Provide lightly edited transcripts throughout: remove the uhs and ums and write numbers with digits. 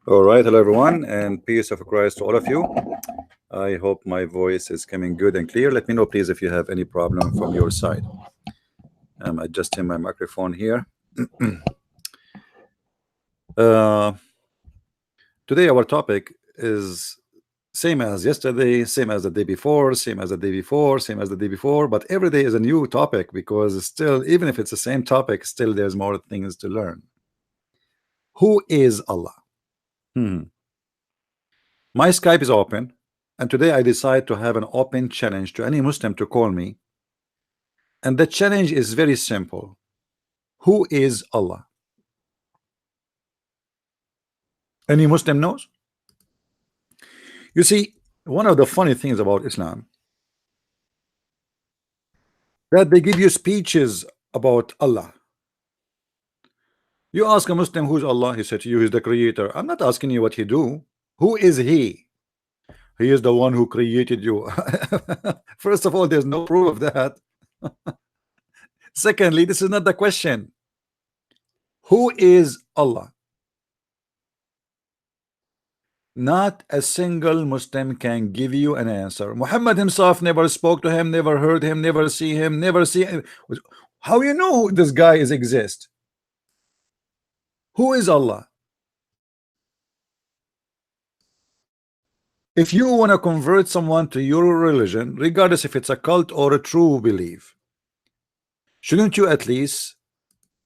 All right, hello everyone, and peace of Christ to all of you. I hope my voice is coming good and clear. Let me know, please, if you have any problem from your side. I'm adjusting my microphone here. uh, Today, our topic is same as yesterday, same as the day before, same as the day before, same as the day before, but every day is a new topic because it's still, even if it's the same topic, still there's more things to learn. Who is Allah? Hmm. My Skype is open, and today I decide to have an open challenge to any Muslim to call me. And the challenge is very simple. Who is Allah? Any Muslim knows? You see, one of the funny things about Islam that they give you speeches about Allah. You ask a Muslim who's Allah, he said to you, he's the creator. I'm not asking you what he do. Who is he? He is the one who created you. First of all, there's no proof of that. Secondly, this is not the question. Who is Allah? Not a single Muslim can give you an answer. Muhammad himself never spoke to him, never heard him, never see him, never see him. How you know this guy is exist? Who is Allah? If you want to convert someone to your religion, regardless if it's a cult or a true belief, shouldn't you at least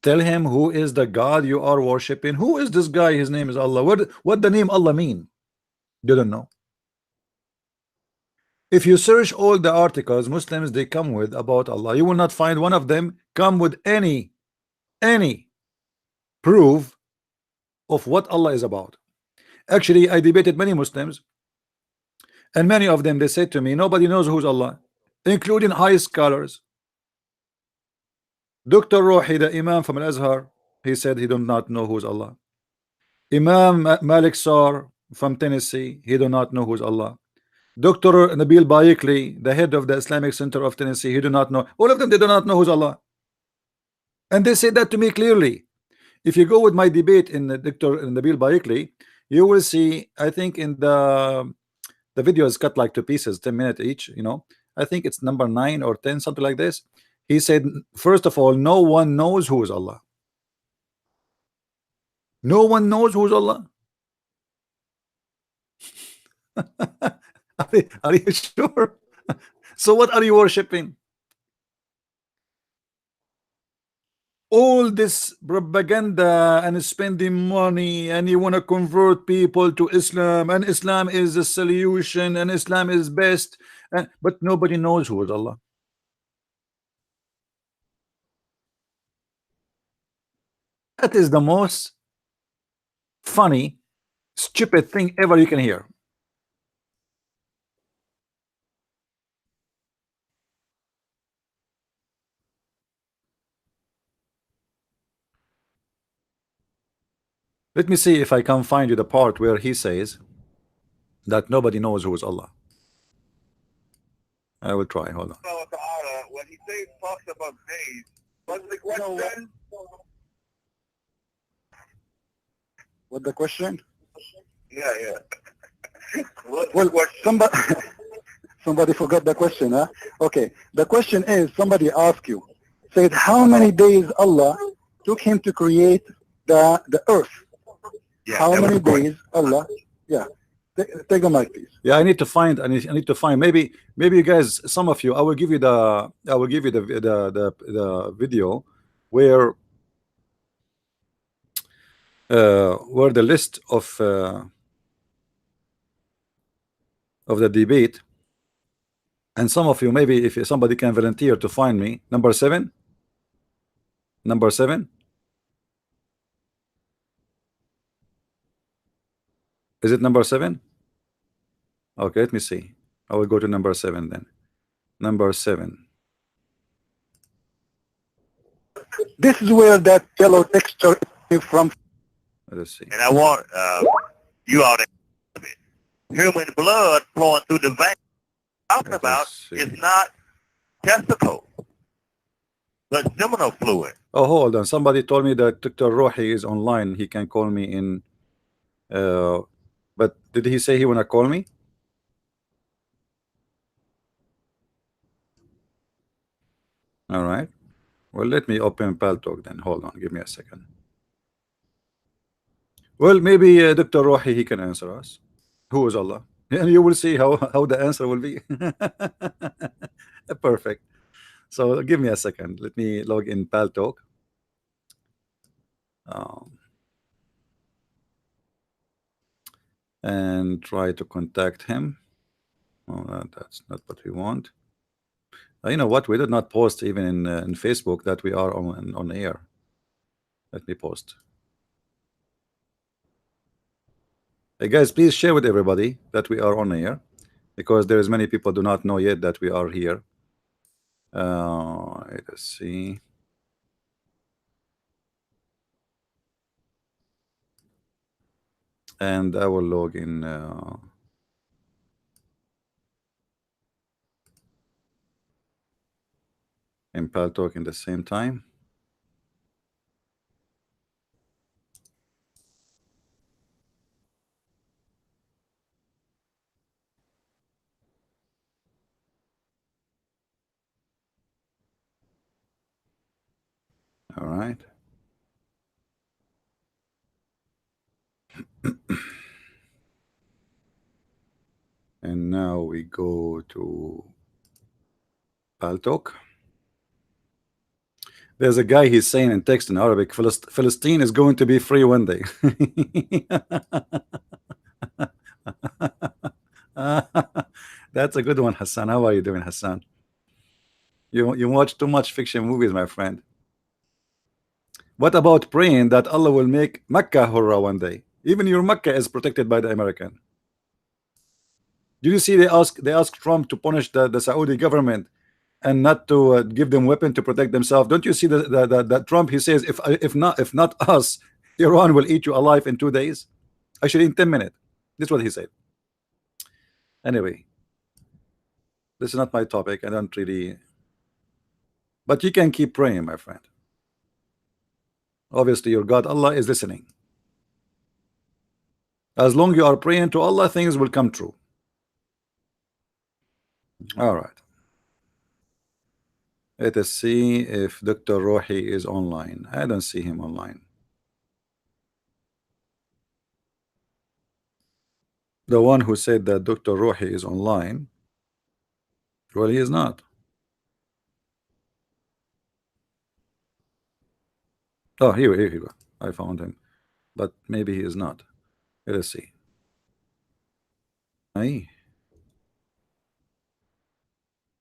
tell him who is the God you are worshiping? Who is this guy? His name is Allah. What the name Allah mean? You don't know. If you search all the articles Muslims they come with about Allah, you will not find one of them come with any proof of what Allah is about. Actually, I debated many Muslims, and many of them they said to me, nobody knows who's Allah, including high scholars. Dr. Rohi, the imam from Al-Azhar, he said he do not know who's Allah. Imam Malik Sar from Tennessee, he do not know who's Allah. Dr. Nabil Bayikli, the head of the Islamic Center of Tennessee, he do not know. All of them, they do not know who's Allah. And they said that to me clearly. If you go with my debate in Dr. Nabil Bayikli, you will see, I think in the video is cut like 2 pieces, 10 minutes each, you know. I think it's number 9 or 10, something like this. He said, first of all, no one knows who is Allah. No one knows who is Allah. Are you sure? So what are you worshiping? All this propaganda and spending money, and you want to convert people to Islam, and Islam is the solution, and Islam is best, but nobody knows who is Allah. That is the most funny, stupid thing ever you can hear. Let me see if I can find you the part where he says that nobody knows who is Allah. I will try. Hold on. When he says talks about days, what's the question? What the question? Yeah. Well, somebody forgot the question, huh? Okay. The question is, somebody asked you, said, how many days Allah took him to create the earth? Yeah, how many days Allah? Yeah. Take the mic, please. Yeah, I need to find. I need to find. Maybe you guys, some of you, I will give you the video where the list of the debate, and some of you, maybe if somebody can volunteer to find me number 7. Number 7. Is it number 7? Okay, let me see. I will go to number 7 then. Number 7. This is where that yellow texture is from. Let's see. And I want you all to human blood flowing through the veins. Talking about is not testicle, but seminal fluid. Oh, hold on. Somebody told me that Dr. Rohi is online. He can call me in But did he say he wanna call me? All right. Well, let me open Paltalk then. Hold on, give me a second. Well, maybe Dr. Rohi, he can answer us. Who is Allah? And you will see how the answer will be. Perfect. So give me a second. Let me log in Paltalk. And try to contact him. Oh, that's not what we want. You know what? We did not post even in Facebook that we are on air. Let me post. Hey guys, please share with everybody that we are on air, because there is many people do not know yet that we are here. Let's see. And I will log in Paltalk in the same time. All right. And now we go to Paltalk. There's a guy, he's saying in text in Arabic, Philistine is going to be free one day. That's a good one, Hassan. How are you doing, Hassan? You watch too much fiction movies, my friend. What about praying that Allah will make Mecca Hurrah one day? Even your Mecca is protected by the American. Did you see they ask Trump to punish the Saudi government and not to give them weapon to protect themselves? Don't you see that Trump, he says if not us, Iran will eat you alive in 2 days, actually in 10 minutes. This is what he said. Anyway, this is not my topic. I don't really, but you can keep praying, my friend. Obviously your God Allah is listening. As long you are praying to Allah, things will come true. All right, let us see if Dr. Rohi is online. I don't see him online. The one who said that Dr. Rohi is online, well, he is not. Oh, here you go. I found him, but maybe he is not. Let us see. Aye.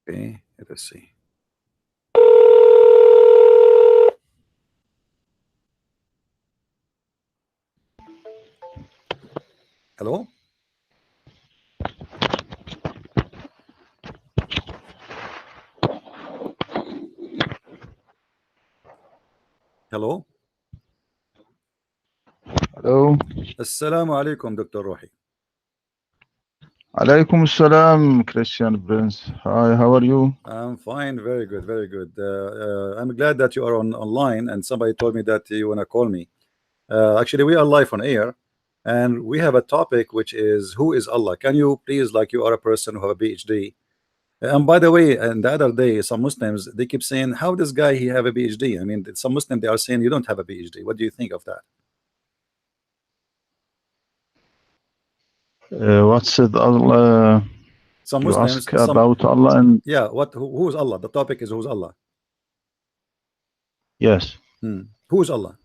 Okay, let us see. Hello? Hello? Hello. Assalamu alaikum, Dr. Rohi. Alaikum assalam, Christian Prince. Hi, how are you? I'm fine, very good, very good. I'm glad that you are online, and somebody told me that you want to call me. Actually, we are live on air, and we have a topic which is, who is Allah? Can you please, like you are a person who have a PhD, and by the way, and the other day, some Muslims, they keep saying, how this guy he have a PhD? I mean, some Muslims, they are saying you don't have a PhD. What do you think of that? What's it, Allah? Some You Muslims, ask about Allah and yeah, who's Allah? The topic is who's Allah? yes. Who's Allah?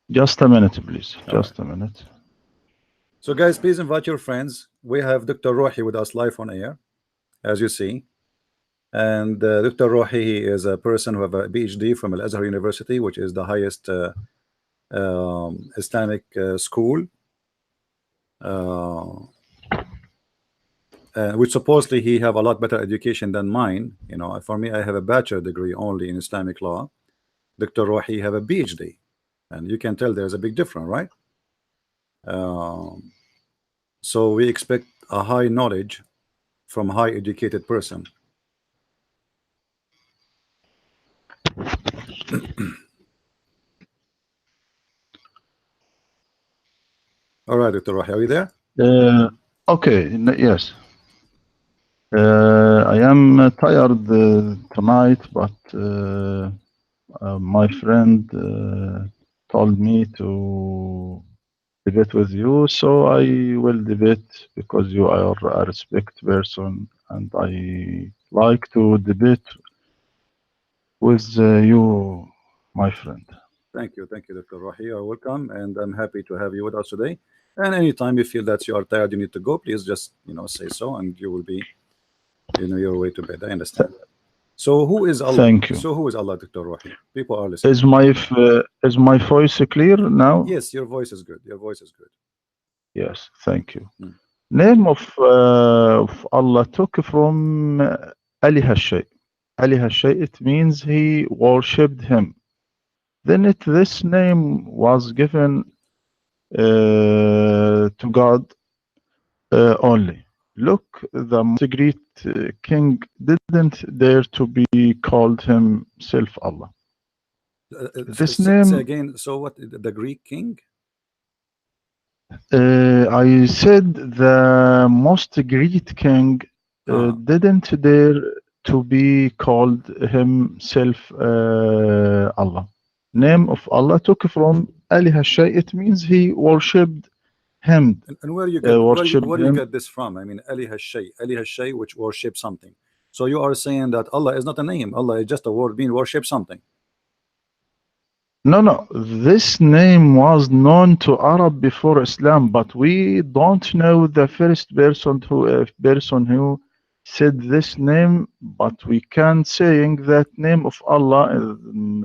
Just a minute, please. All Just right. a minute. So guys, please invite your friends. We have Dr. Rohi with us live on air, as you see. And Dr. Rohi is a person who have a PhD from Al Azhar University, which is the highest Islamic school, which supposedly he have a lot better education than mine. You know, for me, I have a bachelor degree only in Islamic law. Dr. Rohi have a PhD, and you can tell there's a big difference, right? So we expect a high knowledge from high educated person. All right, Dr. Rohi, are you there? Okay, yes. I am tired tonight, but my friend told me to debate with you, so I will debate because you are a respect person, and I like to debate with you, my friend. Thank you, Dr. Rohi. You're welcome, and I'm happy to have you with us today. And anytime you feel that you are tired, you need to go, please just say so, and you will be your way to bed. I understand. So who is Allah? Thank you. So who is Allah, Dr. Rohi? People are listening. Is my voice clear now? Yes, your voice is good. Your voice is good. Yes, thank you. Mm. Name of Allah took from Ali Hashay. Ali Hashay, it means he worshipped him. Then this name was given to God only. Look, the most great king didn't dare to be called himself Allah. This Say name, again. So what? The Greek king? I said the most great king didn't dare to be called himself Allah. Name of Allah took from Ali Hashay. It means he worshipped him. And where you get this from? I mean, Ali Hashay, which worship something. So you are saying that Allah is not a name. Allah is just a word mean worship something. No. This name was known to Arab before Islam, but we don't know the first person who said this name. But we can saying that name of Allah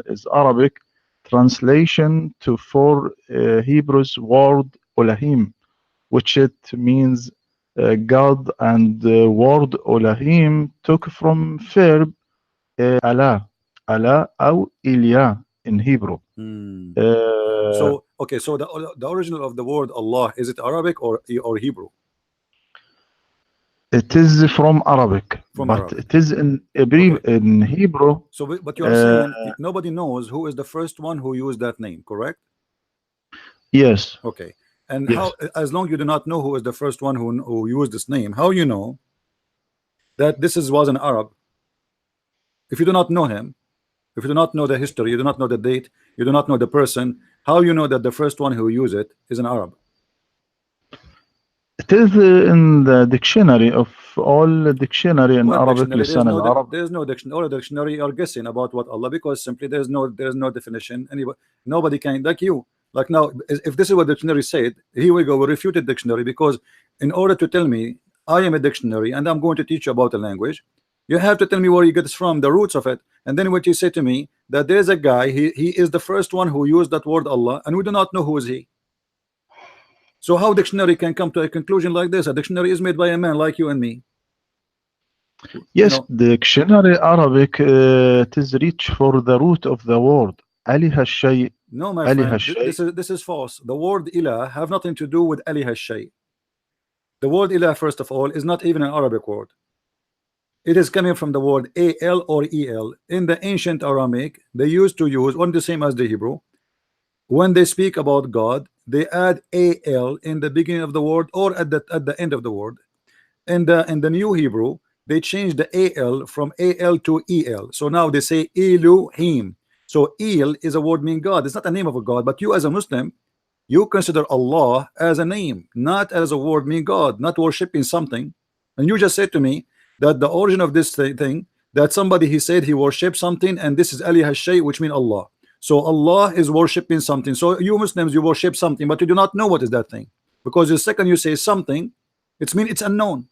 is Arabic translation to four Hebrews word Elohim, which it means God, and the word Elohim took from verb Allah, or Ilya in Hebrew. So okay, so the original of the word Allah, is it Arabic or Hebrew? It is from Arabic, From but Arabic. it is in Hebrew. So but you are saying nobody knows who is the first one who used that name, correct? Yes. Okay. And Yes. how, as long you do not know who is the first one who used this name, how you know that was an Arab? If you do not know him, if you do not know the history, you do not know the date, you do not know the person, how you know that the first one who used it is an Arab? It is in the dictionary of all dictionary in What Arabic, dictionary? lisan al-Arab. There's no dictionary. All the dictionary are guessing about what Allah, because simply there's no definition. Nobody can, like you. Like now, if this is what dictionary said, here we go. We refute the dictionary, because in order to tell me I am a dictionary and I'm going to teach you about a language, you have to tell me where you get this from, the roots of it. And then what you say to me, that there's a guy, he is the first one who used that word Allah, and we do not know who is he. So how dictionary can come to a conclusion like this? A dictionary is made by a man like you and me. Yes, dictionary Arabic it is reach for the root of the word. Ali Hashay. No, my friend, this is false. The word ilah have nothing to do with Ali Hashay. The word ilah, first of all, is not even an Arabic word. It is coming from the word al or el. In the ancient Aramaic, they used to use one the same as the Hebrew. When they speak about God, they add al in the beginning of the word or at the end of the word. In the new Hebrew, they changed the al from al to el. So now they say Elohim. So El is a word meaning God. It's not a name of a God, but you as a Muslim, you consider Allah as a name, not as a word meaning God, not worshiping something. And you just said to me that the origin of this thing, that somebody he said he worshipped something, and this is Ali Hashay, which means Allah. So Allah is worshiping something. So you Muslims, you worship something, but you do not know what is that thing, because the second you say something, it means it's unknown.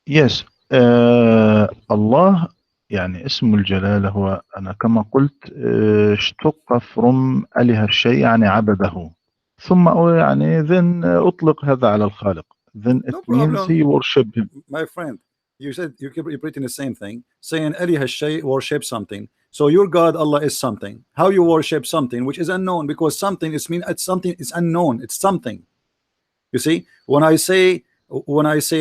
Yes. الله يعني اسم الجلالة هو أنا كما قلت اشتق from أله الشيء يعني عبده ثم يعني then أطلق هذا على الخالق, then it means he worship him. My friend, you said you keep repeating the same thing, saying Ali Hashay worship something. So your God Allah is something. How you worship something which is unknown? Because something is mean, it's something, it's unknown, it's something. You see, when I say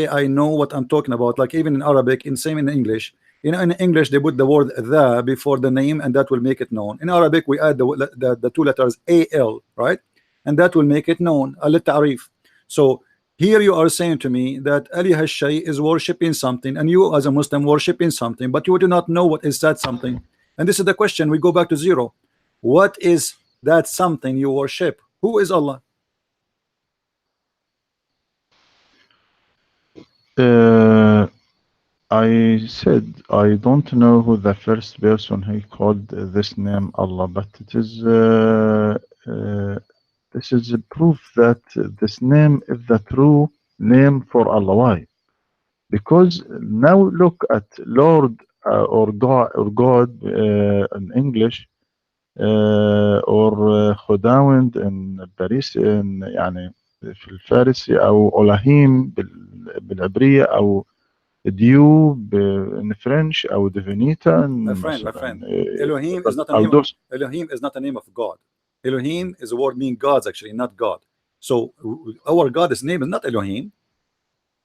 I know what I'm talking about, like even in Arabic, in same in English, In English they put the word the before the name, and that will make it known. In Arabic we add the two letters al, right, and that will make it known, al-ta'rif. So here you are saying to me that Ali Hashay is worshiping something, and you as a Muslim worshiping something, but you do not know what is that something. And this is the question. We go back to zero. What is that something you worship? Who is Allah? Uh, I said I don't know who the first person who called this name Allah, but it is this is a proof that this name is the true name for Allah. Why? Because now look at Lord or God in English or خداوند in Paris in يعني في الفارسي أو ألاهيم بالعبرية أو ديو in French أو ديفينيتا My مثلا friend, Elohim is not a أو name. دوس. Elohim is not a name of God. Elohim is a word meaning gods, actually, not God. So our God's name is not Elohim.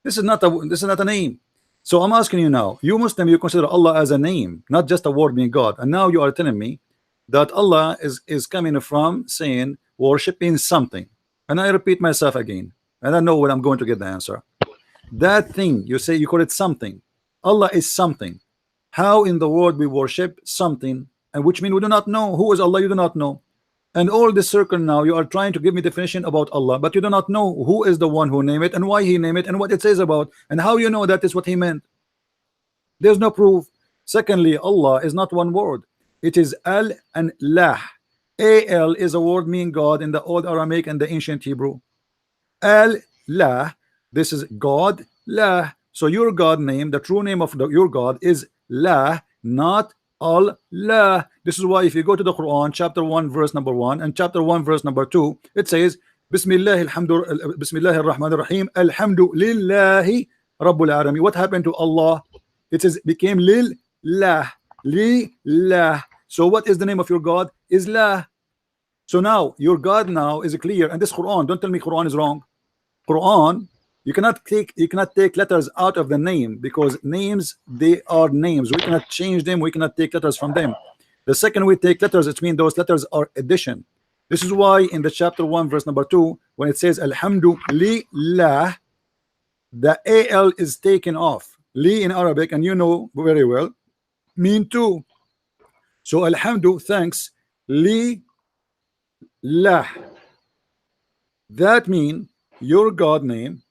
This is not a name. So I'm asking you now, you Muslim, you consider Allah as a name, not just a word meaning God. And now you are telling me that Allah is coming from saying worshiping something. And I repeat myself again. I don't know when I'm going to get the answer. That thing you say, you call it something. Allah is something. How in the world we worship something, and which means we do not know who is Allah. You do not know. And all this circle now, you are trying to give me definition about Allah, but you do not know who is the one who named it and why he named it and what it says about, and how you know that is what he meant. There's no proof. Secondly, Allah is not one word. It is Al and Lah. Al is a word meaning God in the old Aramaic and the ancient Hebrew. Al Lah, this is God Lah. So your God name, the true name of your God is Lah, not Allah. This is why if you go to the Quran, chapter 1 verse number 1 and chapter 1 verse number 2, it says Bismillah ar-Rahman ar-Rahim, Alhamdulillahi Rabbul Alamin. What happened to Allah? It says became Lillah, Lillah. So what is the name of your God? Is Lah. So now your God now is clear, and this Quran, don't tell me Quran is wrong. Quran, you cannot take letters out of the name, because names, they are names. We cannot change them, we cannot take letters from them. The second we take letters, it means those letters are addition. This is why in the chapter 1 verse number 2, when it says Alhamdulillah, the al is taken off. Li in Arabic, and you know very well, mean two. So Alhamdu, thanks, li lah. That mean your God name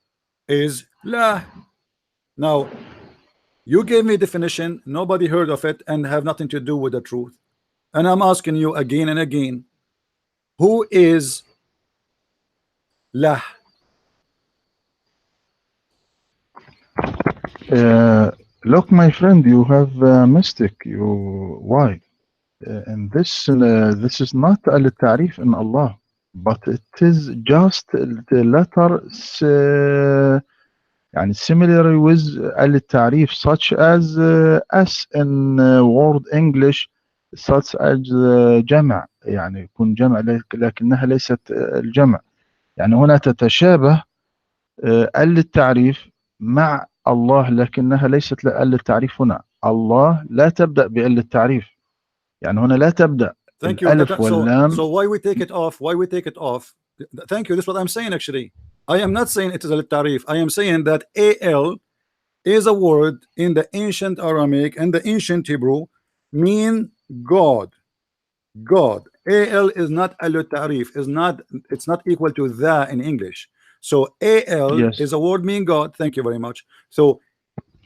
is Lah. Now you gave me a definition, nobody heard of it, and have nothing to do with the truth. And I'm asking you again and again, who is Lah? Look, my friend, you have a mistake. Why? And this is not al-ta'rif in Allah, but it is just the letter يعني similar with al-ta'rif, such as as in word English, such as جمع، يعني يكون جمع لكنها ليست الجمع. يعني هنا تتشابه التعريف مع الله، لكنها ليست التعريف. هنا الله لا تبدأ بالتعريف، يعني هنا لا تبدأ Thank you. الألف واللام. So why we take it off? Why we take it off? Thank you. This is what I'm saying. Actually, I am not saying it is a tarif. I am saying that al is a word in the ancient Aramaic and the ancient Hebrew mean God. God. Al is not al-tarif. It's not equal to the in English. So al Yes. is a word mean God. Thank you very much. So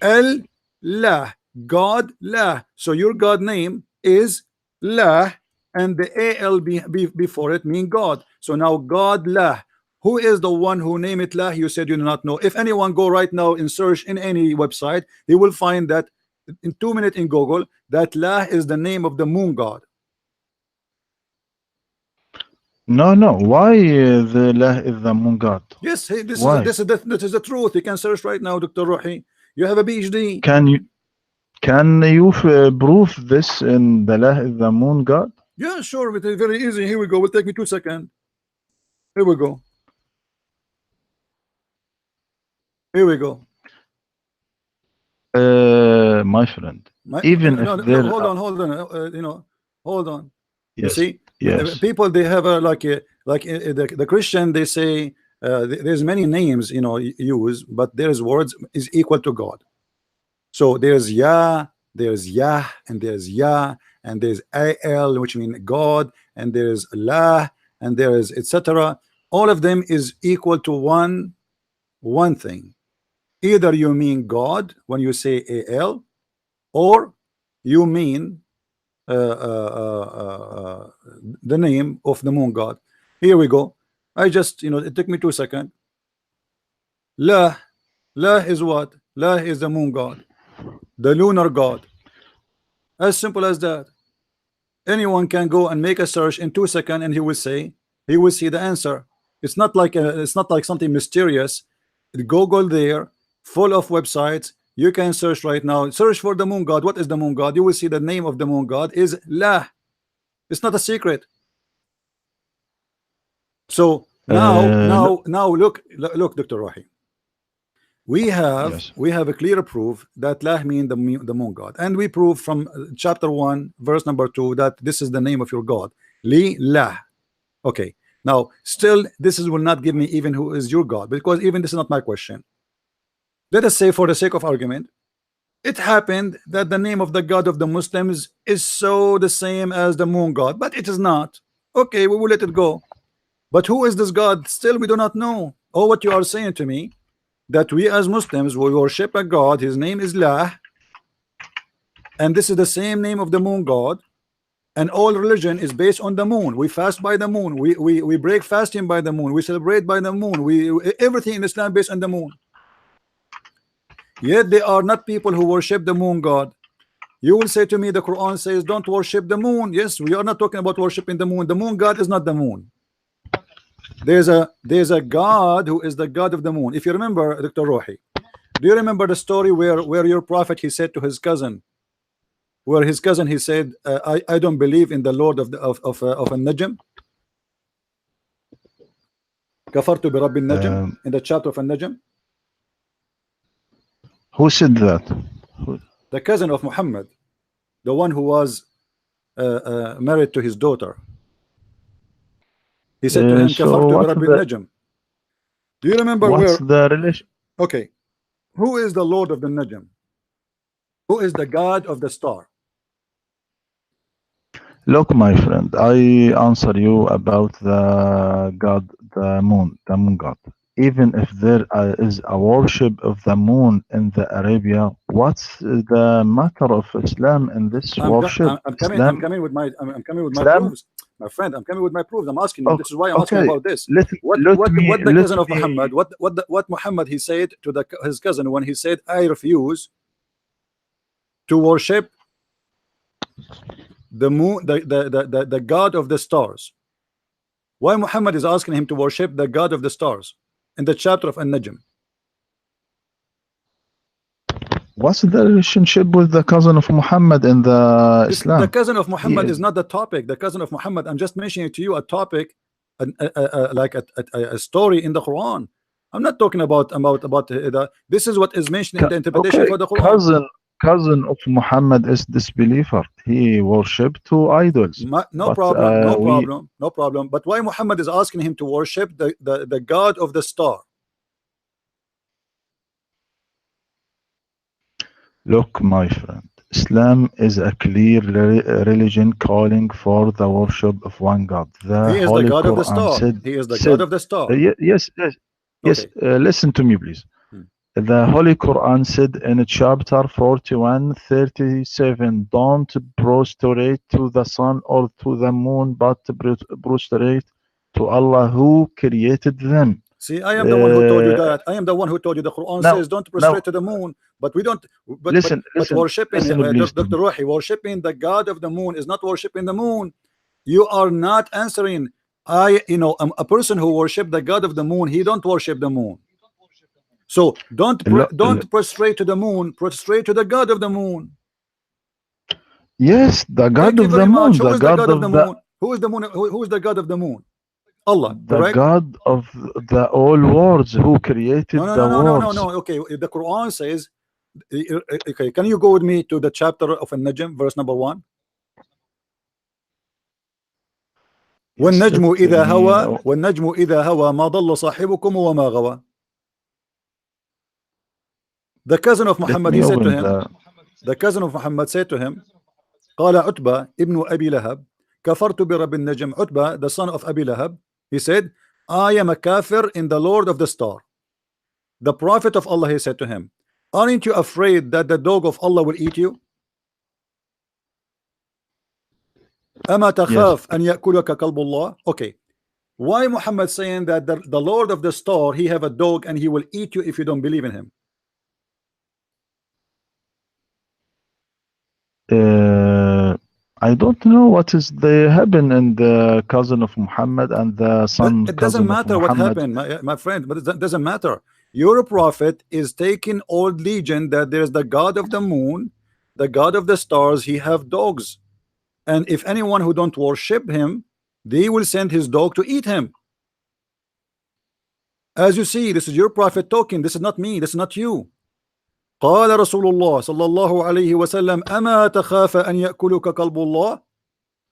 al lah, God lah. So your God name is lah, and the al before it mean God. So now God lah. Who is the one who named it lah? You said you do not know. If anyone go right now and search in any website, he will find that in 2 minutes in Google that lah is the name of the moon god. No. Why the lah is the moon god? Yes, hey, this Why? is the truth. You can search right now, Dr. Rohi. You have a PhD. Can you prove this in the lah is the moon god? Yeah, sure. It is very easy. Here we go. Will take me 2 seconds. Here we go. Here we go. My friend, even if no, there hold are, on, hold on. You yes, see, yes, people, they have a like the Christian, they say there's many names, use, but there's words is equal to God. So there's Yah, there's Yah, and there's Yah, and there's Al, which means God, and there's Allah, and there is etc. All of them is equal to one thing. Either you mean God when you say Al, or you mean the name of the moon god. Here we go. I just, it took me 2 seconds. La, La is what? La is the moon god, the lunar god. As simple as that. Anyone can go and make a search in 2 seconds, and he will see the answer. It's not like something mysterious. Google there, full of websites. You can search right now. Search for the moon god. What is the moon god? You will see the name of the moon god is La. It's not a secret. So now look, Dr. Rohi. yes. We have a clear proof that La mean the moon god, and we prove from chapter 1 verse number 2 that this is the name of your god, Li La. Okay, now still will not give me even who is your god, because even this is not my question. Let us say, for the sake of argument, it happened that the name of the god of the Muslims is so the same as the moon god, but it is not. Okay, we will let it go. But who is this god? Still we do not know. Or what you are saying to me, that we as Muslims, we worship a god, his name is La, and this is the same name of the moon god, and all religion is based on the moon. We fast by the moon, we break fasting by the moon, we celebrate by the moon, everything in Islam based on the moon. Yet they are not people who worship the moon god. You will say to me, the Quran says don't worship the moon. Yes, we are not talking about worshiping the moon. The moon god is not the moon. There's a God who is the God of the moon. If you remember, Dr. Rohi, do you remember the story where your prophet, he said to his cousin, he said, I don't believe in the Lord of An-Najm. Kafartu bi Rabbi An-Najm, in the chapter of An-Najm. Who said that? The cousin of Muhammad, the one who was married to his daughter. He said to him, So Kafartu bi what's Rabbi the An-Najm. Do you remember what's where? the relation? Okay, who is the Lord of the Najm? Who is the God of the star? Look, my friend, I answer you about the god, the moon god. Even if there is a worship of the moon in the Arabia, what's the matter of Islam in this worship? I'm coming with my Islam. proofs, my friend. I'm coming with my proofs. I'm asking you. Okay, This is why I'm asking about this. let What the cousin of me. Muhammad? What Muhammad he said to his cousin when he said, I refuse to worship the moon, the god of the stars. Why Muhammad is asking him to worship the god of the stars in the chapter of An-Najm? What's the relationship with the cousin of Muhammad in the Islam? The cousin of Muhammad is not the topic. The cousin of Muhammad, I'm just mentioning to you a topic, like a story in the Quran. I'm not talking about this is what is mentioned in the interpretation for the Quran. Cousin of Muhammad is disbeliever. He worshipped two idols. No problem. But why Muhammad is asking him to worship the god of the star? Look, my friend, Islam is a clear religion calling for the worship of one God. He is the God of the star. He is the God of the star. Yes. Okay. Listen to me, please. The Holy Quran said in chapter 41:37, don't prostrate to the sun or to the moon, but prostrate to Allah who created them. See, I am the one who told you that. I am the one who told you the Quran says don't prostrate to the moon, but we don't. But worshiping, Dr. Rohi, worshiping the God of the moon is not worshiping the moon. You are not answering. A person who worship the God of the moon, he don't worship the moon. So don't prostrate to the moon. Prostrate to the God of the moon. Yes, the God of the moon. Who is the God of the moon? Who is the moon? Who is the God of the moon? Allah, the God of the all worlds who created the worlds. No. Okay, the Quran says Okay, can you go with me to the chapter of An-Najm, verse number 1? Yes, والنجم let إذا me. هوى والنجم إذا هوى ما ضل صاحبكم وما غوى. The cousin of Let Muhammad, me he said to open him, the. the cousin of Muhammad said to him, قال عتبة ابن أبي لهب كفرت برب النجم. Utbah, the son of Abi Lahab, he said, I am a kafir in the Lord of the Star. The Prophet of Allah, he said to him, aren't you afraid that the dog of Allah will eat you? أما Yes. تخاف أن يأكلك كلب الله. Okay, why Muhammad saying that the Lord of the Star, he have a dog and he will eat you if you don't believe in him? I don't know what is the happen in the cousin of Muhammad and the son It doesn't cousin of matter what Muhammad. happened, my friend, but it doesn't matter. Your prophet is taking old legend that there's the God of the moon, the God of the stars, he have dogs. And if anyone who don't worship him, they will send his dog to eat him. As you see, this is your prophet talking. This is not me. This is not you. قال رسول الله صلى الله عليه وسلم أما تخاف أن يأكلك كلب الله.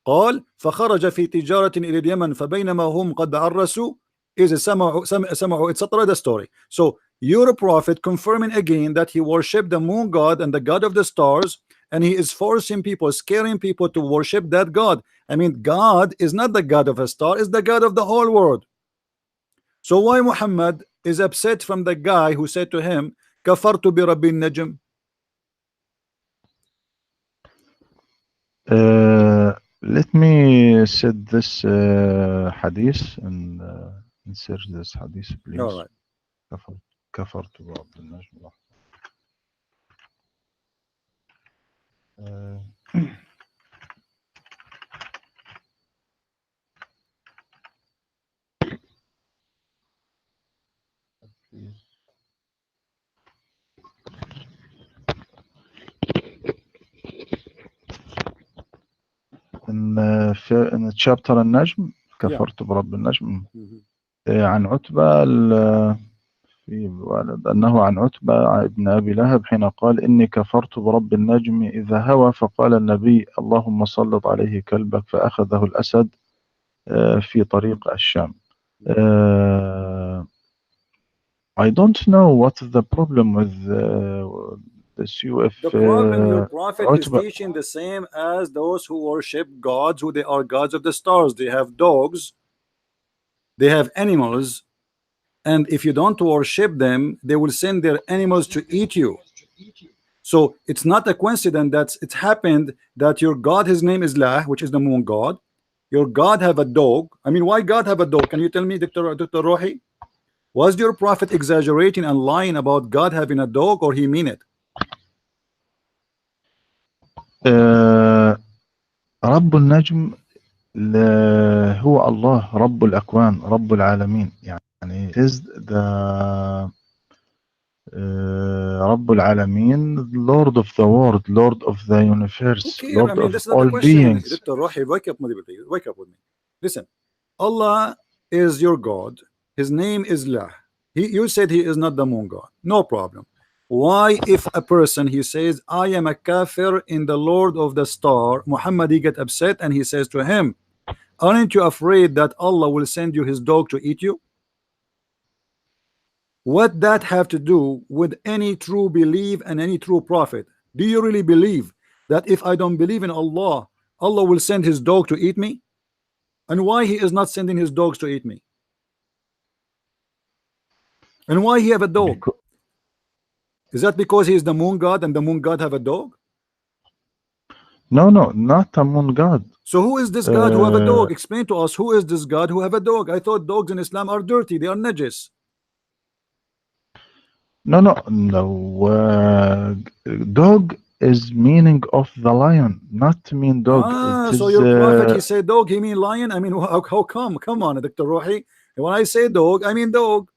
قال فخرج في تجارة إلى اليمن فبينما هم قد عرسوا إذ سمعوا etc. The story. So your prophet confirming again that he worshipped the moon god and the god of the stars, and he is forcing people, scaring people to worship that god. I mean, God is not the god of a star, is the god of the whole world. So why Muhammad is upset from the guy who said to him كفرت برب النجم? Let me set this hadith and insert this hadith, All please. right. كفرت برب النجم. Please. in chapter النجم كفرت برب النجم عن عتبة في أنه عن عتبة ابن أبي لهب حين قال إني كفرت برب النجم إذا هوى فقال النبي اللهم سلط عليه كلبك فأخذه الأسد في طريق الشام. I don't know what is the problem with this you if The problem, your prophet is عتبة. teaching the same as those who worship gods, who they are gods of the stars. They have dogs, they have animals, and if you don't worship them, they will send their animals to eat you. So it's not a coincidence that it happened that your god, his name is Lah, which is the moon god. Your god have a dog. I mean, why God have a dog? Can you tell me, Dr. Rohi? Was your prophet exaggerating and lying about God having a dog, or he mean it? رب النجم هو الله رب الأكوان رب العالمين يعني is the رب العالمين Lord of the world, Lord of the universe, Okay, I Lord mean, of this is not a all question. beings. Dr. Rohi, wake up with me. Wake up with me. Listen, Allah is your God. His name is Lah. You said he is not the moon god. No problem. Why, if a person he says, I am a kafir in the Lord of the Star, Muhammad, he get upset and he says to him, aren't you afraid that Allah will send you his dog to eat you? What that have to do with any true belief and any true prophet? Do you really believe that if I don't believe in Allah, Allah will send his dog to eat me? And why he is not sending his dogs to eat me? And why he have a dog? Because, Is that because he is the moon god and the moon god have a dog? no, not a moon god. So who is this God who have a dog? Explain to us, who is this God who have a dog? I thought dogs in Islam are dirty, they are najis. No. Dog is meaning of the lion, not mean dog. It So is your prophet, he said dog, he mean lion? I mean, how come? Come on, Dr. Rohi. When I say dog, I mean dog.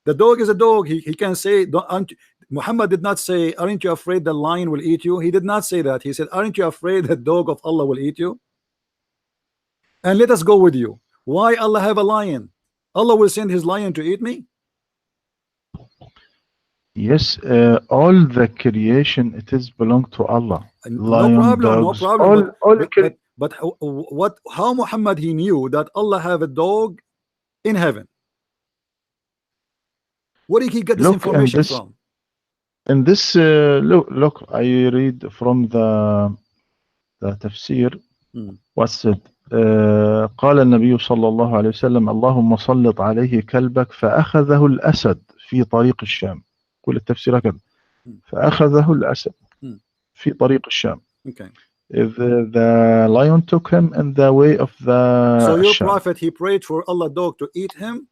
The dog is a dog. He can say, Muhammad did not say, aren't you afraid the lion will eat you? He did not say that. He said, aren't you afraid the dog of Allah will eat you? And let us go with you. Why Allah have a lion? Allah will send his lion to eat me? Yes, all the creation it is belong to Allah. No Lion, problem, no dogs, problem. all But how Muhammad he knew that Allah have a dog in heaven? Where did he get this look information from? in this look I read from the tafsir. What's it? قال النبي صلى الله عليه وسلم اللهم سلط عليه كلبك فأخذه الأسد في طريق الشام. كل التفسير كده. فأخذه الأسد في طريق الشام. Okay. The lion took him in the way of the So your Sham. prophet he prayed for Allah dog to eat him.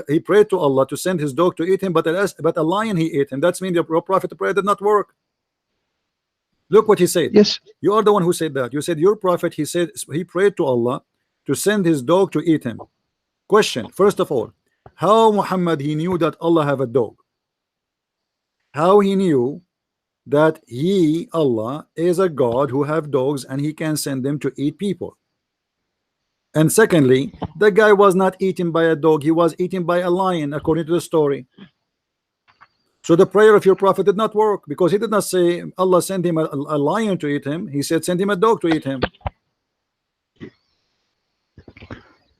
He prayed to Allah to send his dog to eat him, but a lion he ate him. That's mean your prophet prayer did not work. Look what he said. Yes. You are the one who said that. You said your prophet he said he prayed to Allah to send his dog to eat him. Question, first of all, how Muhammad he knew that Allah have a dog? How he knew that he, Allah, is a God who have dogs and he can send them to eat people? And secondly, the guy was not eaten by a dog, he was eaten by a lion, according to the story. So the prayer of your prophet did not work, because he did not say Allah sent him a lion to eat him. He said send him a dog to eat him.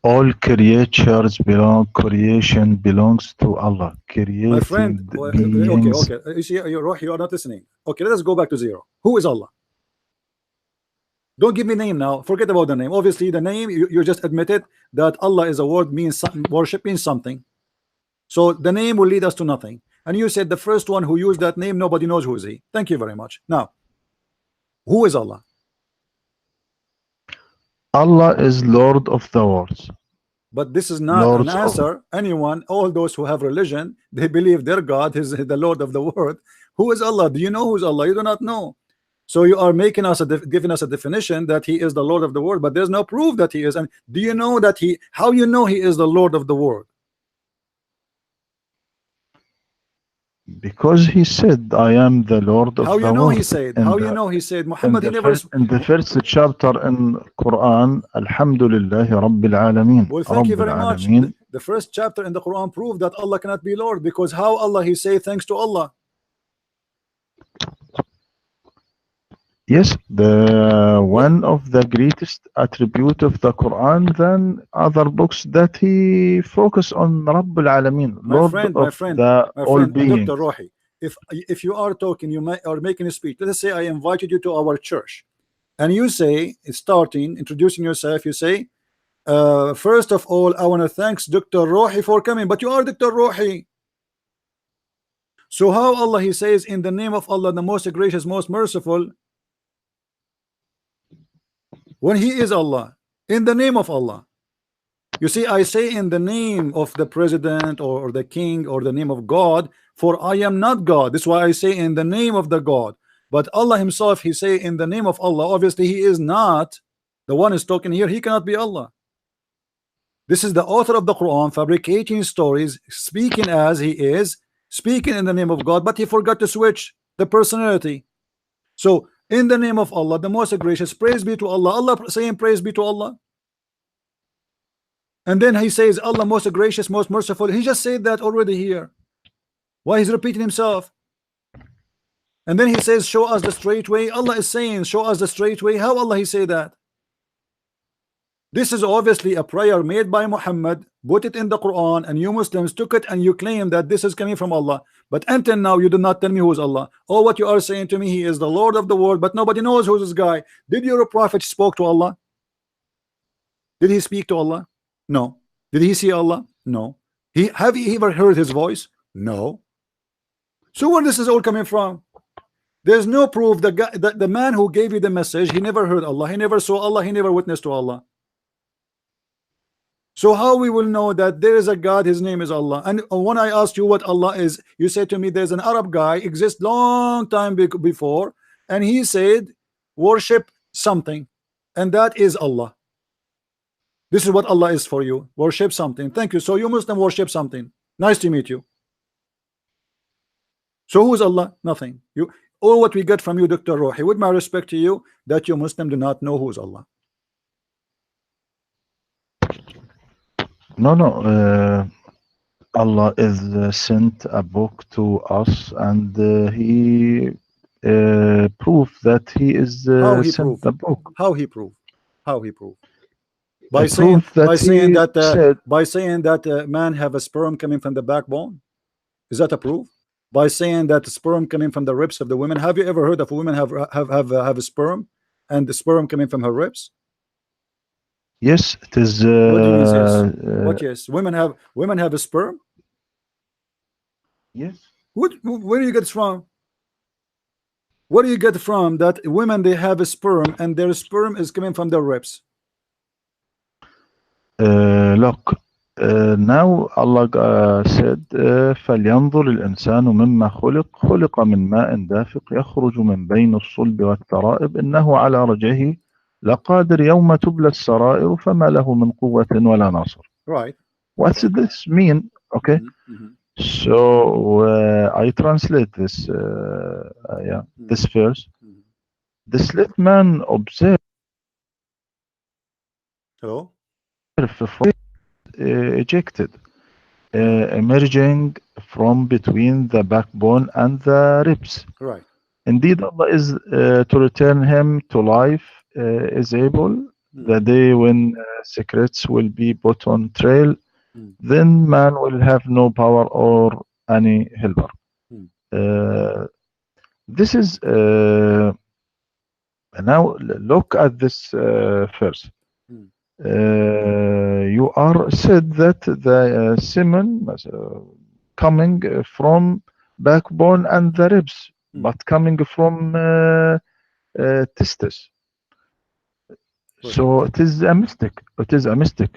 All creation belongs to Allah. My friend, beings. okay. You see, you are not listening. Okay, let us go back to zero. Who is Allah? Don't give me name now. Forget about the name. Obviously, the name you just admitted that Allah is a word means something, worship means something. So the name will lead us to nothing. And you said the first one who used that name, nobody knows who is he. Thank you very much. Now, who is Allah? Allah is Lord of the worlds. But this is not an answer. Anyone, all those who have religion, they believe their God is the Lord of the world. Who is Allah? Do you know who is Allah? You do not know. So you are making us giving us a definition that he is the Lord of the world, but there's no proof that he is. And do you know that how you know he is the Lord of the world? Because he said, I am the Lord of the world. How you know he said? How you know he said? Muhammad, he never. In the first chapter in Quran, Alhamdulillah Rabbil Alameen. Well, thank you very much. The first chapter in the Quran proved that Allah cannot be Lord, because how Allah he say thanks to Allah? Yes, one of the greatest attribute of the Quran than other books that he focus on Rabbul Alameen, Lord of the all beings. Dr. Rohi, if you are talking, you are making a speech. Let us say I invited you to our church, and you say, starting introducing yourself, you say, first of all, I want to thanks Dr. Rohi for coming, but you are Dr. Rohi. So how Allah he says in the name of Allah, the most gracious, most merciful, when he is Allah, in the name of Allah? You see, I say in the name of the president or the king or the name of God, for I am not God. This is why I say in the name of the God. But Allah himself, he say in the name of Allah. Obviously he is not the one is talking here. He cannot be Allah. This is the author of the Quran fabricating stories, speaking as he is, speaking in the name of God, but he forgot to switch the personality. So in the name of Allah, the most gracious, praise be to Allah. Allah saying praise be to Allah. And then he says Allah most gracious, most merciful. He just said that already here. Why he's repeating himself? And then he says show us the straight way. Allah is saying show us the straight way. How Allah he say that? This is obviously a prayer made by Muhammad, put it in the Quran, and you Muslims took it and you claim that this is coming from Allah. But until now you do not tell me who is Allah. All what you are saying to me, he is the Lord of the world, but nobody knows who this guy. Did your prophet spoke to Allah? Did he speak to Allah? No. Did he see Allah? No. Have you ever heard his voice? No. So where this is all coming from? There's no proof. The man who gave you the message, he never heard Allah, he never saw Allah, he never witnessed to Allah. So how we will know that there is a God, his name is Allah? And when I asked you what Allah is, you said to me there's an Arab guy exists long time before, and he said worship something, and that is Allah. This is what Allah is for you. Worship something. Thank you. So you Muslim worship something. Nice to meet you. So who is Allah? Nothing. All what we get from you, Dr. Rohi, with my respect to you, that you Muslim do not know who is Allah. No. Allah is sent a book to us, and He proved that He is How he sent prove? the book. How he prove? How he prove? By saying Proved that He said, man have a sperm coming from the backbone. Is that a proof? By saying that sperm coming from the ribs of the women. Have you ever heard of a woman have a sperm and the sperm coming from her ribs? yes, it is. What do you mean yes? What yes? Women have a sperm. Yes. Where do you get it from? What do you get from that women they have a sperm and their sperm is coming from their ribs? Look, now Allah said, فلينظر الإنسان مما خلق من ماء دافق يخرج من بين الصلب والترائب إنه على رجعه لقادر يوم تبلى السرائر فما له من قوة ولا ناصر. Right. What does this mean? Okay. So I translate this this verse. This let man observe Hello. ejected, emerging from between the backbone and the ribs. Right. Indeed, Allah is to return him to life is able. The day when secrets will be put on trial, then man will have no power or any helper. This is now look at this verse. You are said that the semen coming from backbone and the ribs, but coming from testes. So it is a mistake. It is a mistake.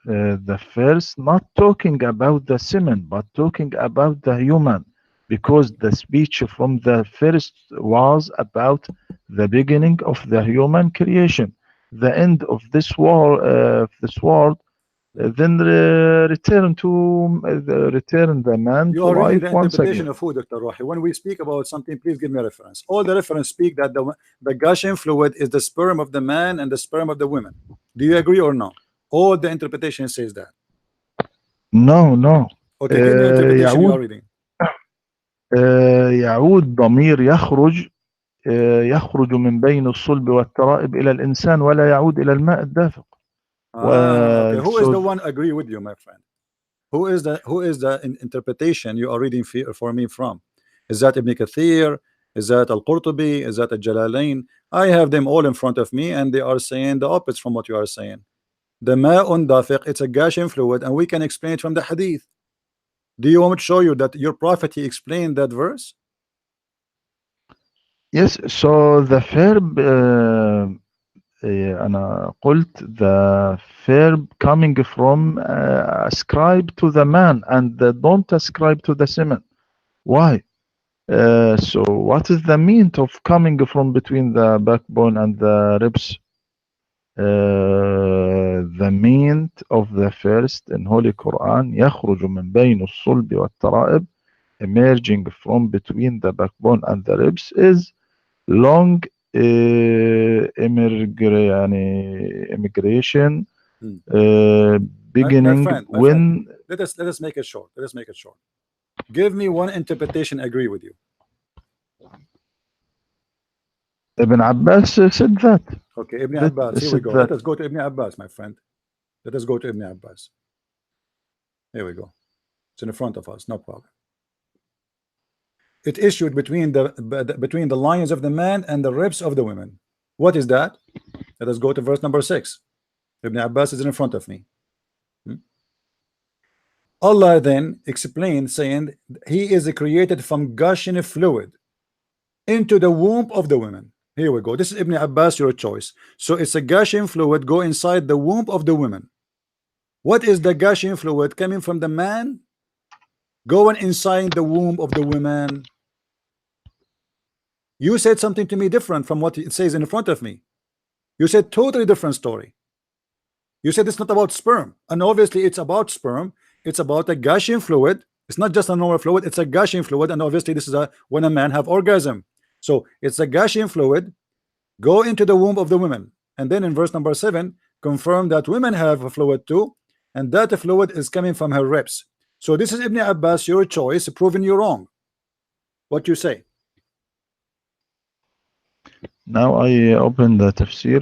The verse not talking about the semen, but talking about the human, because the speech from the first was about the beginning of the human creation, the end of this world, then return the man you to are reading life the once interpretation again. of who, Dr. Rohi? When we speak about something, please give me a reference. All the reference speak that the gushing fluid is the sperm of the man and the sperm of the women. Do you agree or no? All the interpretation says that. No. Okay, give me an interpretation you are reading. يعود ضمير يخرج من بين الصلب والترائب إلى الإنسان ولا يعود إلى الماء الدافق. Okay. Who is the one agree with you, my friend? Who is the interpretation you are reading for me from? Is that Ibn Kathir? Is that Al-Qurtubi? Is that Al-Jalalain? I have them all in front of me and they are saying the opposite from what you are saying. The ma'un dafiq, it's a gushing fluid, and we can explain it from the hadith. Do you want me to show you that your prophet he explained that verse? Yes, so the verb أنا قلت the verb coming from ascribe to the man and don't ascribe to the semen. Why? So what is the meaning of coming from between the backbone and the ribs? The meaning of the first in Holy Quran يخرج من بين الصلب والترائب, emerging from between the backbone and the ribs, is long immigration beginning my friend, when let us make it short. Let us make it short. Give me one interpretation agree with you. Ibn Abbas said that. Okay, Ibn Abbas, here we go. Let us go to Ibn Abbas, my friend. Let us go to Ibn Abbas. Here we go. It's in front of us, no problem. It issued between the lions of the man and the ribs of the women. What is that? Let us go to verse number 6. Ibn Abbas is in front of me. Allah then explained, saying he is created from gushing fluid into the womb of the women. Here we go. This is Ibn Abbas, your choice. So it's a gushing fluid go inside the womb of the women. What is the gushing fluid coming from the man going inside the womb of the women? You said something to me different from what it says in front of me. You said totally different story. You said it's not about sperm, and obviously it's about sperm. It's about a gushing fluid. It's not just a normal fluid, it's a gushing fluid, and obviously this is when a man have orgasm. So it's a gushing fluid go into the womb of the women, and then in verse number 7 confirm that women have a fluid too, and that fluid is coming from her ribs. So this is Ibn Abbas, your choice, proving you wrong. What you say? Now I open the tafsir.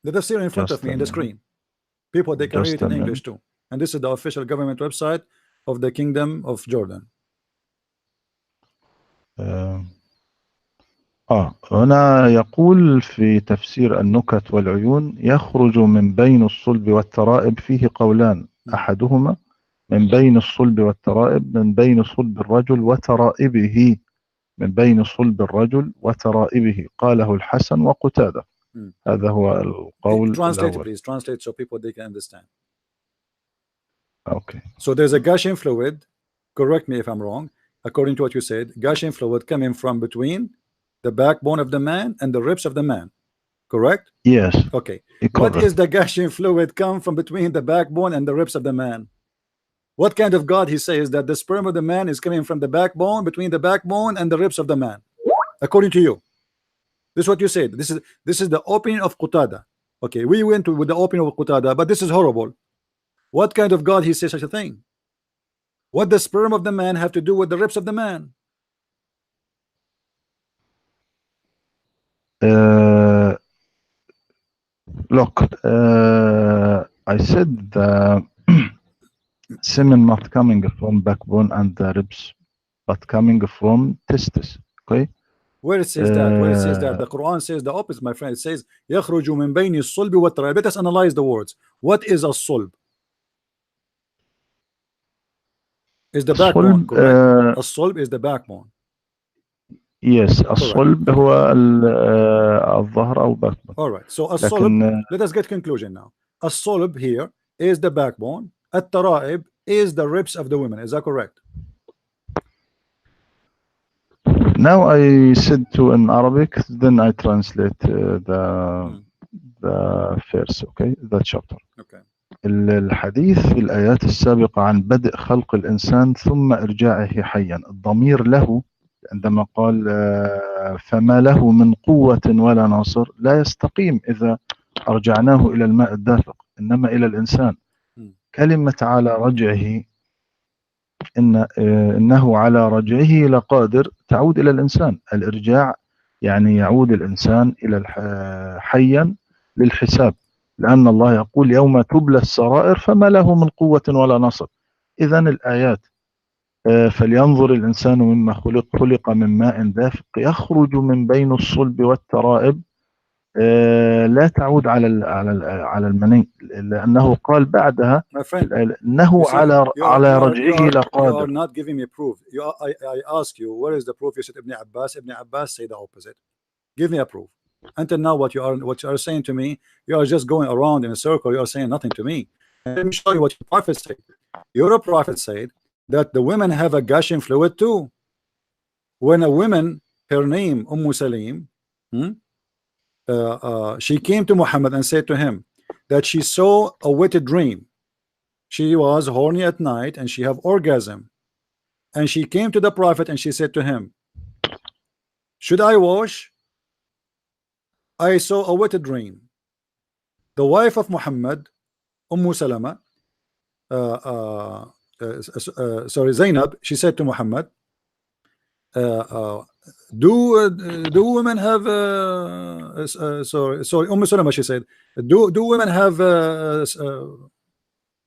The tafsir in front of me in the screen. People, they can read it in English too. And this is the official government website of the Kingdom of Jordan. هنا يقول في تفسير النكت والعيون: يخرج من بين الصلب والترائب. فيه قولان، أحدهما من بين الصلب والترائب، من بين صلب الرجل وترائبه، من بين صلب الرجل وترائبه. قاله الحسن وقتادة. هذا هو القول Translate, الأول. please. Translate so people they can understand. Okay. So there's a gushing fluid. Correct me if I'm wrong. According to what you said, gushing fluid coming from between the backbone of the man and the ribs of the man. Correct? Yes. Okay. Correct. What is the gushing fluid come from between the backbone and the ribs of the man? What kind of God he says that the sperm of the man is coming from the backbone, between the backbone and the ribs of the man? According to you. This is what you said. This is the opinion of Qatada. Okay, we went with the opinion of Qatada, but this is horrible. What kind of God he says such a thing? What the sperm of the man have to do with the ribs of the man? Look, I said the semen not coming from backbone and the ribs, but coming from testis. Okay. Where it says that? Where it says that? The Quran says the opposite, my friend. It says يخرج من بين الصلب والترائب. Let us analyze the words. What is a sulb? Is the backbone, correct? A sulb is the backbone. Yes, الصلب هو الظهر أو backbone. All right. So a sulb, let us get conclusion now. A sulb here is the backbone. الترائب is the ribs of the women. Is that correct? Now I said to in Arabic, then I translate the verse, okay, the chapter. Okay. الحديث في الآيات السابقة عن بدء خلق الإنسان ثم إرجاعه حيا، الضمير له عندما قال فما له من قوة ولا ناصر، لا يستقيم إذا أرجعناه إلى الماء الدافق، إنما إلى الإنسان. كلمة على رجعه، إنه على رجعه لقادر، تعود إلى الإنسان. الإرجاع يعني يعود الإنسان إلى حيا للحساب، لأن الله يقول يوم تبلى السرائر فما له من قوة ولا نصر. إذن الآيات فلينظر الإنسان مما خلق من ماء دافق يخرج من بين الصلب والترائب، لا تعود على المني، لأنه قال بعدها إنه على رجعه لقادر. You are not giving me proof. I ask you, where is the proof? You said Ibn Abbas. Ibn Abbas say the opposite. Give me a proof. Until now, what you are saying to me, you are just going around in a circle. You are saying nothing to me. And let me show you what your prophet said. Your prophet said that the women have a gushing fluid too. When a woman, her name Salim, she came to Muhammad and said to him that she saw a wet dream. She was horny at night and she have orgasm, and she came to the prophet and she said to him, should I wash? I saw a wet dream. The wife of Muhammad, Salama, Zainab, she said to Muhammad, do women have sorry Salama, she said, do women have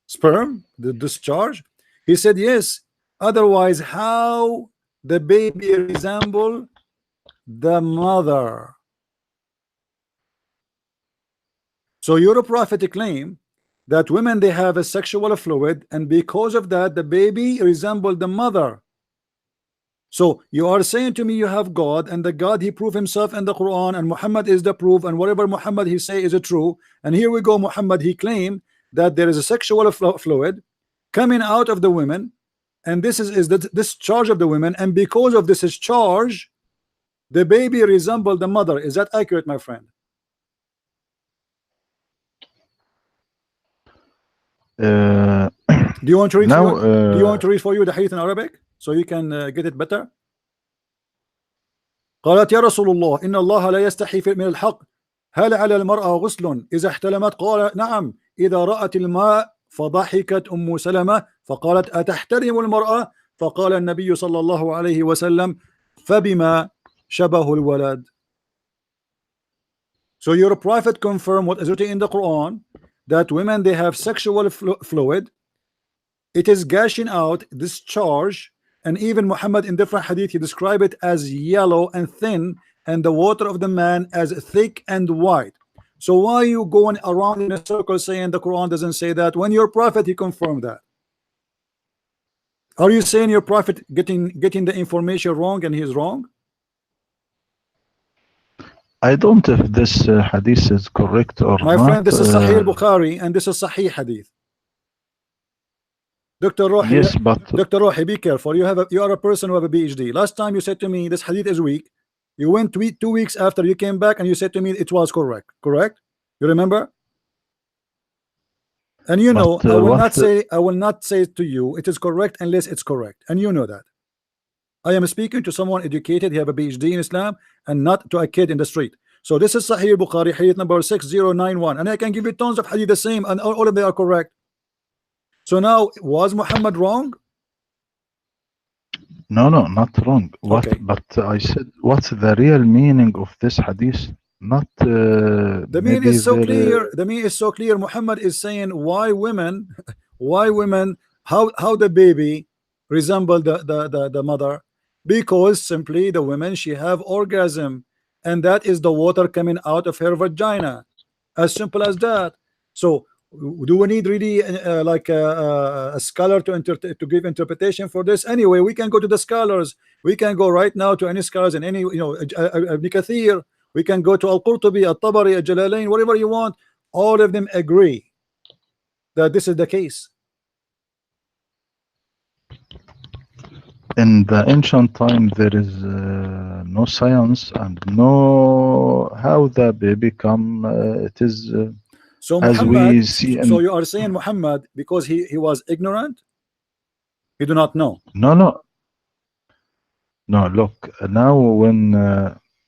sperm, the discharge? He said yes, otherwise how the baby resemble the mother? So your prophet claim that women, they have a sexual fluid, and because of that the baby resembled the mother. So you are saying to me you have God, and the God he proved himself in the Quran, and Muhammad is the proof, and whatever Muhammad he say is true. And here we go, Muhammad he claimed that there is a sexual fluid coming out of the women, and this is the discharge of the women, and because of this discharge the baby resembled the mother. Is that accurate, my friend? Do you want to read do you want to read for you the hadith in Arabic so you can get it better? قالت يا رسول الله إن الله لا يستحي من الحق هل على المرأة غسل إذا احتلمت؟ قال نعم إذا رأت الماء فضحكت أم سلمة فقالت أتحترم المرأة؟ فقال النبي صلى الله عليه وسلم فبما شبه الولد. So your prophet confirmed what is written in the Quran, that women, they have sexual fluid, it is gushing out, discharge, and even Muhammad in different hadith he described it as yellow and thin, and the water of the man as thick and white. So why are you going around in a circle saying the Quran doesn't say that, when your prophet he confirmed that? Are you saying your prophet getting the information wrong and he is wrong? I don't know if this hadith is correct or My not. friend, this is Sahih Bukhari and this is Sahih hadith. Dr. Rohi, yes, but Dr. Rohi, be careful. You are a person who have a PhD. Last time you said to me this hadith is weak. You went 2 weeks after you came back and you said to me it was correct. Correct? You remember? And you know, I will not say to you it is correct unless it's correct. And you know that. I am speaking to someone educated, he have a PhD in Islam, and not to a kid in the street. So this is Sahih Bukhari, hadith number 6091. And I can give you tons of hadith the same, and all of them are correct. So now, was Muhammad wrong? No, not wrong. What? Okay. But I said, what's the real meaning of this hadith? Not the meaning is so clear. The meaning is so clear. Muhammad is saying why women, how the baby resemble the mother, because simply the women, she have orgasm, and that is the water coming out of her vagina, as simple as that. So do we need really like a scholar to give interpretation for this? Anyway, we can go to the scholars. We can go right now to any scholars and any, you know, Ibn Kathir. We can go to Al-Qurtubi, Al-Tabari, Al-Jalalain, whatever you want. All of them agree that this is the case. In the ancient time, there is no science and no how the baby come. It is so as Muhammad, we see. So you are saying Muhammad because he was ignorant? He do not know? No. Look, now when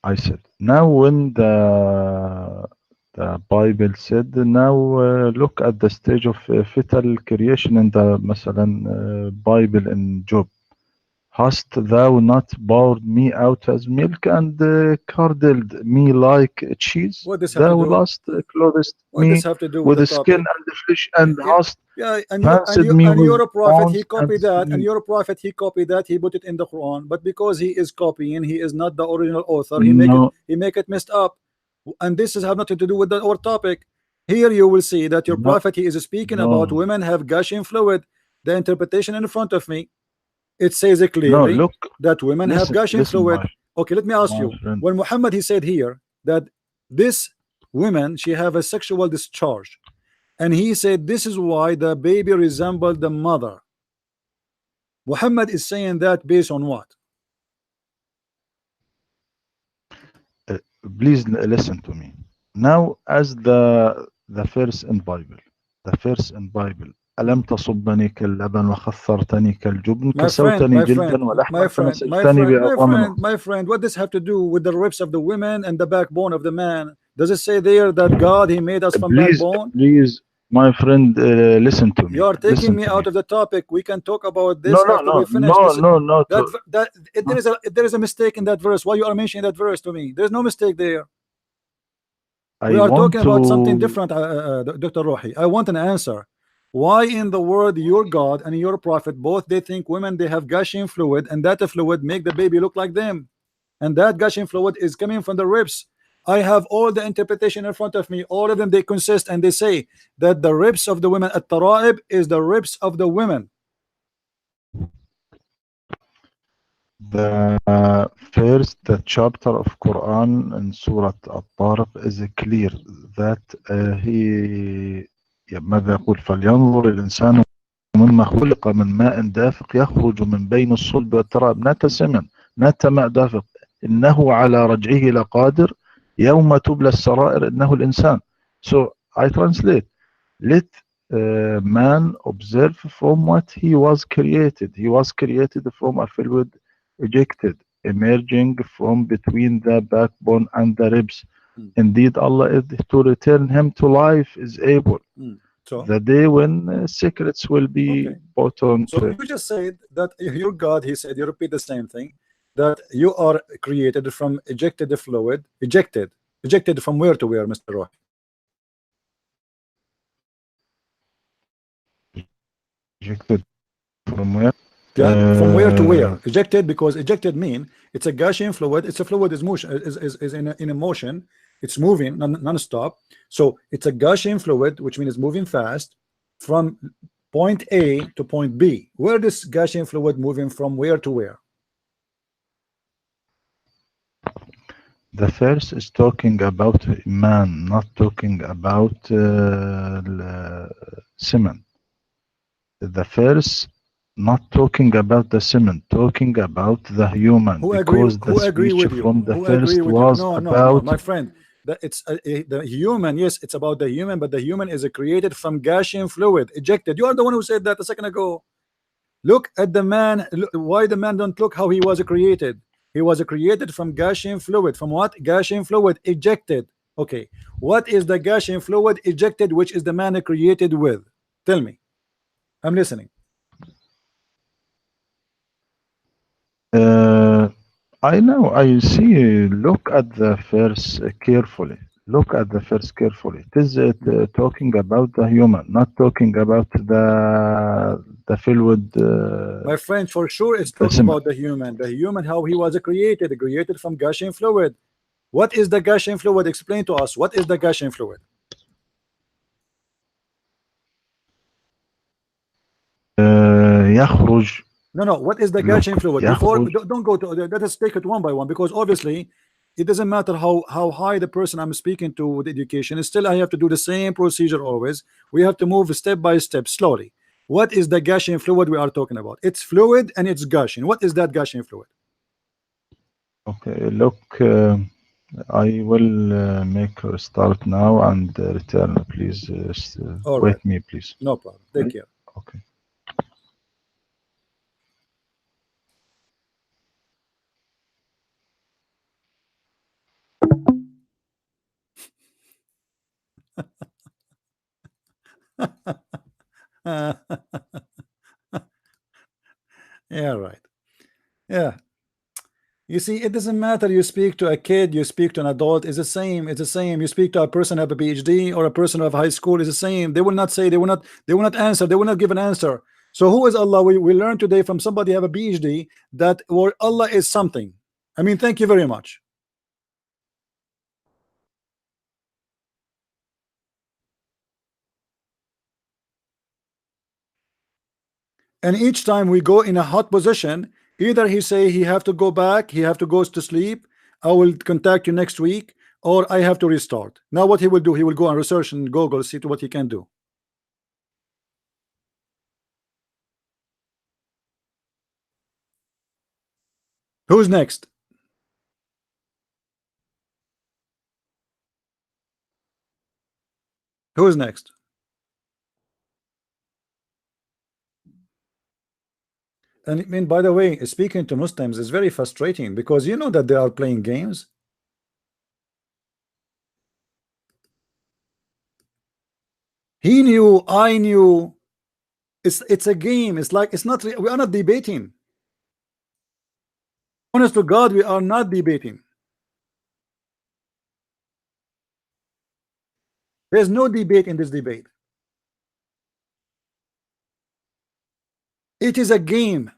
I said, now when the Bible said, now look at the stage of fetal creation in the Bible in Job. Hast thou not poured me out as milk and curdled me like cheese? Thou last clothed me with the skin and the flesh, and hast and your prophet he copied that, and your prophet he copied that, he put it in the Quran, but because he is copying, he is not the original author. He make it messed up, and this has nothing to do with our topic. Here you will see that your prophet he is speaking about women have gushing fluid. The interpretation in front of me, it says it clearly that women have gushing fluid. Okay, let me ask you, when Muhammad he said here that this women, she have a sexual discharge, and he said this is why the baby resembled the mother. Muhammad is saying that based on what? Please listen to me. Now, as the first in Bible, ألم تصبني كاللبن وخثرتني كالجبن كسوتني جلدا ولحما فنسجتني بعظام. My friend, what does have to do with the ribs of the women and the backbone of the man? Does it say there that God he made us from backbone? Please, my friend, listen to me. You are taking me out of the topic. We can talk about this after we finish. There is a mistake in that verse. Why you are mentioning that verse to me? There's no mistake there. We are talking about something different, Dr. Rohi. I want an answer. Why in the word your God and your prophet both they think women they have gushing fluid, and that fluid make the baby look like them, and that gushing fluid is coming from the ribs? I have all the interpretation in front of me. All of them they consist, and they say that the ribs of the women at Tara'ib is the ribs of the women. The first chapter of Quran in Surah At-Tariq is clear that ماذا يقول فلينظر الإنسان مما خلق من ماء دافق يخرج من بين الصلب والترائب نات سمن نات ماء دافق إنه على رجعه لقادر يوم تبلى السرائر إنه الإنسان. So I translate, let man observe from what he was created. He was created from a fluid ejected, emerging from between the backbone and the ribs. Indeed, Allah is to return him to life is able. So the day when secrets will be okay. put onto So it. you just said that your God, he said, you repeat the same thing, that you are created from ejected fluid, ejected from where to where, Mr. Rohi? Ejected from where? Yeah, from where to Uh, where? Ejected, because ejected mean it's a Gaussian fluid. It's a fluid is motion is in a motion. It's moving non-stop. So it's a Gaussian fluid, which means it's moving fast from point A to point B. Where this Gaussian fluid moving from where to where? the first is talking about man, not talking about cement. The first not talking about the cement, talking about the human, because the Who agree speech with you? from the Who agree first with you? was No, no, no, about. my friend. That it's the human. Yes, it's about the human, but the human is created from Gaussian fluid, ejected. You are the one who said that a second ago. Look at the man. Why the man don't look how he was created? He was created from Gaussian fluid. From what? Gaussian fluid ejected. Okay. What is the Gaussian fluid ejected, which is the man created with? Tell me. I'm listening. Uh, I know, I see. Look at the verse carefully. Look at the verse carefully. It is talking about the human, not talking about the fluid, My friend, for sure it's the talking cement. about the human. The human, how he was created from Gaussian fluid. What is the Gaussian fluid? Explain to us. What is the Gaussian fluid? يخرج. No, no. What is the Look, Gaussian fluid? Before, يخرج. don't go to. Let us take it one by one, because obviously, it doesn't matter how high the person I'm speaking to with education. Still, I have to do the same procedure always. We have to move step by step, slowly. What is the Gaussian fluid we are talking about? It's fluid and it's Gaussian. What is that Gaussian fluid? Okay, look, I will make her start now and return. Please All right, wait me, please. no problem. Take Wait. care. Okay. Yeah, right. Yeah. You see, it doesn't matter. You speak to a kid, you speak to an adult, it's the same. It's the same. You speak to a person who have a PhD or a person who have high school, it's the same. They will not say, they will not answer, they will not give an answer. So who is Allah? We learned today from somebody who have a PhD that or Allah is something. I mean, thank you very much. And each time we go in a hot position, either he say he have to go back, he have to go to sleep, I will contact you next week, or I have to restart. Now what he will do, he will go and research and Google, see to what he can do. Who's next? Who's next? And I mean, by the way, speaking to Muslims is very frustrating, because you know that they are playing games. He knew, I knew. It's a game. It's like it's not. We are not debating. Honest to God, we are not debating. There's no debate in this debate. It is a game.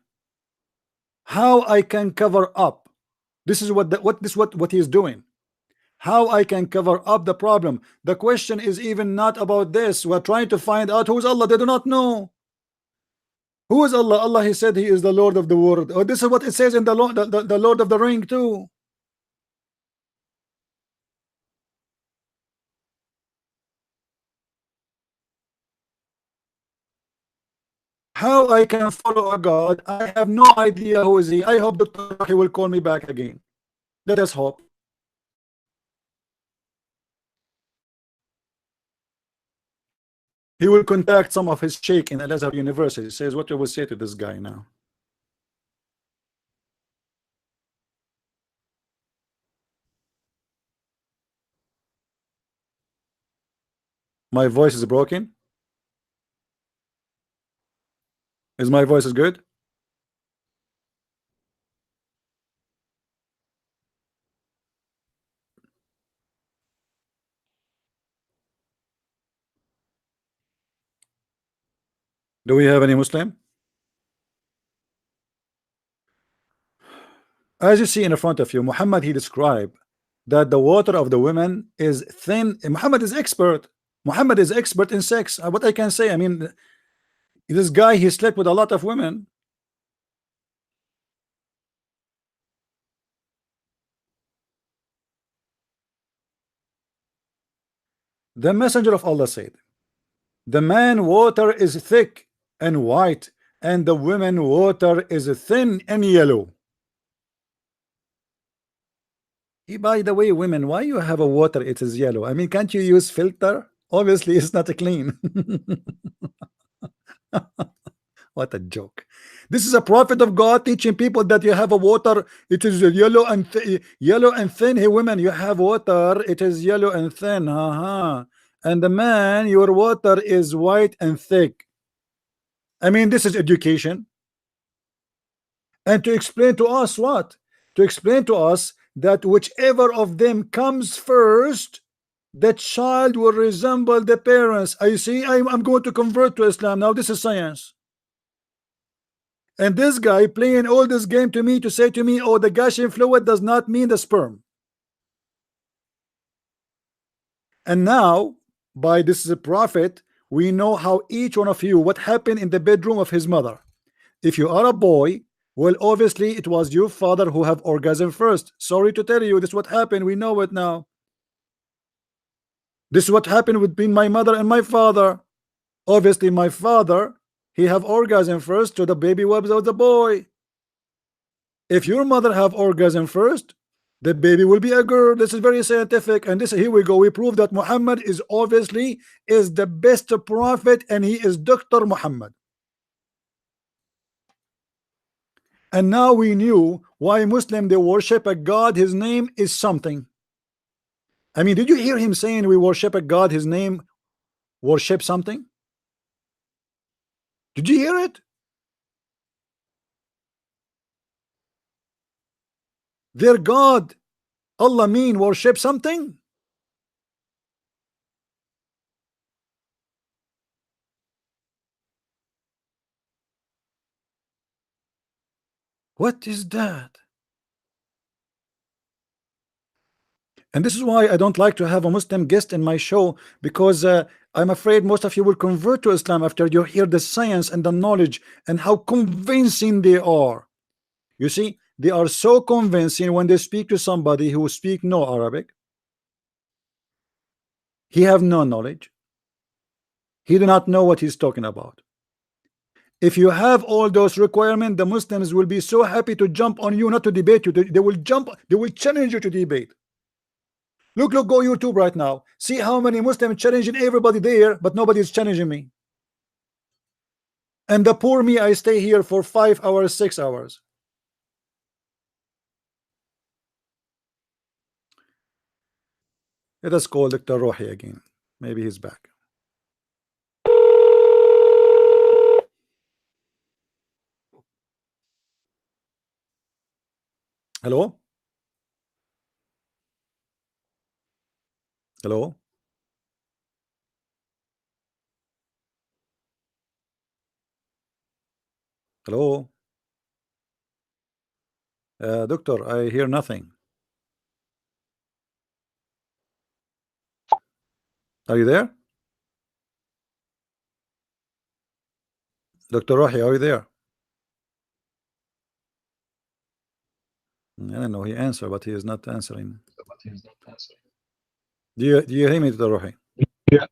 How I can cover up. This is what he is doing. How I can cover up the problem. The question is even not about this. We're trying to find out who's Allah. They do not know. Who is Allah? Allah, he said he is the Lord of the world. Oh, this is what it says in the Lord of the Ring too. How I can follow a God? I have no idea who is he. I hope Dr. Rohi will call me back again. Let us hope. He will contact some of his sheikh in Al Azhar University. Says what you will say to this guy now. My voice is broken. Is my voice is good? Do we have any Muslim? As you see in front of you, Muhammad, he described that the water of the women is thin. Muhammad is expert. Muhammad is expert in sex. What I can say, I mean, this guy, he slept with a lot of women. The messenger of Allah said, the man water is thick and white, and the women water is thin and yellow. By the way, women, why you have a water it is yellow? I mean, can't you use filter? Obviously it's not clean. What a joke. This is a prophet of God teaching people that you have a water it is yellow and thin. Hey women, you have water it is yellow and thin, and the man, your water is white and thick. I mean, this is education. And to explain to us what? To explain to us that whichever of them comes first, the child will resemble the parents. I see, I'm going to convert to Islam now. This is science. And this guy playing all this game to me to say to me, oh, the gushing fluid does not mean the sperm. And now, by this is a prophet, we know how each one of you, what happened in the bedroom of his mother. If you are a boy, well, obviously it was your father who have orgasm first. Sorry to tell you, this is what happened. We know it now. This is what happened between my mother and my father. Obviously, my father, he have orgasm first, so the baby was out the boy. If your mother have orgasm first, the baby will be a girl. This is very scientific, and this here we go. We prove that Muhammad is obviously is the best prophet, and he is Dr. Muhammad. And now we knew why Muslim they worship a God. His name is something. I mean, did you hear him saying we worship a God? His name worship something. Did you hear it? Their God, Allah mean worship something. What is that? And this is why I don't like to have a Muslim guest in my show, because I'm afraid most of you will convert to Islam after you hear the science and the knowledge and how convincing they are. You see, they are so convincing when they speak to somebody who speak no Arabic. He have no knowledge. He do not know what he's talking about. If you have all those requirements, the Muslims will be so happy to jump on you, not to debate you. They will jump, they will challenge you to debate. Look, go YouTube right now. See how many Muslims challenging everybody there, but nobody is challenging me. And the poor me, I stay here for 5 hours, 6 hours. Let us call Dr. Rohi again. Maybe he's back. Hello? Hello? Hello? Doctor, I hear nothing. Are you there? Dr. Rohi, are you there? I don't know. He answered, but he is not answering. Do you hear me, Dr. Rohi? Yeah.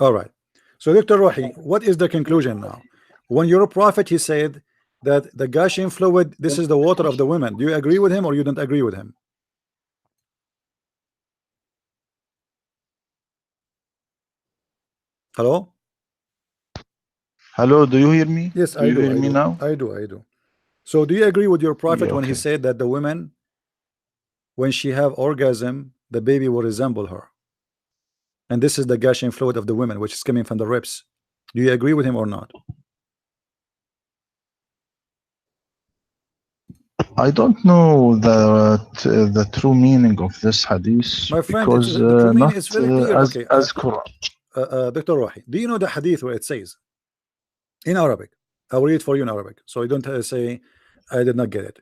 All right. So, Dr. Rohi, what is the conclusion now? When you're a prophet, he said that the gushing fluid, this is the water of the women. Do you agree with him or you don't agree with him? Hello? Hello, do you hear me? Yes, Do I you do. hear I me do. now? I do. So, do you agree with your prophet Yeah, when he okay. said that the women, when she have orgasm, the baby will resemble her? And this is the gushing fluid of the women, which is coming from the ribs. Do you agree with him or not? I don't know the true meaning of this hadith My friend, it's, because the true meaning not is very clear. Okay, as Quran. Dr. Rohi, do you know the hadith where it says in Arabic? I'll read it for you in Arabic, so you don't say I did not get it.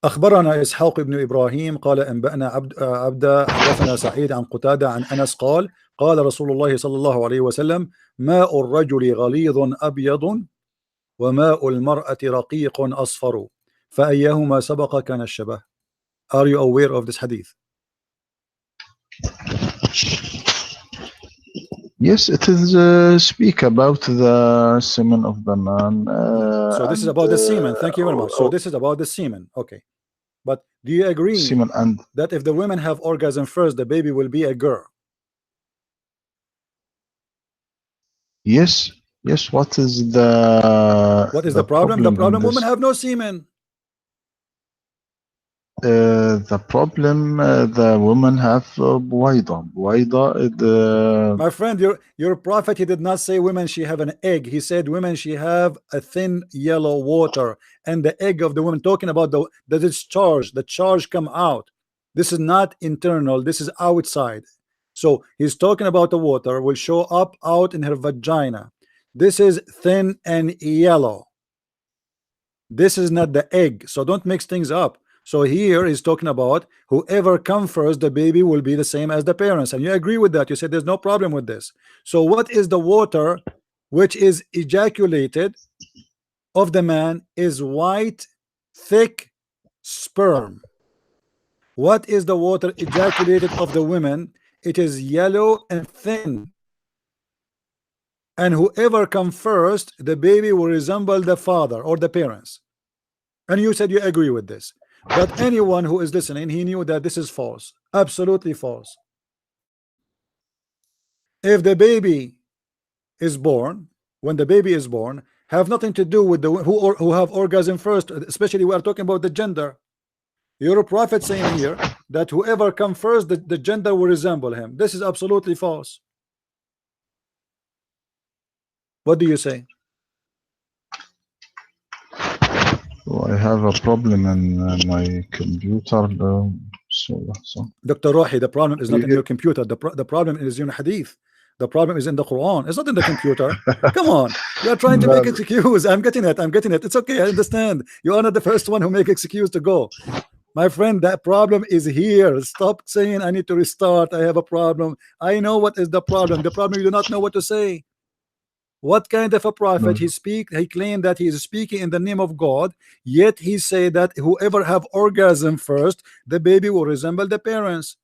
أخبرنا إسحاق بن إبراهيم قال أنبأنا عبد حدثنا سعيد عن قتادة عن أنس قال قال رسول الله صلى الله عليه وسلم ماء الرجل غليظ أبيض وماء المرأة رقيق أصفر فأيهما سبق كان الشبه. Are you aware of this hadith? Yes, it is speak about the semen of the man. So this is And about the semen. Thank you very much. So this is about the semen. Okay. But do you agree semen and that if the women have orgasm first, the baby will be a girl? yes, yes. What is What is the the problem? The problem in problem, women this? have no semen. The problem the women have buwaida. My friend, your prophet, he did not say women she have an egg. He said women she have a thin yellow water, and the egg of the woman, talking about the discharge, the charge come out. This is not internal, this is outside. So he's talking about the water will show up out in her vagina. This is thin and yellow. This is not the egg, so don't mix things up. So here he's talking about whoever comes first, the baby will be the same as the parents, and you agree with that. You said there's no problem with this. So what is the water which is ejaculated of the man is white, thick sperm. What is the water ejaculated of the women? It is yellow and thin. And whoever comes first, the baby will resemble the father or the parents. And you said you agree with this. But anyone who is listening, he knew that this is false. Absolutely false. If the baby is born, when the baby is born, have nothing to do with the who have orgasm first, especially we are talking about the gender. Your prophet saying here that whoever come first, the gender will resemble him. This is absolutely false. What do you say? So I have a problem in my computer. So Dr. Rohi, the problem is not in your computer. The problem is in hadith. The problem is in the Quran. It's not in the computer. Come on. You are trying to make excuse. I'm getting it. I'm getting it. It's okay. I understand. You are not the first one who make excuse to go. My friend, that problem is here. Stop saying I need to restart. I have a problem. I know what is the problem. The problem, you do not know what to say. What kind of a prophet he claimed that he is speaking in the name of God, yet he said that whoever have orgasm first, the baby will resemble the parents.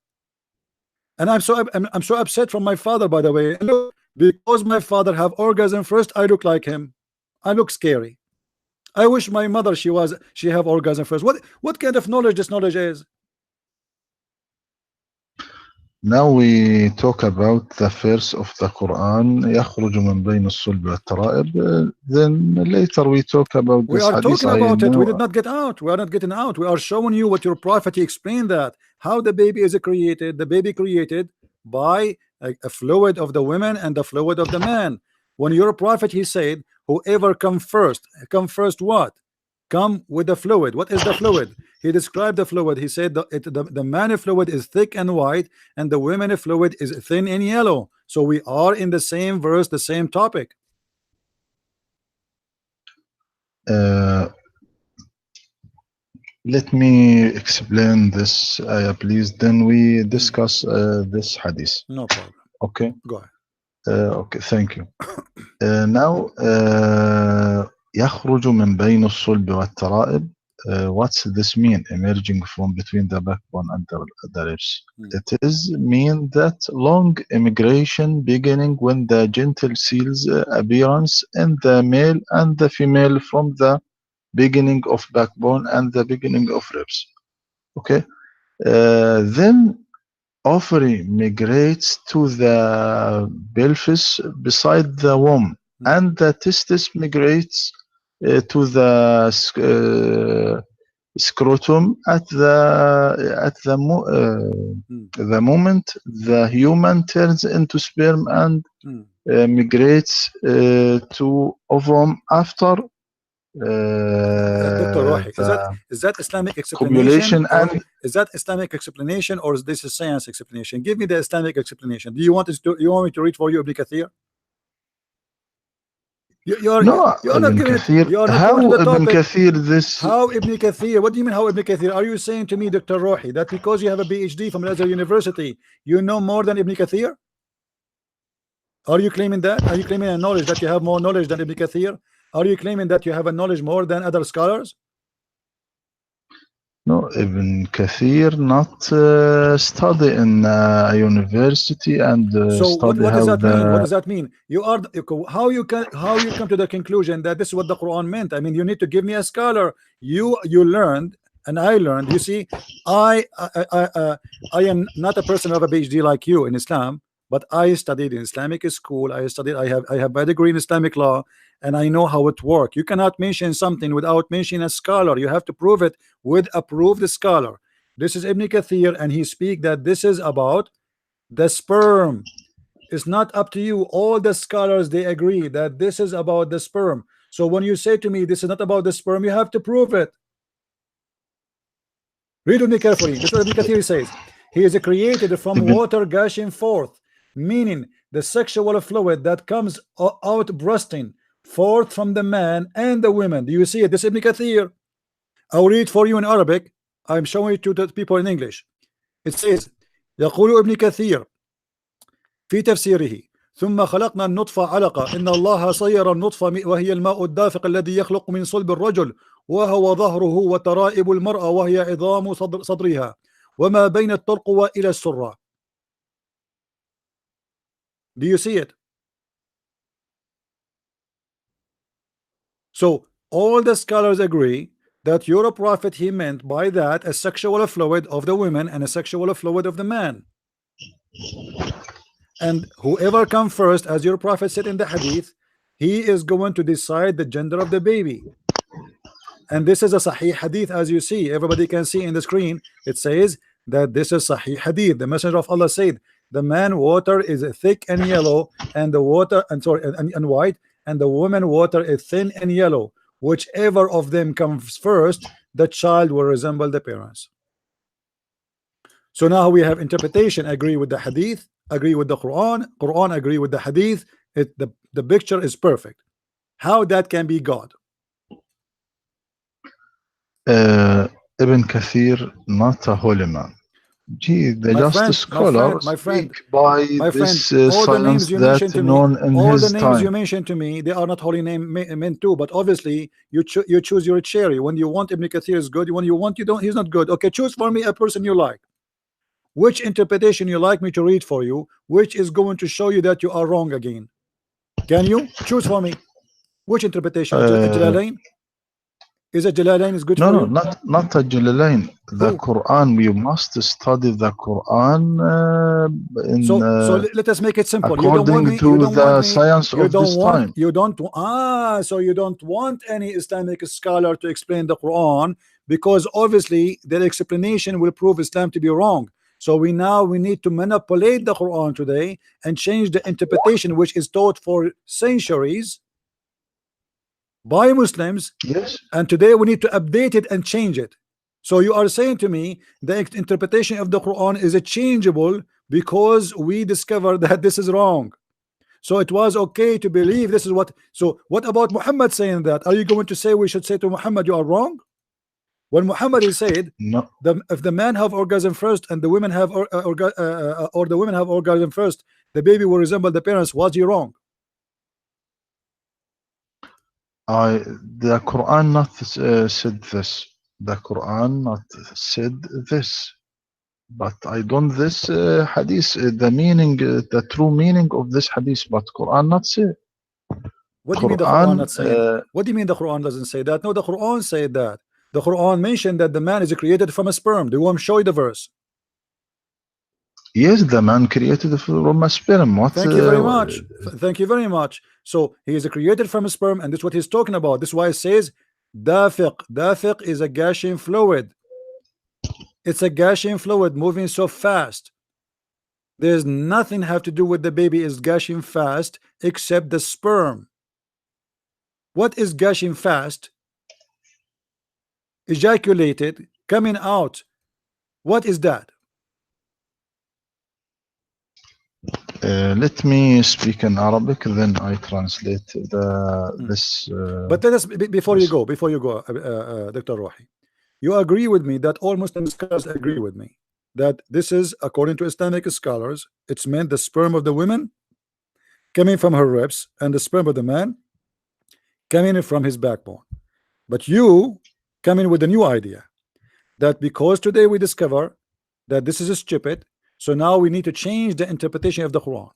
And I'm so upset from my father, by the way. Look, because my father have orgasm first, I look like him. I look scary. I wish my mother she have orgasm first. What kind of knowledge this knowledge is? Now we talk about the verse of the Quran يخرج من بين الصلب والترائب. Then later we talk about We this are hadith. talking about it. We did not get out. We are not getting out. We are showing you what your prophet explained, that how the baby is created. The baby created by a fluid of the women and the fluid of the man. When your prophet, he said whoever come first what? Come with the fluid. What is the fluid? He described the fluid. He said the man fluid is thick and white, and the women fluid is thin and yellow. So we are in the same verse, the same topic. Let me explain this, please. Then we discuss this hadith. No problem. Okay. Go ahead. Okay. Thank you. Now يخرج من بين الصلب والترائب. What's this mean? Emerging from between the backbone and the ribs. It is mean that long immigration beginning when the gentle seals appearance in the male and the female from the beginning of backbone and the beginning of ribs. Okay. Then ovary migrates to the pelvis beside the womb, and the testis migrates to the scrotum at the moment the human turns into sperm and migrates to ovum after Dr. Rohi, is that Islamic explanation, copulation or and is that Islamic explanation, or is this a science explanation? Give me the Islamic explanation. Do you want me to read for you Ibn Kathir? no, You are not Ibn giving it. Kathir. You are not going to How the Ibn topic. Kathir this? How Ibn Kathir? What do you mean how Ibn Kathir? Are you saying to me, Dr. Rohi, that because you have a PhD from Al-Azhar University, you know more than Ibn Kathir? Are you claiming that? Are you claiming a knowledge that you have more knowledge than Ibn Kathir? Are you claiming that you have a knowledge more than other scholars? No, Ibn Kathir not study in a university and So study what does how that mean? What the does that mean? You are how you come to the conclusion that this is what the Quran meant? I mean, you need to give me a scholar. You learned and I learned. You see, I am not a person who have a PhD like you in Islam, but I studied in Islamic school. I have my degree in Islamic law, and I know how it works. You cannot mention something without mentioning a scholar. You have to prove it with a proved scholar. This is Ibn Kathir, and he speak that this is about the sperm. It's not up to you. All the scholars, they agree that this is about the sperm. So when you say to me this is not about the sperm, you have to prove it. Read with me carefully. This is what Ibn Kathir says. He is created from Ibn water gushing forth, meaning the sexual fluid that comes out bursting forth from the man and the women. Do you see it? This is Ibn Kathir. I'll read for you in Arabic. I'm showing it to the people in English. It says يقول ابن كثير في تفسيره ثم خلقنا النطفة علقة إن الله صير النطفة وهي الماء الدافق الذي يخلق من صلب الرجل وهو ظهره وترائب المرأة وهي عظام صدرها وما بين الترقوة إلى السرة. Do you see it? So all the scholars agree that your prophet, he meant by that a sexual fluid of the women and a sexual fluid of the man. And whoever comes first, as your prophet said in the hadith, he is going to decide the gender of the baby. And this is a sahih hadith, as you see, everybody can see in the screen. It says that this is sahih hadith. The messenger of Allah said the man water is thick and yellow, and the water and white, and the woman water is thin and yellow. Whichever of them comes first, the child will resemble the parents. So now we have interpretation agree with the hadith, agree with the Quran agree with the hadith. The picture is perfect. How that can be God? Ibn Kathir not a holy man. Gee, they just scholar speak by this all the names science you that mentioned to me, known in all his the names you time. mentioned to me, they are not holy name men too. But obviously, you choose your cherry. When you want Ibn Kathir is good. When you want you don't, he's not good. Okay, choose for me a person you like. Which interpretation you like me to read for you? Which is going to show you that you are wrong again? Can you choose for me? Which interpretation? Jalalain? Is it Jalalain is good No, for no, you? not a Jalalain. The Quran, we must study the Quran so let us make it simple. You don't want according me. to You don't the want me. science You of don't this want. time. You don't. So you don't want any Islamic scholar to explain the Quran because obviously their explanation will prove Islam to be wrong. So we need to manipulate the Quran today and change the interpretation which is taught for centuries by Muslims. Yes. And today we need to update it and change it. So you are saying to me the interpretation of the Quran is changeable because we discovered that this is wrong. So it was okay to believe this is what. So what about Muhammad saying that? Are you going to say we should say to Muhammad you are wrong? When Muhammad is said, no, if the man have orgasm first and the women have or the women have orgasm first, the baby will resemble the parents. Was he wrong? The Quran not said this. The Quran not said this. But I don't this hadith, the meaning, the true meaning of this hadith, but Quran not say. What do you mean the Quran not saying? What do you mean the Quran doesn't say that? No, the Quran said that. The Quran mentioned that the man is created from a sperm. Do you want to show you the verse? Yes, the man created from a sperm. What? Thank you very much. Thank you very much. So he is created from a sperm, and this is what he's talking about. This is why it says dafiq. Dafiq is a gushing fluid. It's a gushing fluid moving so fast. There's nothing have to do with the baby is gushing fast except the sperm. What is gushing fast? ejaculated, coming out. What is that? Let me speak in Arabic, then I translate this. But let us before you This. go, Dr. Rohi, you agree with me that all Muslim scholars agree with me that this is, according to Islamic scholars, it's meant the sperm of the women coming from her ribs and the sperm of the man coming from his backbone. But you come in with a new idea that because today we discover that this is stupid, so now we need to change the interpretation of the Quran.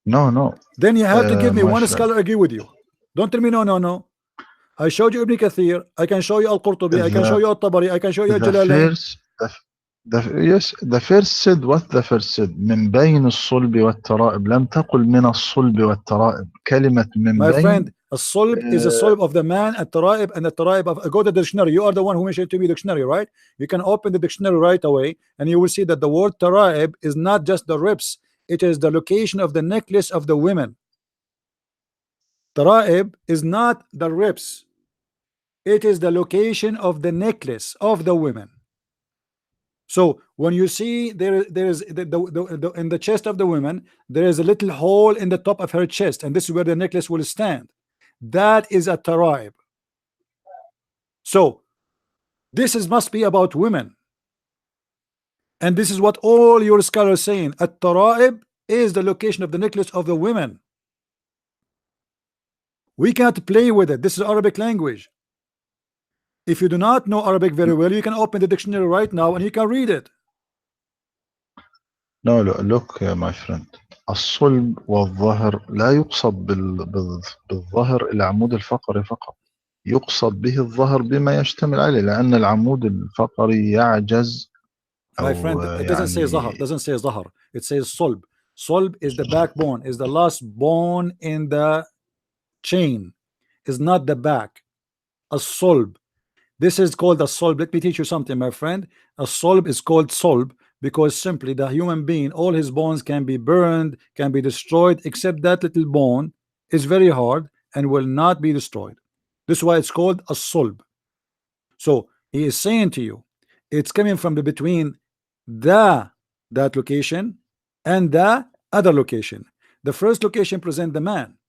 No. Then you have to give me My one friend. scholar agree with you. Don't tell me no. I showed you Ibn Kathir, I can show you Al-Qurtubi, I can show you Al-Tabari, I can show you Jalalain. Yes, the first said what the first said من بين الصلب والترائب لم تقل من الصلب والترائب كلمة من My بين friend, a solb is a solb of the man, a taraib, and a taraib of go to the dictionary. You are the one who mentioned to me dictionary, right? You can open the dictionary right away and you will see that the word taraib is not just the ribs, it is the location of the necklace of the women. Taraib is not the ribs, it is the location of the necklace of the women. So when you see there is in the chest of the woman, there is a little hole in the top of her chest, and this is where the necklace will stand. That is a taraib. So this is must be about women, and this is what all your scholars saying. At-taraib is the location of the necklace of the women. We can't play with it. This is Arabic language. If you do not know Arabic very well, you can open the dictionary right now and you can read it. No, look, my friend. الصلب والظهر لا يقصد بالظهر العمود الفقري فقط. يقصد به الظهر بما يشتمل عليه لأن العمود الفقري يعجز. My friend, it doesn't say zahar, doesn't say zahar. It says solb. Solb is the backbone, is the last bone in the chain, is not the back. A solb. This is called a solb. Let me teach you something, my friend. A solb is called solb because simply the human being, all his bones can be burned, can be destroyed, except that little bone is very hard and will not be destroyed. This is why it's called a solb. So he is saying to you, it's coming from the between that location and the other location. The first location present the man.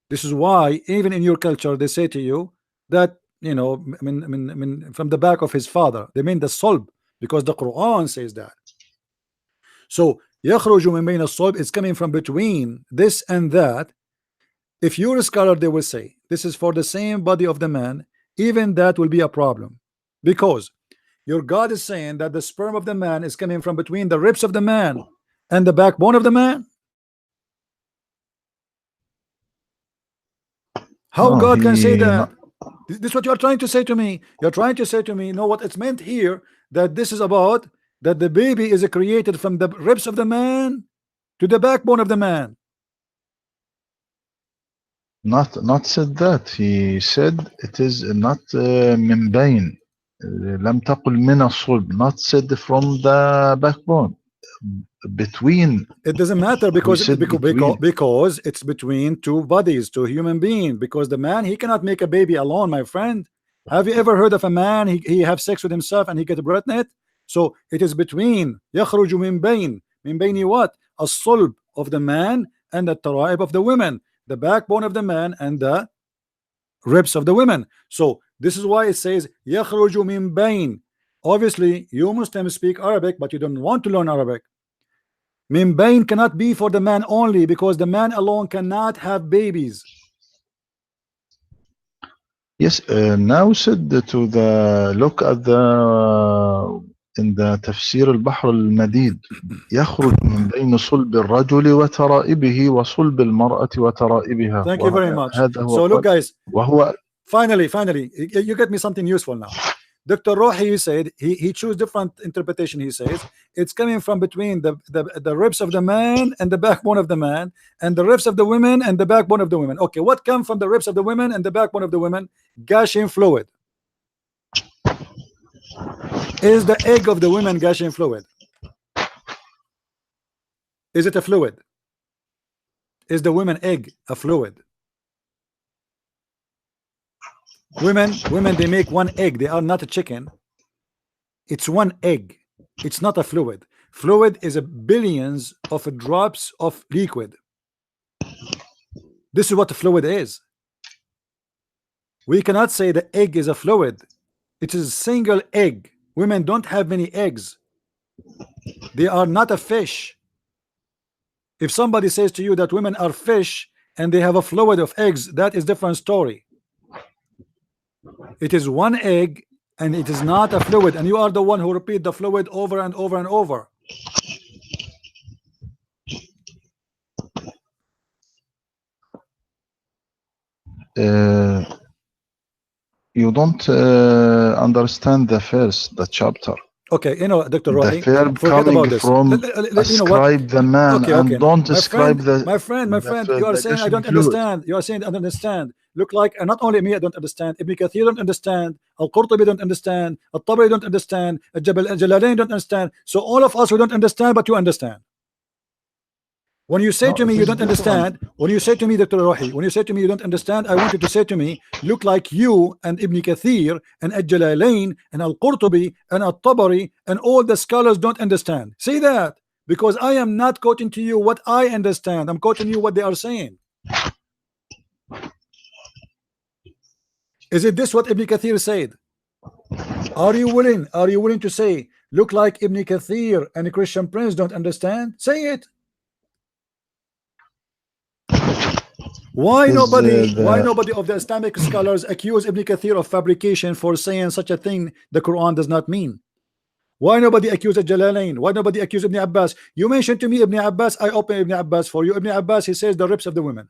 This is why even in your culture they say to you that from the back of his father. They mean the solb because the Quran says that. So يخرج من بين الصلب is coming from between this and that. If you're a scholar, they will say this is for the same body of the man. Even that will be a problem because your God is saying that the sperm of the man is coming from between the ribs of the man and the backbone of the man. How God can say that? This is what you are trying to say to me. You're trying to say to me, no, what it's meant here, that this is about that the baby is created from the ribs of the man to the backbone of the man. Not said that. He said it is not من بين. لم تقل من الصلب. Not said from the backbone. Between. It doesn't matter because it's between two bodies, two human beings. Because the man, he cannot make a baby alone, my friend. Have you ever heard of a man he have sex with himself and he get pregnant? So it is between يخرج من بين what? الصلب of the man and the taraib of the women, the backbone of the man and the ribs of the women. So this is why it says يخرج من بين. Obviously you Muslims speak Arabic, but you don't want to learn Arabic. Min bain cannot be for the man only because the man alone cannot have babies. Yes, now said to the look at the in the تفسير البحر المديد يخرج من بين صلب الرجل وترائبه وصلب المرأة وترائبها. Thank you very much. هذا So look guys, وهو finally you get me something useful now. Dr. Rohi said he chose different interpretation. He says it's coming from between the ribs of the man and the backbone of the man and the ribs of the women and the backbone of the women. Okay, what comes from the ribs of the women and the backbone of the women? Gushing fluid. Is the egg of the women gushing fluid? Is it a fluid? Is the women egg a fluid? Women, they make one egg. They are not a chicken. It's one egg. It's not a fluid. Fluid is a billions of drops of liquid. This is what the fluid is. We cannot say the egg is a fluid. It is a single egg. Women don't have many eggs. They are not a fish. If somebody says to you that women are fish and they have a fluid of eggs, that is different story. It is one egg and it is not a fluid, and you are the one who repeat the fluid over and over and over. You don't understand the chapter. Okay, you know, Dr. The Rohi, verb forget coming about this. from You know what? ascribe the man Okay, and okay. don't My ascribe friend, my friend, you are saying I don't understand. You are saying I don't understand. Look like, and not only me, I don't understand. Ibn Kathir don't understand. Al-Qurtubi don't understand. Al-Tabari don't understand. Al-Jalalain don't understand. So all of us, we don't understand, but you understand. When you say to me you don't understand, when you say to me, Dr. Rohi, when you say to me you don't understand, I want you to say to me, look like you and Ibn Kathir and Al-Jalalain and Al-Qurtubi and Al-Tabari and all the scholars don't understand. Say that, because I am not quoting to you what I understand. I'm quoting you what they are saying. Is it this what Ibn Kathir said? Are you willing? Are you willing to say, look like Ibn Kathir and Christian Prince don't understand? Say it. Why nobody of the Islamic scholars accuse Ibn Kathir of fabrication for saying such a thing the Quran does not mean? Why nobody accuse Jalalain? Why nobody accuse Ibn Abbas? You mentioned to me Ibn Abbas, I open Ibn Abbas for you. Ibn Abbas, he says the ribs of the women.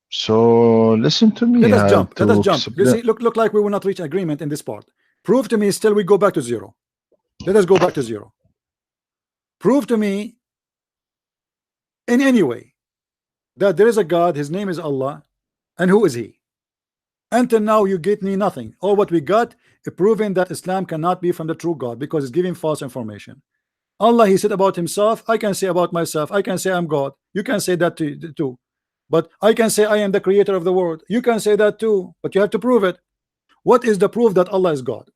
So listen to me. Let us jump. Let us jump. Explain. You see, look like we will not reach an agreement in this part. Prove to me still we go back to zero. Let us go back to zero. Prove to me in any way that there is a God, his name is Allah, and who is he? Until now you get me nothing. All what we got is proving that Islam cannot be from the true God because it's giving false information. Allah, he said about himself, I can say about myself, I can say I'm God. You can say that too. But I can say I am the creator of the world. You can say that too, but you have to prove it. What is the proof that Allah is God?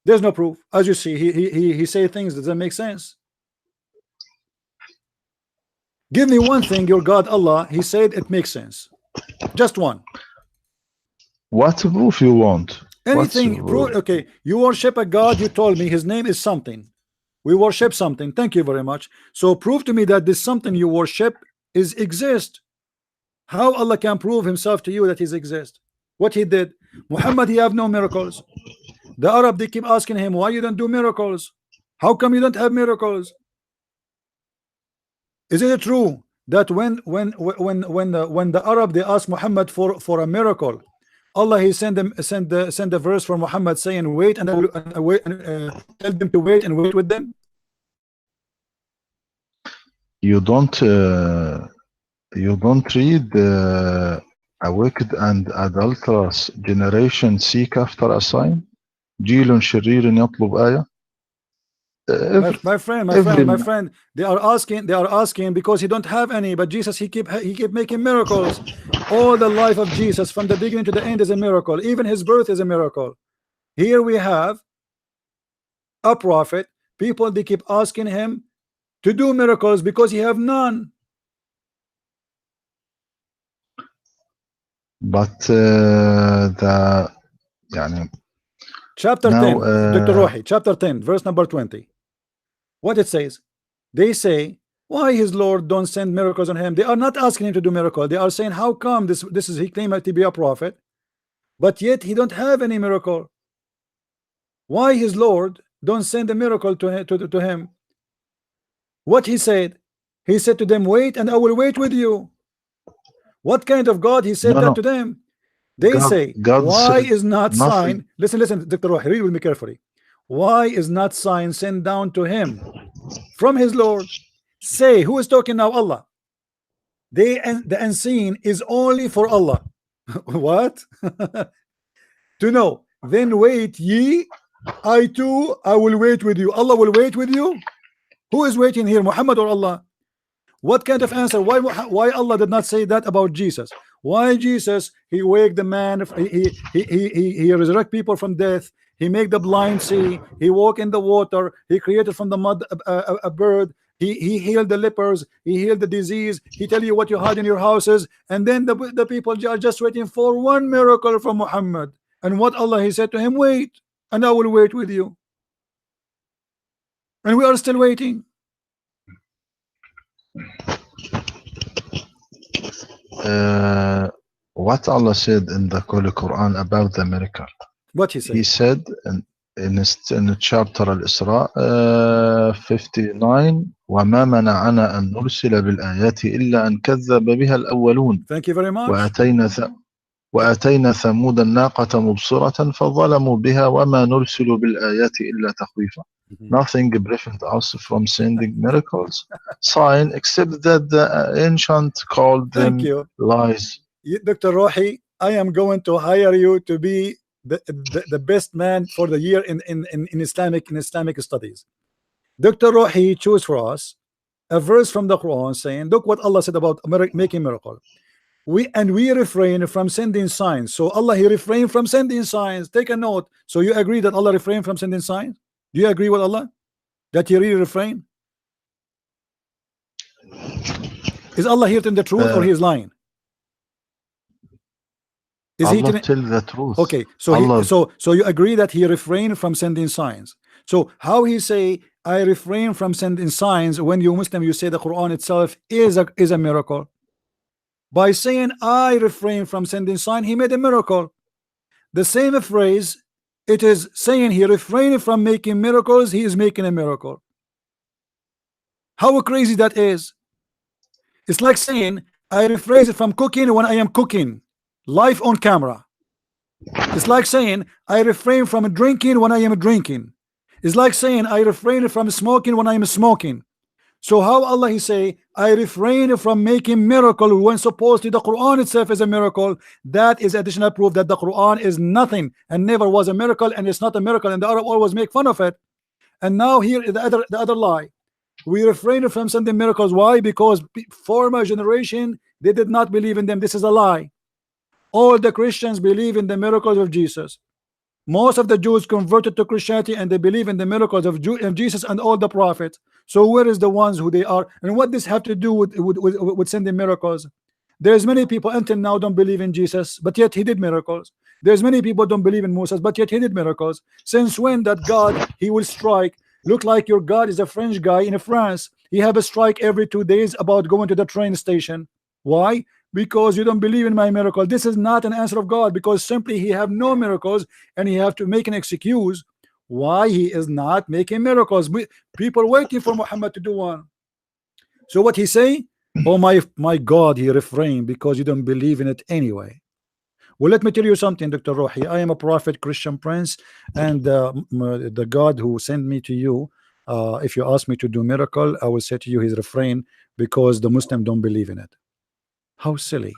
There's no proof. As you see, he say things that doesn't make sense. Give me one thing, your God Allah, he said it makes sense. Just one. What proof you want? Anything proof. Okay, you worship a God, you told me his name is something. We worship something. Thank you very much. So prove to me that this something you worship is exist. How Allah can prove himself to you that he exists? What he did? Muhammad, he have no miracles. The Arab, they keep asking him, why you don't do miracles? How come you don't have miracles? Isn't it true that when the Arab, they ask Muhammad for a miracle, Allah, he send a verse from Muhammad saying, wait, and I will wait, tell them to wait and wait with them. You don't read a wicked and adulterous generation seek after a sign. جيل شرير يطلب آية. My friend, they are asking because he don't have any, but Jesus, he keep making miracles. All the life of Jesus from the beginning to the end is a miracle. Even his birth is a miracle. Here we have a prophet. People, they keep asking him to do miracles because he have none. But chapter now, 10, Dr. Rohi, chapter 10, verse number 20. What it says? They say, why his Lord don't send miracles on him? They are not asking him to do miracle. They are saying, how come this is he claimed to be a prophet, but yet he don't have any miracle? Why his Lord don't send a miracle to him? What he said? He said to them, wait, and I will wait with you. What kind of God he said that to them? They say, why is not sign? Listen, Dr. Rohi, read with me carefully. Why is not sign sent down to him from his Lord? Say, who is talking now? Allah. The unseen is only for Allah. What? To know. Then wait ye, I too, I will wait with you. Allah will wait with you. Who is waiting here, Muhammad or Allah? What kind of answer? Why Allah did not say that about Jesus? Why Jesus, he wake the man, he resurrect people from death, he make the blind see, he walk in the water, he created from the mud a bird, he healed the lepers, he healed the disease, he tell you what you hide in your houses, and then the people are just waiting for one miracle from Muhammad. And what Allah, he said to him, wait, and I will wait with you. And we are still waiting. What Allah said in the Holy Quran about the miracle? What he said? He said in chapter Al-Isra 59 وما منعنا أن نرسل بالآيات إلا أن كذب بها الأولون. Thank you very much. وآتينا ثمود الناقة مبصرة فظلموا بها وما نرسل بالآيات إلا تخويفا. Nothing prevents us from sending miracles, sign, except that the ancient called them lies. Dr. Rohi, I am going to hire you to be the best man for the year in Islamic studies. Dr. Rohi chose for us a verse from the Quran saying, look what Allah said about making miracle. We refrain from sending signs. So Allah, he refrained from sending signs. Take a note. So you agree that Allah refrained from sending signs? Do you agree with Allah that he really refrained? Is Allah here telling the truth or he is lying? Is Allah he tell the truth? Okay, so so you agree that he refrained from sending signs. So how he say I refrain from sending signs when you Muslim you say the Quran itself is a miracle? By saying I refrain from sending sign, he made a miracle. The same phrase, it is saying he refrained from making miracles, he is making a miracle. How crazy that is. It's like saying I refrain from cooking when I am cooking live on camera. It's like saying I refrain from drinking when I am drinking. It's like saying I refrain from smoking when I am smoking. So how Allah he say I refrain from making miracle when supposedly the Quran itself is a miracle? That is additional proof that the Quran is nothing and never was a miracle, and it's not a miracle, and the Arab always make fun of it. And now here is the other lie. We refrain from sending miracles. Why? Because former generation, they did not believe in them. This is a lie. All the Christians believe in the miracles of Jesus. Most of the Jews converted to Christianity and they believe in the miracles of Jesus and all the prophets. So where is the ones who they are, and what this have to do with sending miracles? There's many people until now don't believe in Jesus, but yet he did miracles. There's many people don't believe in Moses, but yet he did miracles. Since when that God he will strike? Look like your God is a French guy in France. He have a strike every 2 days about going to the train station. Why? Because you don't believe in my miracle. This is not an answer of God, because simply he have no miracles and he have to make an excuse why he is not making miracles. People waiting for Muhammad to do one. So what he say? Oh my God, he refrained because you don't believe in it anyway. Well, let me tell you something, Dr. Rohi. I am a prophet, Christian prince, and the God who sent me to you, if you ask me to do miracle, I will say to you he's refrained because the Muslim don't believe in it. How silly.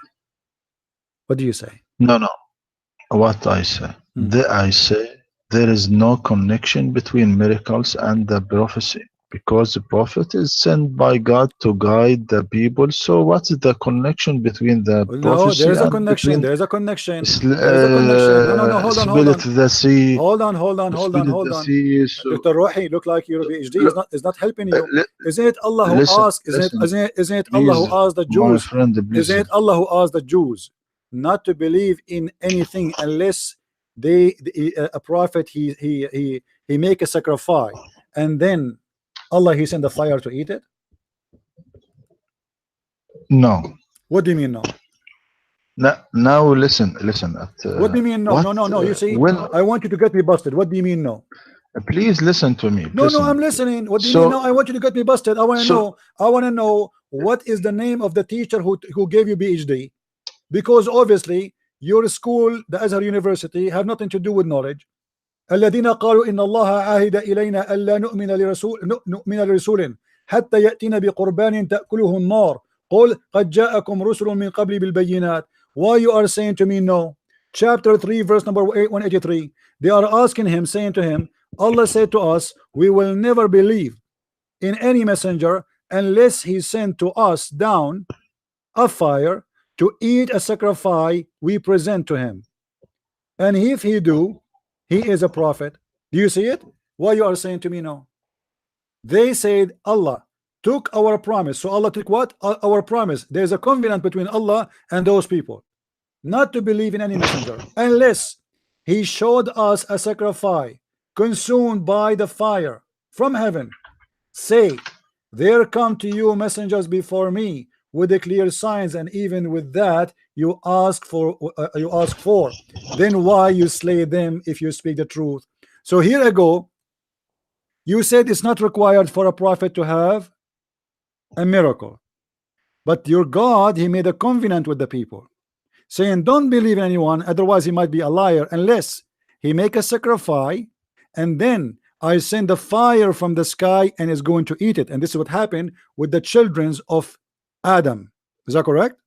What do you say? No. What I say? I say there is no connection between miracles and the prophecy, because the prophet is sent by God to guide the people. So what is the connection between the prophecy? There's a connection. There's a connection. There's a connection. No, hold on. The sea. Hold on. Dr. Rohi, look like your PhD is not helping you. Isn't it Allah who asked? Isn't it Allah who asked the Jews? Isn't it Allah who asked the Jews not to believe in anything unless a prophet he make a sacrifice, and then Allah he sent the fire to eat it? No. What do you mean no? Now listen. What do you mean no? No. You see, I want you to get me busted. What do you mean no? Please listen to me. No, I'm listening. What do you mean no? I want you to get me busted. I want to know what is the name of the teacher who gave you PhD, because obviously your school, the Azhar University, have nothing to do with knowledge. الذين قالوا إن الله عاهد إلينا ألا نؤمن لرسول حتى يأتينا بقربان تأكله النار قل قد جاءكم رسل من قبل بالبينات. Why you are saying to me no? Chapter 3 verse number 183. They are asking him, saying to him, Allah said to us, we will never believe in any messenger unless he sent to us down a fire to eat a sacrifice we present to him. And if he do, he is a prophet. Do you see it? Why you are saying to me no? They said Allah took our promise. So Allah took what? Our promise. There's a covenant between Allah and those people not to believe in any messenger unless he showed us a sacrifice consumed by the fire from heaven. Say, there come to you messengers before me with the clear signs, and even with that you ask for. Then why you slay them if you speak the truth? So here I go. You said it's not required for a prophet to have a miracle, but your God, he made a covenant with the people, saying don't believe in anyone, otherwise he might be a liar, unless he make a sacrifice, and then I send the fire from the sky and is going to eat it. And this is what happened with the children of Adam. Is that correct?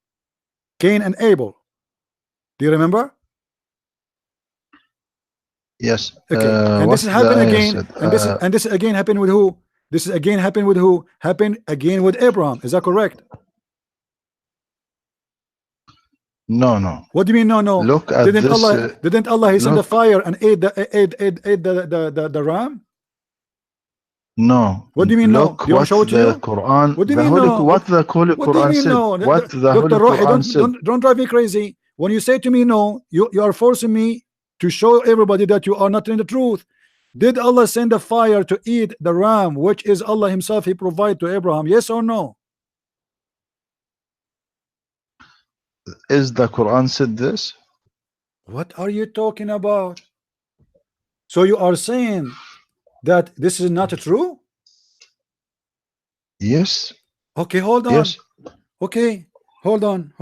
Cain and Abel. Do you remember? Yes. Okay. And this is happened again. And this again happened with who? This is again happened with who? Happened again with Abraham. Is that correct? No. What do you mean no? Look at didn't this. Didn't Allah he sent the fire and ate the ram? No. What do you mean look no? Do you want to show it to you? Quran, what do you mean no? What the Holy Quran said? No? What the Dr. Holy Rohi, Quran said? don't drive me crazy. When you say to me no, you are forcing me to show everybody that you are not in the truth. Did Allah send a fire to eat the ram, which is Allah himself he provided to Abraham? Yes or no? Is the Quran said this? What are you talking about? So you are saying that this is not true? Yes. Okay, hold on. Yes. Okay, hold on.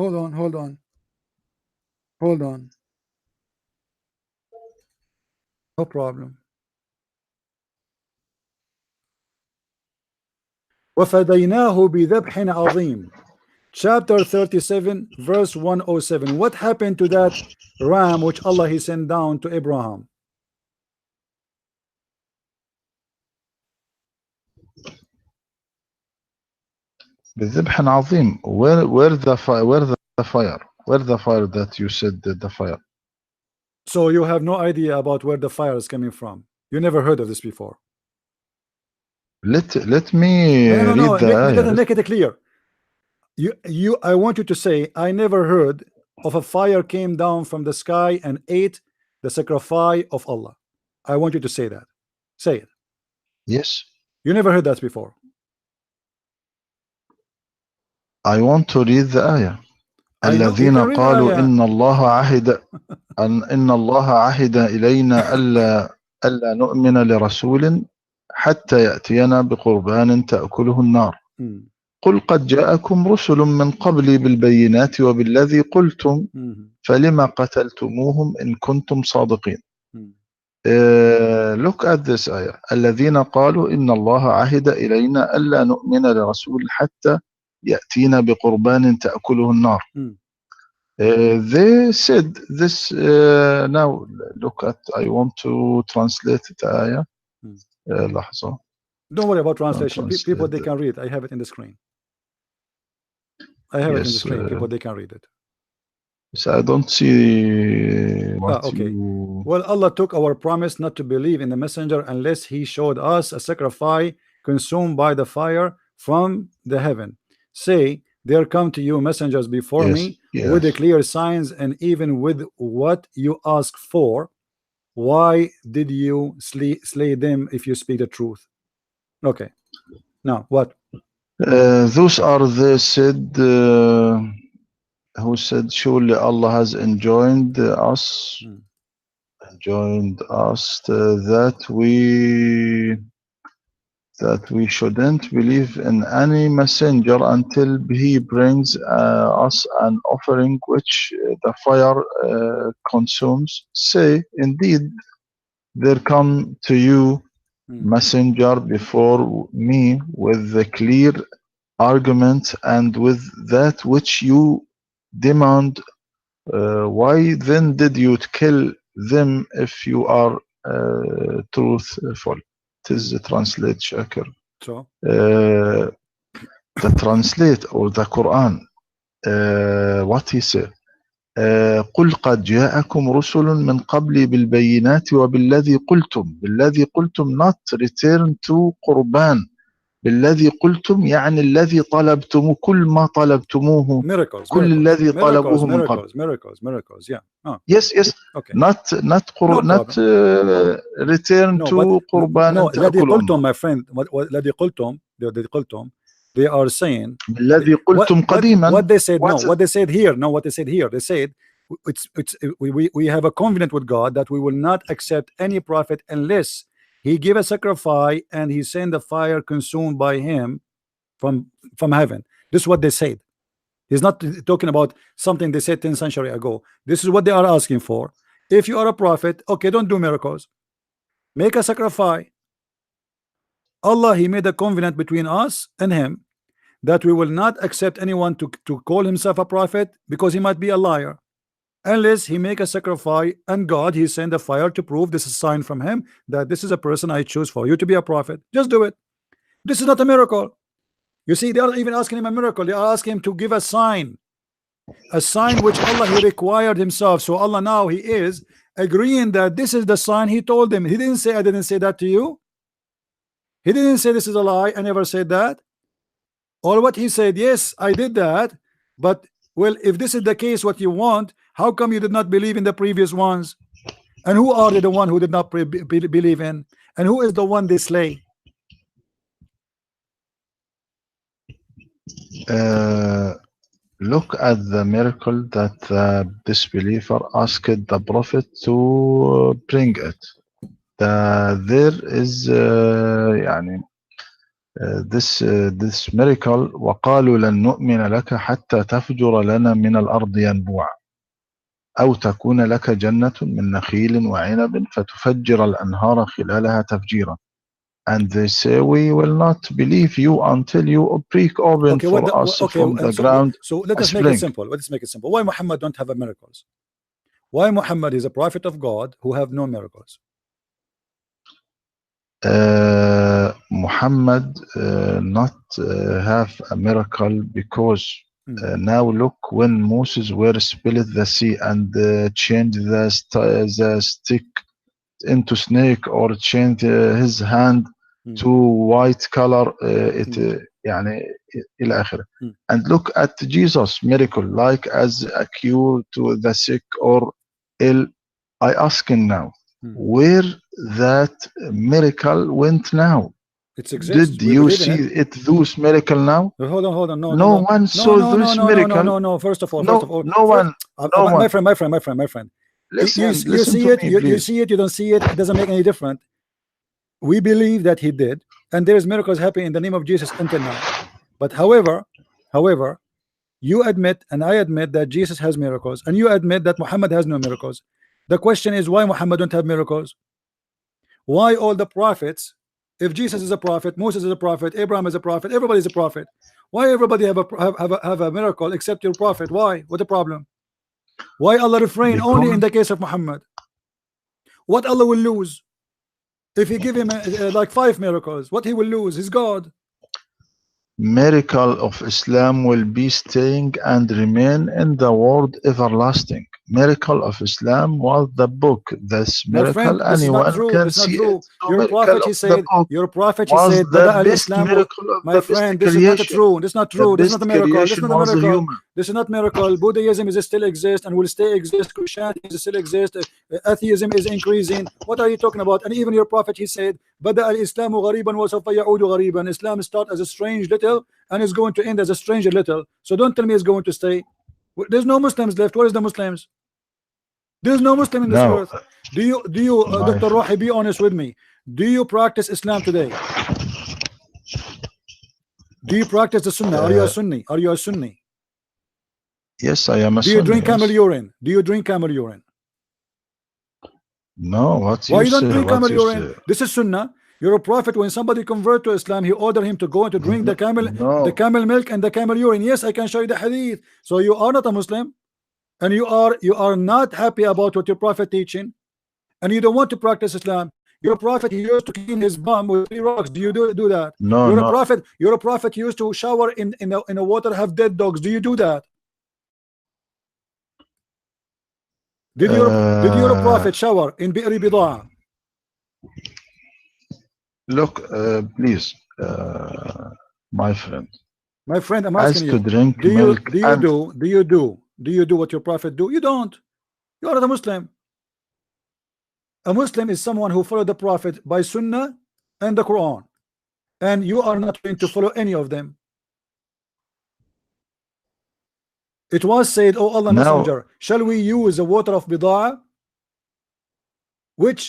No problem. وَفَدَيْنَاهُ بِذَبْحٍ عَظِيمٍ. Chapter 37 verse 107. What happened to that ram which Allah he sent down to Abraham? بذبح عظيم. Where the fire that you said the fire? So you have no idea about where the fire is coming from. You never heard of this before. Let me no, read the make it clear. I want you to say I never heard of a fire came down from the sky and ate the sacrifice of Allah. I want you to say that. Say it. Yes. You never heard that before. I want to read the ayah. الذين قالوا إن الله عهد إلينا ألا نؤمن لرسول حتى يأتينا بقربان تأكله النار. قل قد جاءكم رسل من قبلي بالبينات وبالذي قلتم فلما قتلتموهم إن كنتم صادقين. Look at this ayah. الذين قالوا إن الله عهد إلينا ألا نؤمن لرسول حتى يأتينا بقربان تأكله النار. They said this. Now look at. I want to translate the ayah. لحظة. Don't worry about translation. People they can read. I have it in the screen. I have it in the screen. People they can read it. So I don't see what okay. Well, Allah took our promise not to believe in the messenger unless he showed us a sacrifice consumed by the fire from the heaven. Say, there come to you messengers before me with the clear signs, and even with what you ask for. Why did you slay them if you speak the truth? Okay. Now what? Those are the said who said surely Allah has enjoined us that we shouldn't believe in any messenger until he brings us an offering which the fire consumes. Say, indeed, there come to you messenger before me with the clear argument and with that which you demand. Why then did you kill them if you are truthful? It is translate Shakir. So the translate or the Quran, what he said, قل قد جاءكم رسل من قبلي بالبينات وبالذي قلتم not return to قربان بالذي قلتم يعني الذي طلبتموه كل ما طلبتموه miracles, كل الذي طلبوه من قبل. miracles, yeah. Yes, Okay. not return to قربان no, الذي تأكل قلتم, أمه. my friend, الذي قلتم, they are saying الذي قلتم قديما. what they said, what they said here, they said we have a covenant with God that we will not accept any prophet unless he give a sacrifice and he send the fire consumed by him from heaven. This is what they said. He's not talking about something they said 10 centuries ago. This is what they are asking for. If you are a prophet, okay, don't do miracles, make a sacrifice. Allah, he made a covenant between us and him that we will not accept anyone to call himself a prophet because he might be a liar unless he make a sacrifice, and God, he send a fire to prove this is a sign from him that this is a person I choose for you to be a prophet. Just do it. This is not a miracle. You see, they are even asking him a miracle. They are asking him to give a sign which Allah, he required himself. So Allah now, he is agreeing that this is the sign he told them. He didn't say, I didn't say that to you. He didn't say this is a lie. I never said that. Or what he said, yes, I did that, but well, if this is the case, what you want, how come you did not believe in the previous ones? And who are they, the one who did not believe in? And who is the one they slay? Look at the miracle that the disbeliever asked the prophet to bring it. There is يعني this miracle وقالوا لن نؤمن لك حتى تفجر لنا من الأرض ينبوعا أو تكون لك جنة من نخيل وعنب فتفجر الأنهار خلالها تفجيرا. And they say, we will not believe you until you break open for us from the ground. So let us make it simple. Let's make it simple. Why Muhammad don't have miracles? Why Muhammad is a prophet of God who have no miracles? Muhammad not have a miracle because now look, when Moses were split the sea and changed the stick into snake or change his hand to white color يعني إلى آخره. And look at Jesus miracle like as a cure to the sick or ill. I ask him now where that miracle went now. It exists. Did you see it those miracle now? Hold on. No one saw this miracle. No. First of all, no one. My friend. Listen, you see it. You see it. You don't see it. It doesn't make any difference. We believe that he did, and there is miracles happening in the name of Jesus until now. But however, you admit and I admit that Jesus has miracles, and you admit that Muhammad has no miracles. The question is, why Muhammad don't have miracles? Why all the prophets? If Jesus is a prophet, Moses is a prophet, Abraham is a prophet, everybody is a prophet. Why everybody have a miracle except your prophet? Why? What the problem? Why Allah refrain only in the case of Muhammad? What Allah will lose if he give him like 5 miracles? What he will lose? His God. Miracle of Islam will be staying and remain in the world everlasting. Miracle of Islam was the book. This miracle, friend, this anyone can see it. Your prophet, he said, the best miracle of my friend, this is not true. This is not true. This is not a miracle. This is not a miracle. This is not miracle. Buddhism is still exist and will stay exist. Christianity is still exist. Atheism is increasing. What are you talking about? And even your prophet, he said, بدأ الإسلام غريبا وسوف يعود غريبا. Islam start as a strange little and is going to end as a stranger little. So don't tell me it's going to stay. There's no Muslims left. Where is the Muslims? There's no Muslim in this earth. Do you Dr. Rohi, be honest with me? Do you practice Islam today? Do you practice the Sunnah? Are you a Sunni? Are you a Sunni? Yes, I am a Sunni. Do you drink camel urine? Do you drink camel urine? No, what's why you don't drink camel urine? This is Sunnah. You're a prophet. When somebody convert to Islam, he ordered him to go and to drink the camel milk and the camel urine. Yes, I can show you the hadith. So you are not a Muslim, and you are not happy about what your prophet teaching, and you don't want to practice Islam. Your prophet, he used to clean his bum with 3 rocks. Do you do that? No, You're a no. prophet. You're a prophet. Used to shower in a water have dead dogs. Do you do that? Did your prophet shower in bi'ri bidaa? Look, please, my friend, My friend, I'm as asking to you. drink milk and Do you do what your prophet do? You don't. You are not a Muslim. A Muslim is someone who followed the prophet by Sunnah and the Quran, and you are not going to follow any of them. It was said, "Oh Allah now, Messenger, shall we use the water of bid'ah, which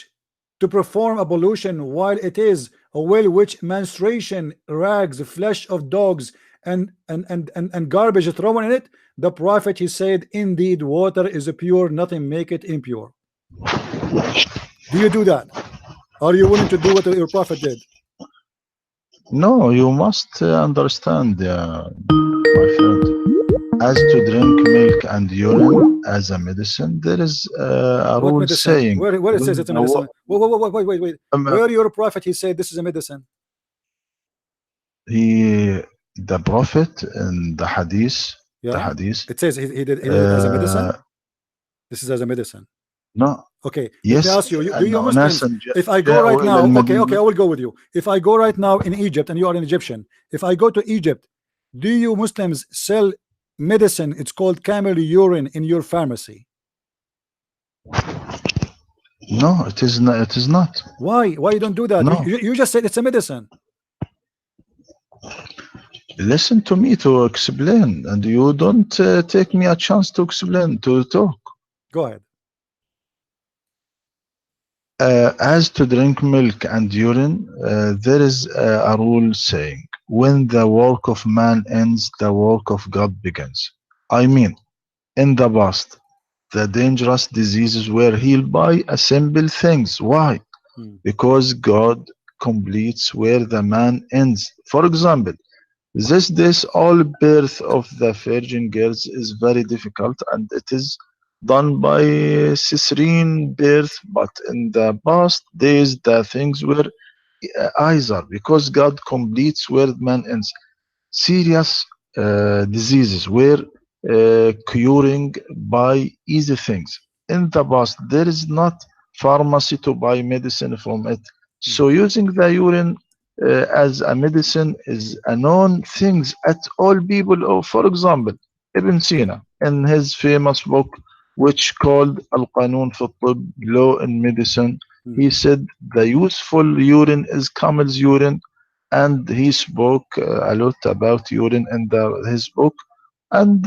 to perform ablution, while it is a well which menstruation, rags, flesh of dogs, and garbage thrown in it?" The prophet, he said, "Indeed, water is pure; nothing make it impure." Do you do that? Are you willing to do what your prophet did? no, you must understand, my friend. As to drink milk and urine as a medicine, there is a What rule medicine? saying Where it says when it's a medicine? Wait. um, Where your prophet, he said this is a medicine? he, the prophet in the Yeah, hadith, it says he did it as a medicine. This is as a medicine. no, Okay, let me yes, ask you, do you أنه Muslims, ناسا if I go right جاءوا إلى now, okay, I المدينة. will go with you. If I go right now in Egypt and you are an Egyptian, if I go to Egypt, do you Muslims sell medicine? It's called camel urine in your pharmacy. No, it is not. It is not. Why? Why you don't do that? No. You just said it's a medicine. Listen to me to explain, and you don't take me a chance to explain, to talk. Go ahead. As to drink milk and urine, there is a rule saying, when the work of man ends, the work of God begins. I mean, in the past, the dangerous diseases were healed by a simple things. Why? Because God completes where the man ends. For example, this all birth of the virgin girls is very difficult, and it is done by cesarean birth. But in the past days, the things were easier because God completes where man ends. Serious diseases were curing by easy things. In the past, there is not pharmacy to buy medicine from it. So using the urine as a medicine is a known things at all people. Or for example, Ibn Sina in his famous book, which called Al-Qanun fi Tibb, Law in Medicine, he said the useful urine is camel's urine, and he spoke a lot about urine in his book. And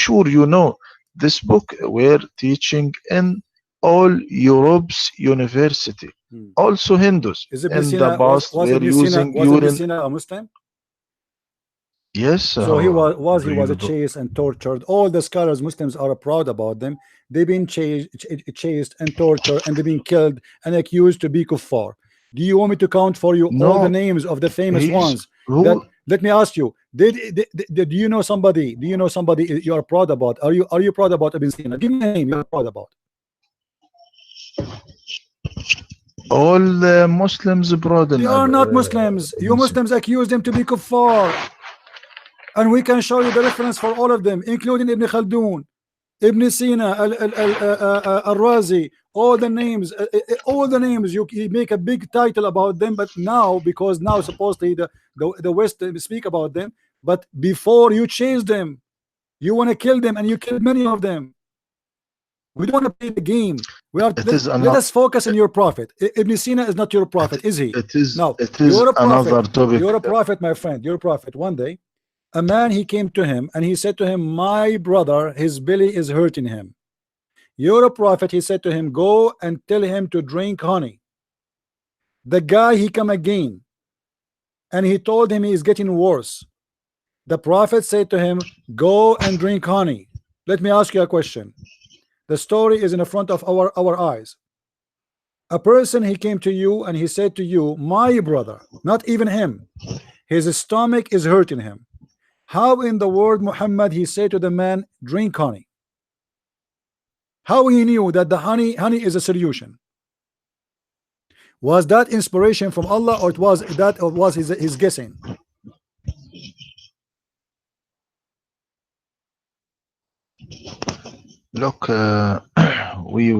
sure, you know, this book were teaching in all Europe's university. Also Hindus Is Ibn in the Sina, past were using was Ibn urine. Sina a Muslim? Yes, So he was you chased and tortured. All the scholars, Muslims, are proud about them. They've been chased and tortured, and they've been killed and accused to be kuffar. Do you want me to count for you all the no, names of the famous ones? That, who let me ask you, did you know somebody? Do you know somebody you are proud about? Are you proud about Ibn Sina? Give me a name you are proud about. all Muslims broaden. They are not Muslims. You Muslims accuse them to be kuffar, and we can show you the reference for all of them, including Ibn Khaldun, Ibn Sina, Al-Razi, all the names, you make a big title about them. But now, because now supposedly the West speak about them, but before you chase them, you want to kill them, and you killed many of them. We don't want to play the game. Let us focus on your prophet. Ibn Sina is not your prophet, is he? No, you're a prophet. Another topic. You're a prophet, my friend. You're a prophet. One day, a man, he came to him and he said to him, my brother, his belly is hurting him. You're a prophet. He said to him, go and tell him to drink honey. The guy, he come again and he told him he is getting worse. The prophet said to him, go and drink honey. Let me ask you a question. The story is in the front of our eyes. A person, he came to you and he said to you, my brother, not even him, his stomach is hurting him. How in the word Muhammad he said to the man, drink honey? How he knew that the honey is a solution? Was that inspiration from Allah, or it was that, or was his guessing? Look, we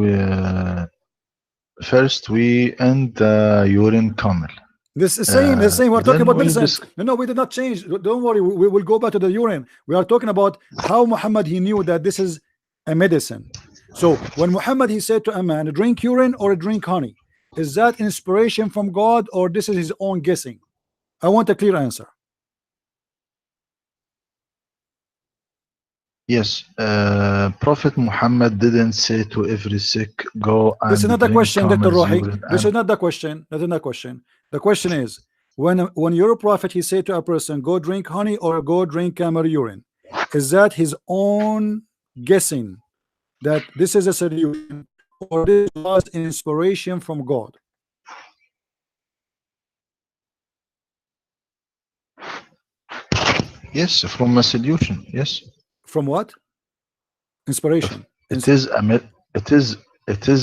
first we end the urine camel. This is same, the same. We're talking Then about we medicine. No, we did not change. Don't worry. We will go back to the urine. We are talking about how Muhammad, he knew that this is a medicine. So when Muhammad, he said to a man, drink urine or drink honey, is that inspiration from God, or this is his own guessing? I want a clear answer. Yes, Prophet Muhammad didn't say to every sick, go and This is not the drink question, Dr. camel's Rohi. urine. This is not the question. That is not the question. The question is, when your prophet, he said to a person, go drink honey or go drink camel urine, is that his own guessing that this is a solution, or this was inspiration from God? Yes, from a solution. Yes. From what? Inspiration. It is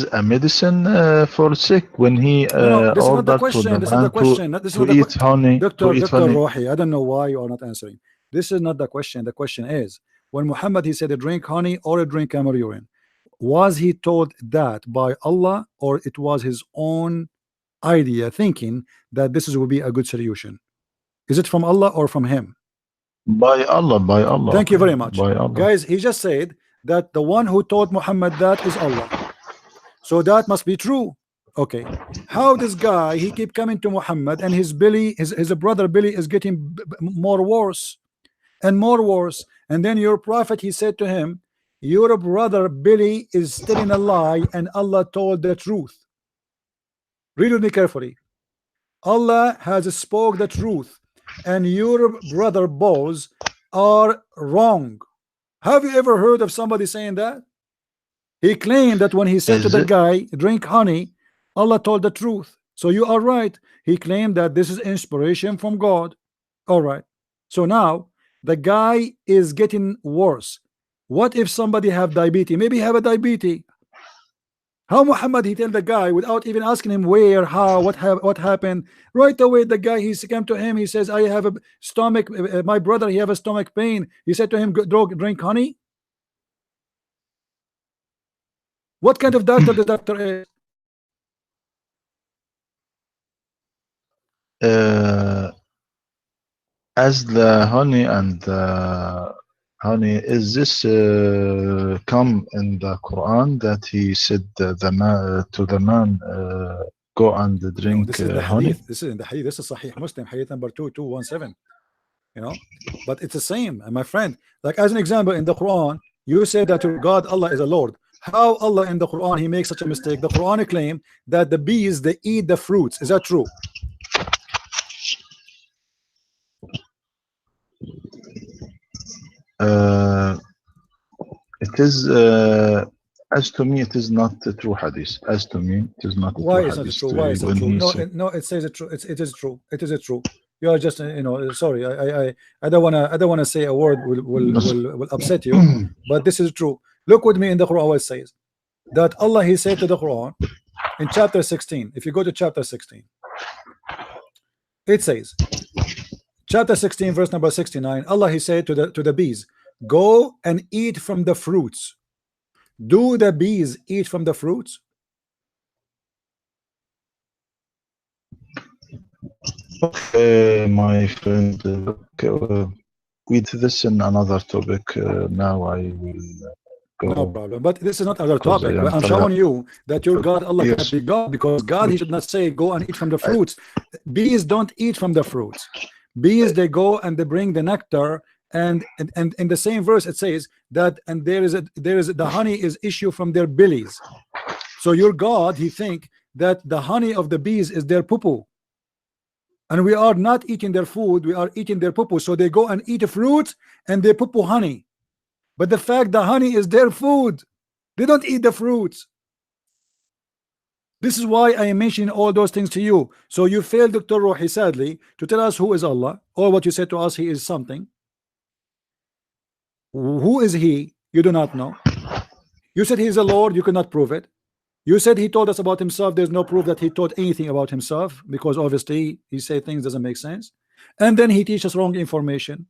a medicine for sick when he No, this is not the ordered to question. the This is not the man question. This is not to the eat honey. Dr. To eat Dr. honey. Rohi, I don't know why you are not answering. This is not the question. The question is, when Muhammad, he said drink honey or drink camel urine, was he told that by Allah, or it was his own idea, thinking that this will be a good solution? Is it from Allah or from him? By Allah, by Allah. Thank you very much. By Allah. Guys, he just said that the one who taught Muhammad that is Allah. So that must be true. Okay. How this guy, he keep coming to Muhammad, and his Billy, his brother Billy is getting more worse and more worse. And then your prophet, he said to him, your brother Billy is telling a lie, and Allah told the truth. Read with me carefully. Allah has spoke the truth, and your brother Boz are wrong. Have you ever heard of somebody saying that? He claimed that when he said to the guy, drink honey, Allah told the truth. So you are right. He claimed that this is inspiration from God. All right. So now the guy is getting worse. What if somebody have diabetes? Maybe have a diabetes. How Muhammad, he tell the guy without even asking him where, how, what happened? Right away, the guy, he came to him. He says, I have a stomach. My brother, he have a stomach pain. He said to him, drink honey. What kind of doctor the doctor is? As the honey and honey, is this come in the Quran that he said the man to the man go and drink this is the honey? hadith. This is in the hadith. This is Sahih Muslim, hadith number 2217. You know, but it's the same, my friend. Like as an example, in the Quran, you said that your God Allah is a Lord. How Allah in the Quran, he makes such a mistake? The Quran claim that the bees, they eat the fruits. Is that true? It is as to me, it is not a true hadith. As to me, it is not a Why true is hadith. it true? Why is it true? No, it says it true. It is true. It is true. You are just, you know, sorry. I don't wanna say a word will upset you, but this is true. Look with me in the Quran what it says. That Allah, he said to the Quran in chapter 16. If you go to chapter 16, it says, chapter 16 verse number 69, Allah, he said to the bees, go and eat from the fruits. Do the bees eat from the fruits? Okay, my friend, with this in another topic. Now I will go. No problem, but this is not another topic. I'm showing you that your God Allah cannot be God, because God, he should not say go and eat from the fruits. Bees don't eat from the fruits. Bees, they go and they bring the nectar, and in the same verse it says that, and there is the honey is issued from their bellies. So your God, he think that the honey of the bees is their poo-poo, and we are not eating their food, we are eating their poo-poo. So they go and eat fruits and they poo-poo honey. But the fact the honey is their food, they don't eat the fruits. This is why I am mentioning all those things to you. So you failed, Dr. Rohi, sadly, to tell us who is Allah, or what you said to us, he is something. Who is he? You do not know. You said he is a Lord, you cannot prove it. You said he told us about himself. There's no proof that he taught anything about himself, because obviously he say things doesn't make sense. And then he teaches wrong information.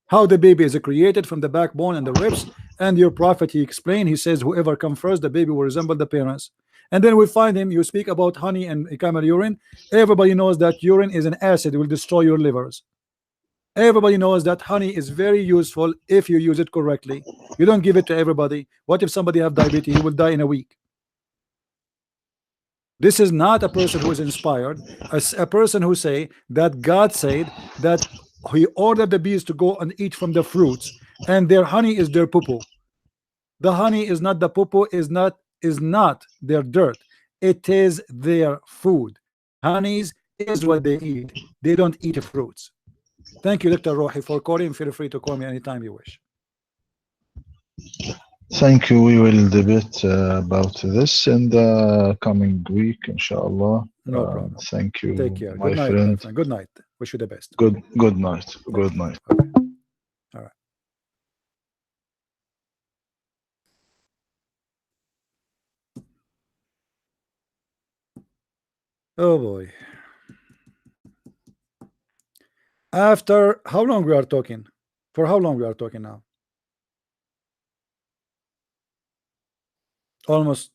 How the baby is created from the backbone and the ribs. And your prophet, he explained, he says whoever come first, the baby will resemble the parents. And then we find him, you speak about honey and camel urine. Everybody knows that urine is an acid, it will destroy your livers. Everybody knows that honey is very useful if you use it correctly. You don't give it to everybody. What if somebody have diabetes? He will die in a week. This is not a person who is inspired. A person who say that God said that he ordered the bees to go and eat from the fruits, and their honey is their poo-poo. The honey is not the poo-poo, is not their dirt. It is their food. Honeys is what they eat. They don't eat fruits. Thank you, Dr. Rohi, for calling. Feel free to call me anytime you wish. Thank you. We will debate about this in the coming week, inshallah. No problem. Thank you. Take care. My Good night, friend. my friend. Good night. Wish you the best. Good night. Good night. Okay. All right. Oh boy. After how long we are talking? For how long we are talking now? Almost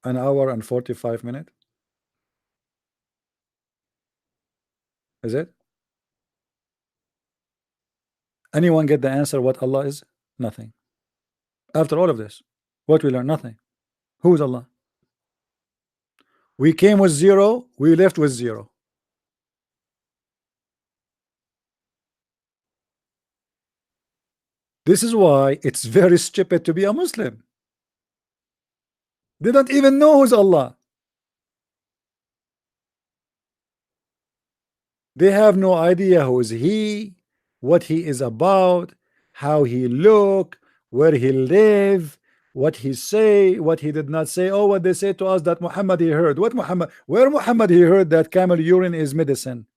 an hour and 45 minutes. Is it? Anyone get the answer what Allah is? Nothing. After all of this, what we learn? Nothing. Who is Allah? We came with zero, we left with zero. This is why it's very stupid to be a Muslim. They don't even know who's Allah. They have no idea who is he, what he is about, how he look, where he live, what he say, what he did not say. Oh, what they say to us that Muhammad he heard. What Muhammad? Where Muhammad he heard that camel urine is medicine?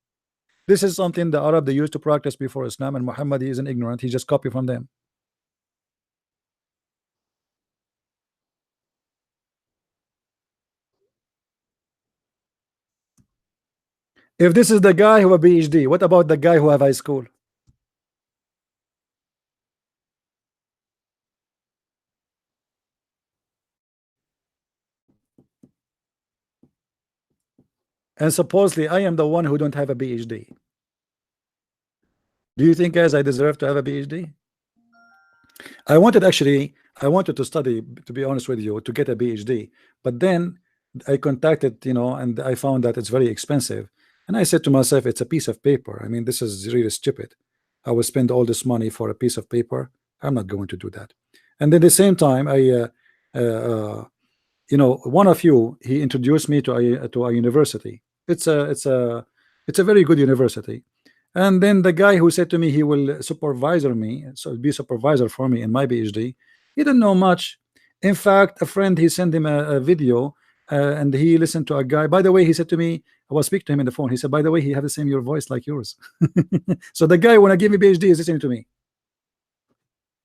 This is something the Arab they used to practice before Islam, and Muhammad he isn't ignorant. He just copied from them. If this is the guy who have a PhD, what about the guy who have high school? And supposedly I am the one who don't have a PhD. Do you think, guys, I deserve to have a PhD? I wanted to study, to be honest with you, to get a PhD, but then I contacted, and I found that it's very expensive. And I said to myself, it's a piece of paper. I mean, this is really stupid. I will spend all this money for a piece of paper. I'm not going to do that. And at the same time, one of you, he introduced me to a university. It's a very good university. And then the guy who said to me he will supervisor me, so be supervisor for me in my PhD, he didn't know much. In fact, a friend, he sent him a video, and he listened to a guy. By the way, he said to me, I was speaking to him in the phone. He said, by the way, he have the same your voice like yours. So the guy, when I give me PhD, is listening to me.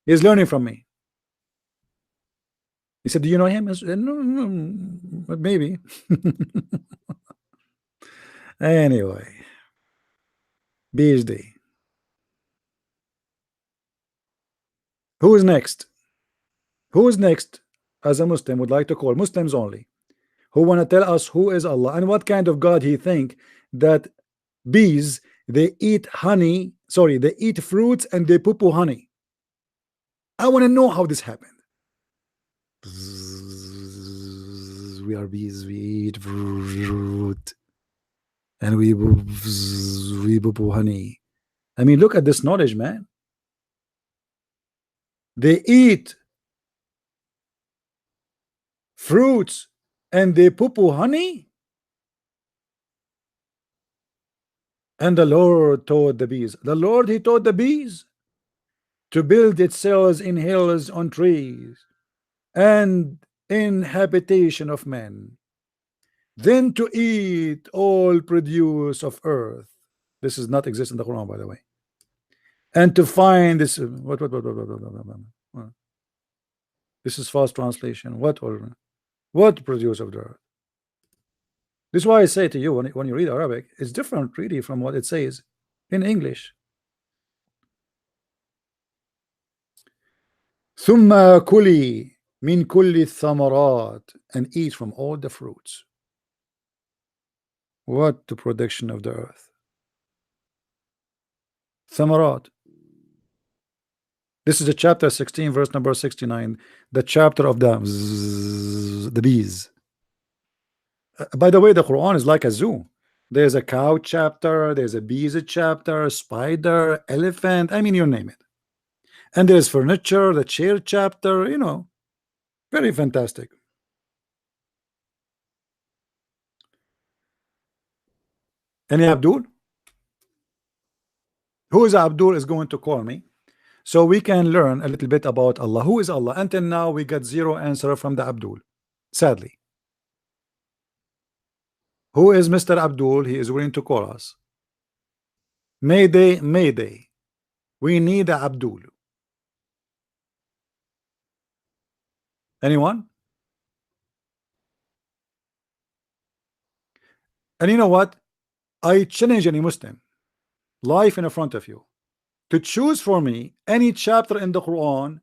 He's learning from me. He said, do you know him? I said, no, maybe. Anyway, PhD. Who is next? Who is next as a Muslim would like to call? Muslims only, who want to tell us who is Allah and what kind of God he think that bees, they eat honey, sorry, they eat fruits and they poo-poo honey. I want to know how this happened. We are bees, we eat fruit and we poo-poo honey. I mean, look at this knowledge, man. They eat fruits and they poo-poo honey. And the Lord taught the bees. The Lord, he taught the bees to build its cells in hills, on trees, and in habitation of men, then to eat all produce of earth. This does not exist in the Quran, by the way. And to find this, what? This is false translation. What? Or What produce of the earth? This is why I say to you, when you read Arabic, it's different really from what it says in English. ثم كلي من كل الثمرات, and eat from all the fruits. What the production of the earth? Thamarat. This is the chapter 16, verse number 69, the chapter of the bees. By the way, the Quran is like a zoo. There's a cow chapter, there's a bees chapter, spider, elephant, I mean, you name it. And there's furniture, the chair chapter, you know, very fantastic. Any Abdul? Who is Abdul is going to call me so we can learn a little bit about Allah. Who is Allah? Until now, we got zero answer from the Abdul, sadly. Who is Mr. Abdul? He is willing to call us. Mayday, Mayday. We need a Abdul. Anyone? And you know what? I challenge any Muslim, life in front of you, to choose for me any chapter in the Quran,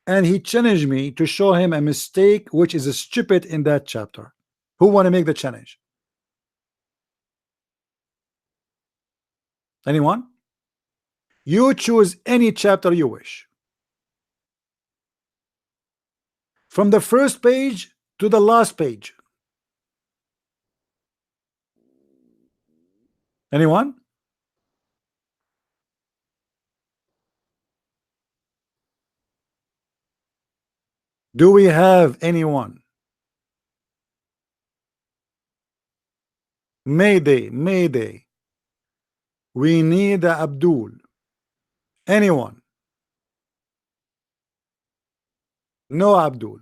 and he challenged me to show him a mistake which is stupid in that chapter. Who want to make the challenge? Anyone? You choose any chapter you wish, from the first page to the last page. Anyone? Do we have anyone? Mayday, Mayday. We need a Abdul. Anyone? No Abdul.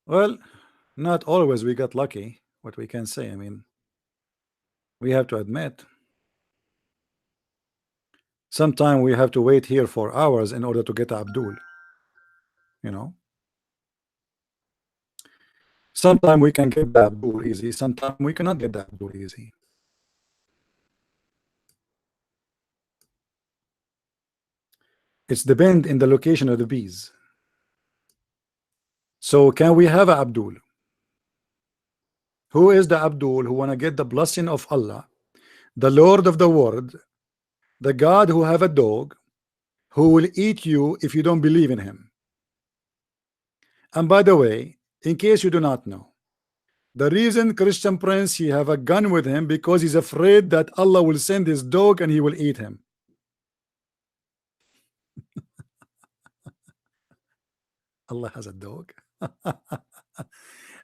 Well, not always we got lucky. What we can say, I mean, we have to admit, sometimes we have to wait here for hours in order to get Abdul. You know, sometimes we can get the Abdul easy, sometimes we cannot get the Abdul easy. It's depend in the location of the bees. So can we have a Abdul? Who is the Abdul who want to get the blessing of Allah, the Lord of the world, the God who have a dog, who will eat you if you don't believe in him? And by the way, in case you do not know, the reason Christian Prince he have a gun with him because he's afraid that Allah will send his dog and he will eat him. Allah has a dog.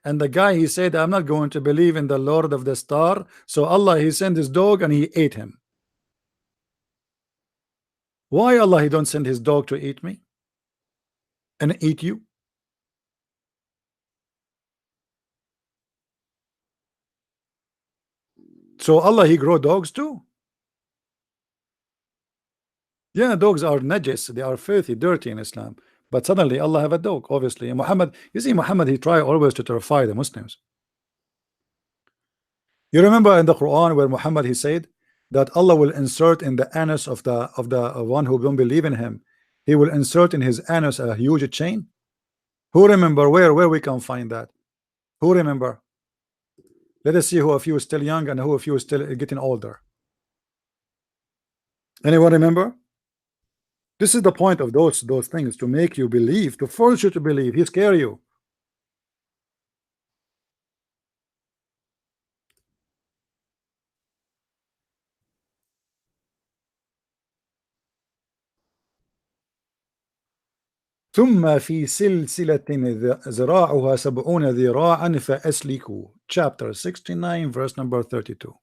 And the guy he said, I'm not going to believe in the Lord of the Star, so Allah he sent his dog and he ate him. Why Allah he don't send his dog to eat me and eat you? So Allah he grow dogs too? Yeah, dogs are najis, they are filthy, dirty in Islam. But suddenly Allah have a dog, obviously. And Muhammad, you see, Muhammad he try always to terrify the Muslims. You remember in the Quran where Muhammad he said that Allah will insert in the anus of the one who don't believe in him, he will insert in his anus a huge chain. Who remember where we can find that? Who remember? Let us see who of you is still young and who of you is still getting older. Anyone remember? This is the point of those things, to make you believe, to force you to believe. He scare you. ثم في سلسلة ذراعها 70 ذراعا فأسلكوا. Chapter 69, verse number 32.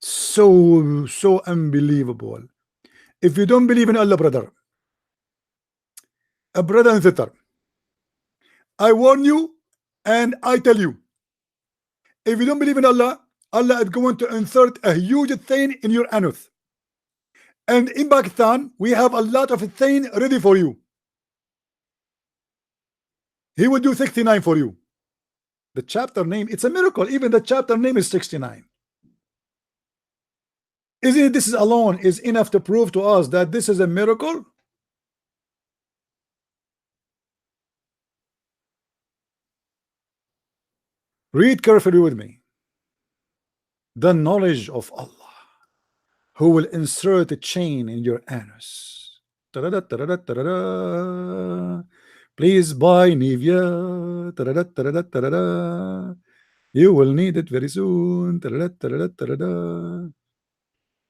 So unbelievable. If you don't believe in Allah, brother, a brother and sister, I warn you and I tell you, if you don't believe in Allah, Allah is going to insert a huge thing in your anus. And in Pakistan, we have a lot of thing ready for you. He will do 69 for you. The chapter name, it's a miracle. Even the chapter name is 69. Isn't it? This is alone is enough to prove to us that this is a miracle. Read carefully with me. The knowledge of Allah, who will insert a chain in your anus. Ta-da-da, ta-da-da, ta-da-da. Please buy Nivea. Ta-da-da, ta-da-da, ta-da-da. You will need it very soon. Ta-da-da, ta-da-da, ta-da-da.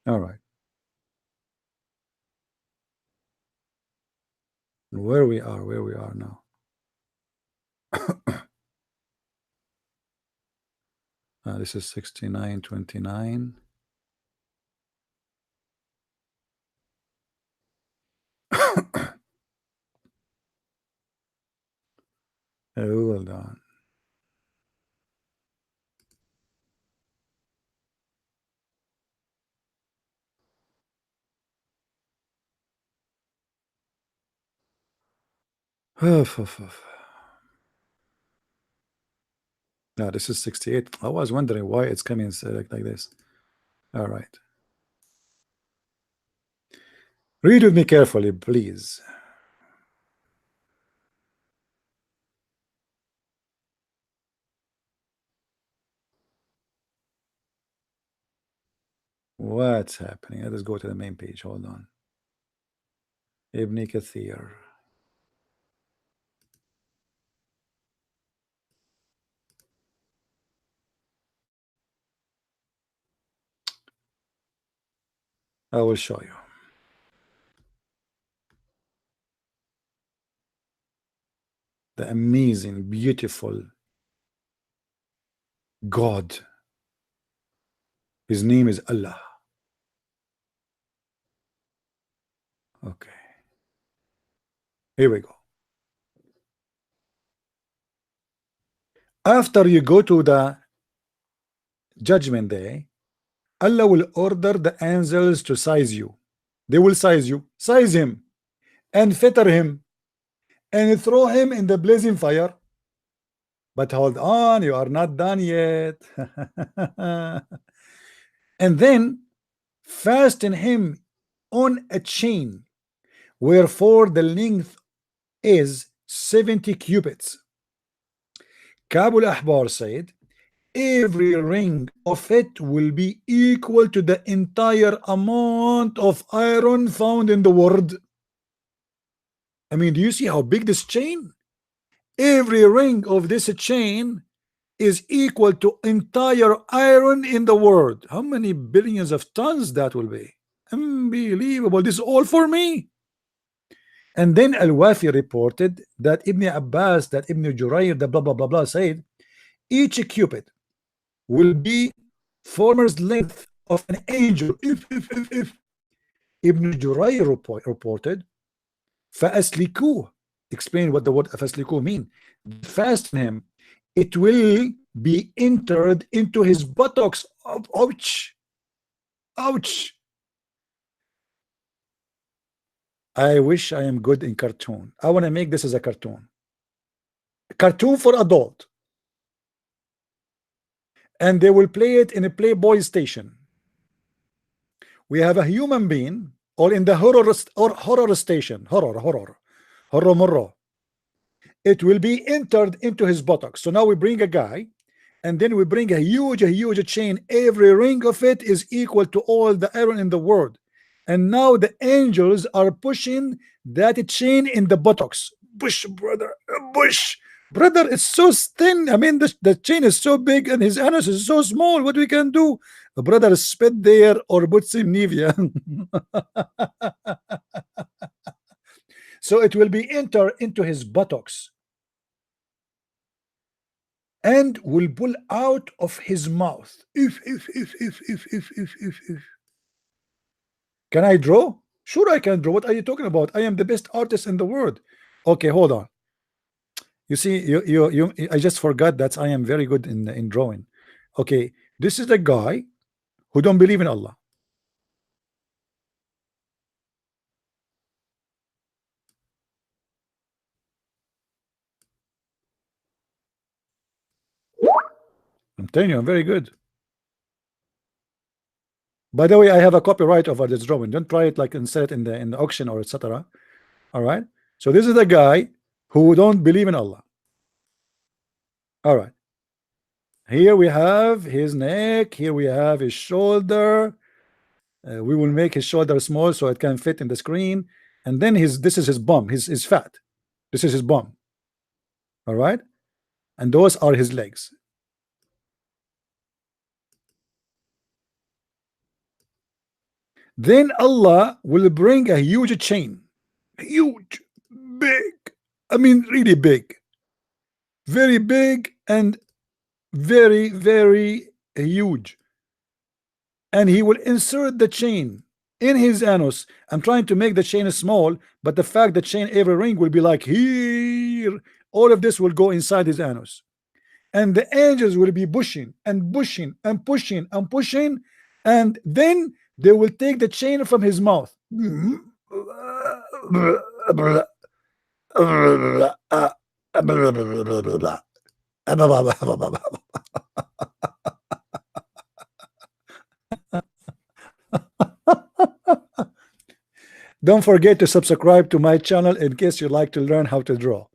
All right. Where we are now. This is 69:29. Hold on. No, this is 68. I was wondering why it's coming like this. All right. Read with me carefully, please. What's happening? Let us go to the main page. Hold on. Ibn Kathir. I will show you. The amazing, beautiful God. His name is Allah. Okay. Here we go. After you go to the judgment day, Allah will order the angels to size you. They will size you, size him, and fetter him, and throw him in the blazing fire. But hold on, you are not done yet. And then fasten him on a chain, wherefore the length is 70 cubits. Kabul Ahbar said, every ring of it will be equal to the entire amount of iron found in the world. I mean, do you see how big this chain? Every ring of this chain is equal to entire iron in the world. How many billions of tons that will be? Unbelievable. This is all for me. And then Al-Wafi reported that Ibn Abbas, that Ibn Jurayr, the blah blah blah blah said, each cubit will be former's length of an angel. If Ibn Jurayr reported, فَأَسْلِكُوهُ, explain what the word فَأَسْلِكُوهُ mean. Fasten him, it will be entered into his buttocks. Ouch, ouch. I wish I am good in cartoon. I want to make this as a cartoon for adult, and they will play it in a Playboy station. We have a human being, or in the horror station, horror. It will be entered into his buttocks. So now we bring a guy, and then we bring a huge chain. Every ring of it is equal to all the iron in the world. And now the angels are pushing that chain in the buttocks. Bush, brother, bush. Brother, it's so thin. I mean, the chain is so big and his anus is so small. What we can do? The brother spit there or put some Nivea. So it will be entered into his buttocks and will pull out of his mouth. If. Can I draw? Sure, I can draw. What are you talking about? I am the best artist in the world. Okay, hold on. You see, you I just forgot that I am very good in drawing. Okay, this is the guy who don't believe in Allah. I'm telling you, I'm very good. By the way, I have a copyright over this drawing. Don't try it like and sell it in the auction or etc. All right. So this is the guy who don't believe in Allah. All right. Here we have his neck. Here we have his shoulder. We will make his shoulder small so it can fit in the screen. And then this is his bum. His fat. This is his bum. All right. And those are his legs. Then Allah will bring a huge chain. Huge. Big. I mean, really big. Very big and very, very huge. And he will insert the chain in his anus. I'm trying to make the chain small, but the fact that chain every ring will be like here, all of this will go inside his anus. And the angels will be pushing and pushing and pushing and pushing, and then they will take the chain from his mouth. Don't forget to subscribe to my channel in case you like to learn how to draw.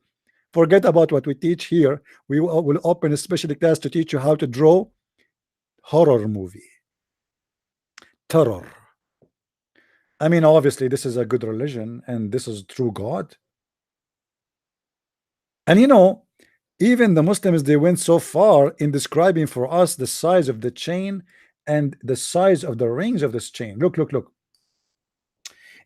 Forget about what we teach here. We will open a special class to teach you how to draw horror movie. Terror. I mean, obviously, this is a good religion and this is true God. And you know, even the Muslims, they went so far in describing for us the size of the chain and the size of the rings of this chain. Look, look, look.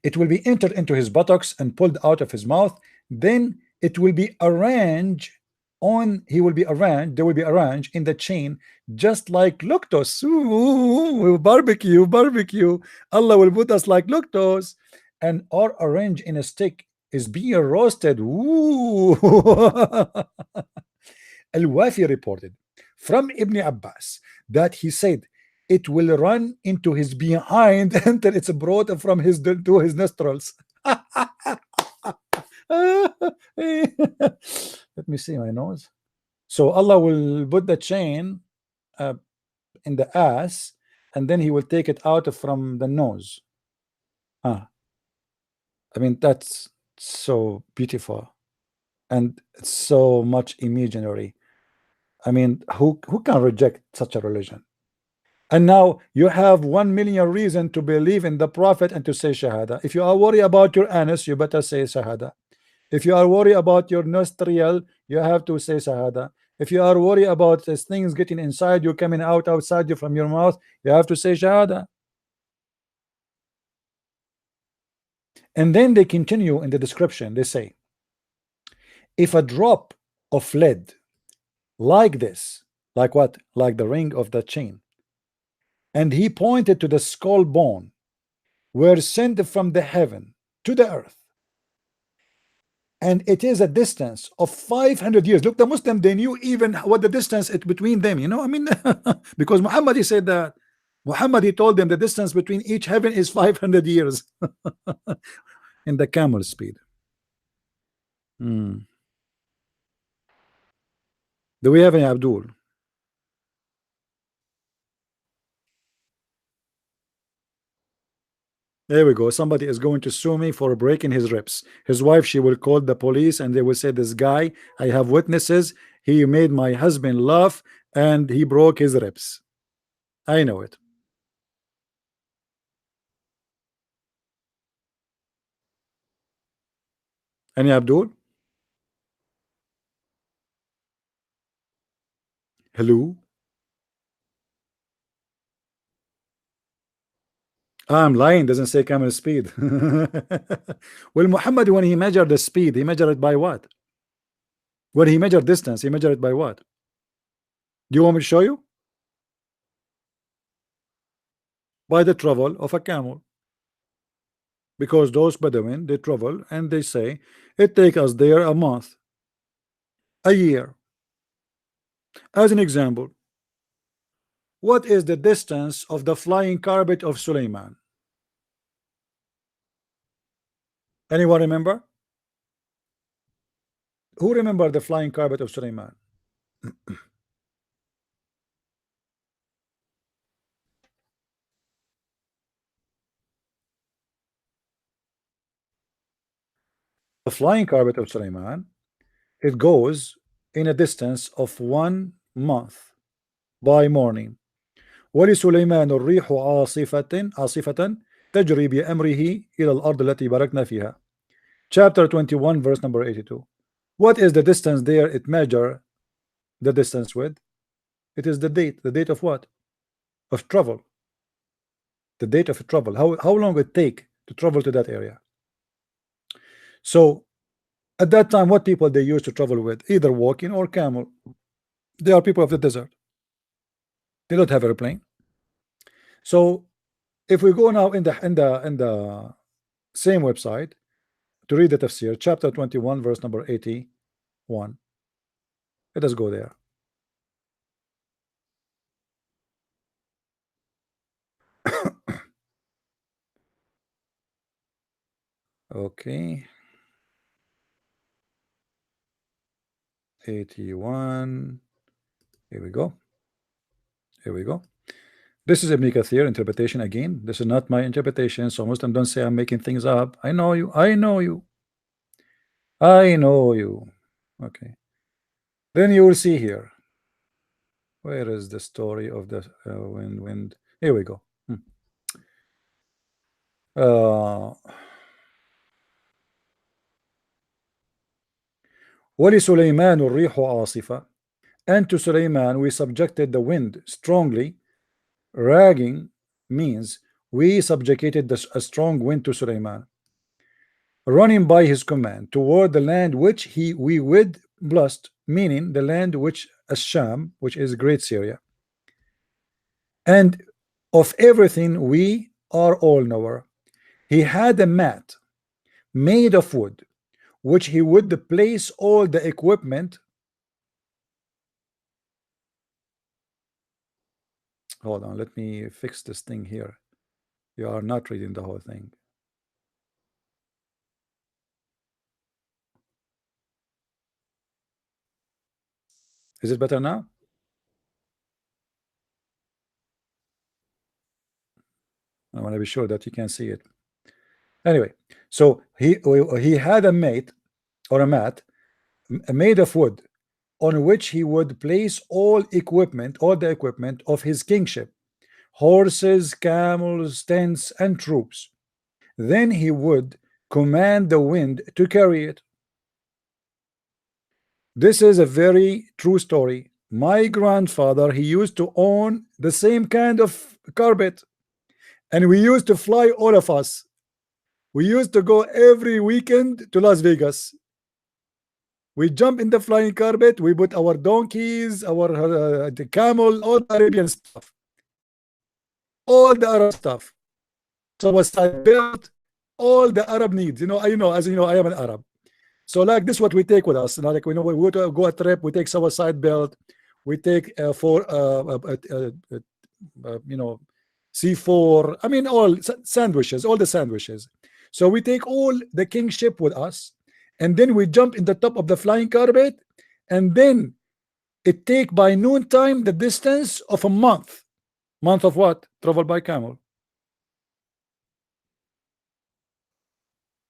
It will be entered into his buttocks and pulled out of his mouth. Then it will be arranged on, they will be arranged in the chain, just like luctos. Ooh, barbecue, barbecue. Allah will put us like luctos, and are arranged in a stick, is being roasted. Ooh. Al-Wafi reported from Ibn Abbas that he said it will run into his behind until it's brought from his to his nostrils. Let me see my nose. So Allah will put the chain in the ass, and then he will take it out from the nose. I mean, that's so beautiful and so much imaginary. I mean, who can reject such a religion? And now you have 1 million reasons to believe in the Prophet and to say Shahada. If you are worried about your anus, you better say Shahada. If you are worried about your nostril, you have to say Shahada. If you are worried about these things getting inside you, coming outside you from your mouth, you have to say Shahada. And then they continue in the description. They say, if a drop of lead like this, like what? Like the ring of the chain, and he pointed to the skull bone, were sent from the heaven to the earth, and it is a distance of 500 years. Look, the Muslim, they knew even what the distance is between them, you know. I mean, because Muhammad, he said that. Muhammad, he told them the distance between each heaven is 500 years in the camel speed. Do we have any Abdul? There we go. Somebody is going to sue me for breaking his ribs. His wife, she will call the police and they will say, this guy, I have witnesses, he made my husband laugh and he broke his ribs. I know it. Any Abdul? Hello? I'm lying, doesn't say camel speed. Well, Muhammad, when he measured the speed, he measured it by what? When he measured distance, he measured it by what? Do you want me to show you? By the travel of a camel. Because those Bedouin, they travel and they say it takes us there a month, a year. As an example, what is the distance of the flying carpet of Suleiman? Anyone remember? Who remember the flying carpet of Suleiman? The flying carpet of Sulaiman, it goes in a distance of 1 month by morning. ولسليمان الريح عاصفة تجري بأمره إلى الأرض التي باركنا فيها. Chapter 21 verse number 82. What is the distance there it measure the distance with? It is the date of what? Of travel. The date of travel. How long it take to travel to that area? So at that time, what people they used to travel with? Either walking or camel. They are people of the desert. They don't have airplane. So if we go now in the same website to read the tafsir, chapter 21 verse number 81, let us go there. Okay, 81, here we go. This is Ibn Kathir interpretation again. This is not my interpretation, so Muslim don't say I'm making things up. I know you. Okay, then you will see here. Where is the story of the wind? Here we go. وَلِسُلَيْمَانُ الرِّيحُ عَاصِفَةً. And to Sulaiman we subjected the wind strongly. Ragging means we subjugated a strong wind to Sulaiman, running by his command toward the land which we would blessed, meaning the land which Asham, which is great Syria. And of everything we are all knower. He had a mat made of wood, which he would place all the equipment. Hold on, let me fix this thing here. You are not reading the whole thing. Is it better now? I want to be sure that you can see it. Anyway, so he had a mat made of wood, on which he would place all the equipment of his kingship, horses, camels, tents, and troops. Then he would command the wind to carry it. This is a very true story. My grandfather, he used to own the same kind of carpet, and we used to fly, all of us. We used to go every weekend to Las Vegas. We jump in the flying carpet, we put our donkeys, our the camel, all the Arabian stuff, all the Arab stuff. So a side belt, all the Arab needs. As you know, I am an Arab. So like this, what we take with us. Like we would go a trip, we take our side belt, we take C4. I mean, all sandwiches, all the sandwiches. So we take all the kingship with us, and then we jump in the top of the flying carpet, and then it take by noontime the distance of a month. Month of what? Travel by camel.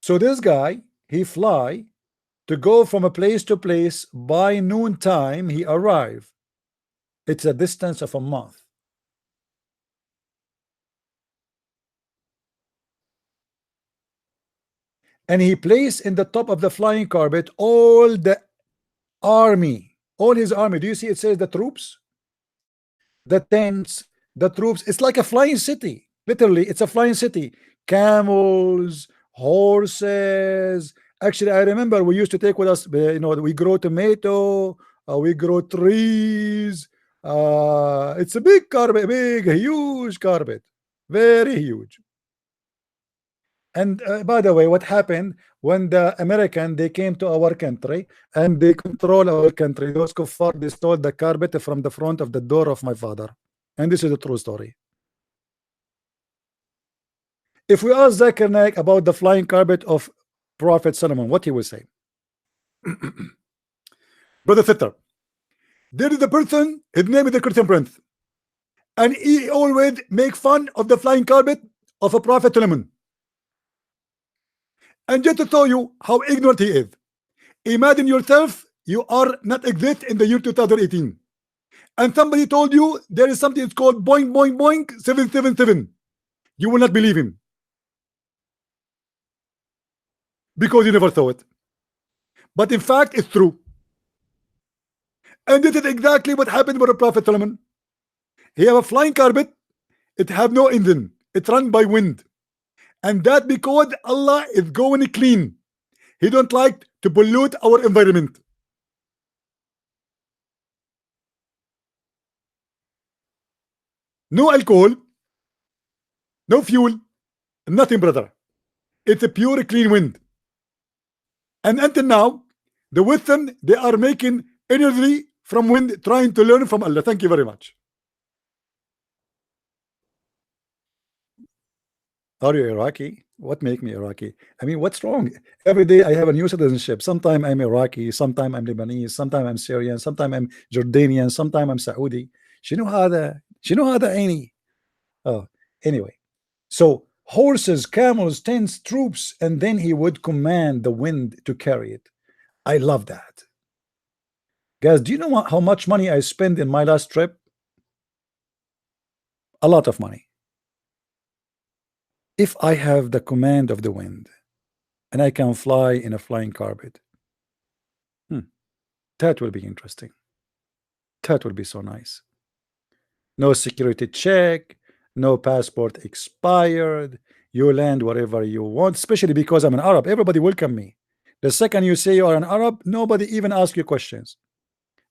So this guy, he fly to go from a place to place. By noontime he arrive. It's a distance of a month. And he placed in the top of the flying carpet all the army, all his army. Do you see it says the troops, the tents, the troops? It's like a flying city. Literally, it's a flying city. Camels, horses. Actually, I remember we used to take with us, we grow tomato, we grow trees. It's a big carpet, huge carpet, very huge. And by the way, what happened when the American, they came to our country and they control our country? Those kuffar, they stole the carpet from the front of the door of my father. And this is a true story. If we ask Zakir Naik about the flying carpet of Prophet Solomon, what he will say? Brother Fitter, there is a person, his name is the Christian Prince, and he always make fun of the flying carpet of a Prophet Solomon. And just to tell you how ignorant he is, imagine yourself, you are not exist in the year 2018, and somebody told you there is something it's called boing boing boing 777. You will not believe him because you never saw it. But in fact, it's true. And this is exactly what happened with the Prophet Solomon. He have a flying carpet, it have no engine, it run by wind. And that because Allah is going clean. He don't like to pollute our environment. No alcohol, no fuel, nothing, brother. It's a pure clean wind. And until now, the Western, they are making energy from wind, trying to learn from Allah. Thank you very much. Are you Iraqi? What make me Iraqi? I mean, what's wrong? Every day I have a new citizenship. Sometimes I'm Iraqi, sometimes I'm Lebanese, sometimes I'm Syrian, sometimes I'm Jordanian, sometimes I'm Saudi. شنو هذا عيني. Oh, anyway. So horses, camels, tents, troops, and then he would command the wind to carry it. I love that. Guys, do you know how much money I spent in my last trip? A lot of money. If I have the command of the wind and I can fly in a flying carpet, that will be interesting. That will be so nice. No security check, no passport expired. You land wherever you want, especially because I'm an Arab. Everybody welcome me. The second you say you are an Arab, nobody even asks you questions.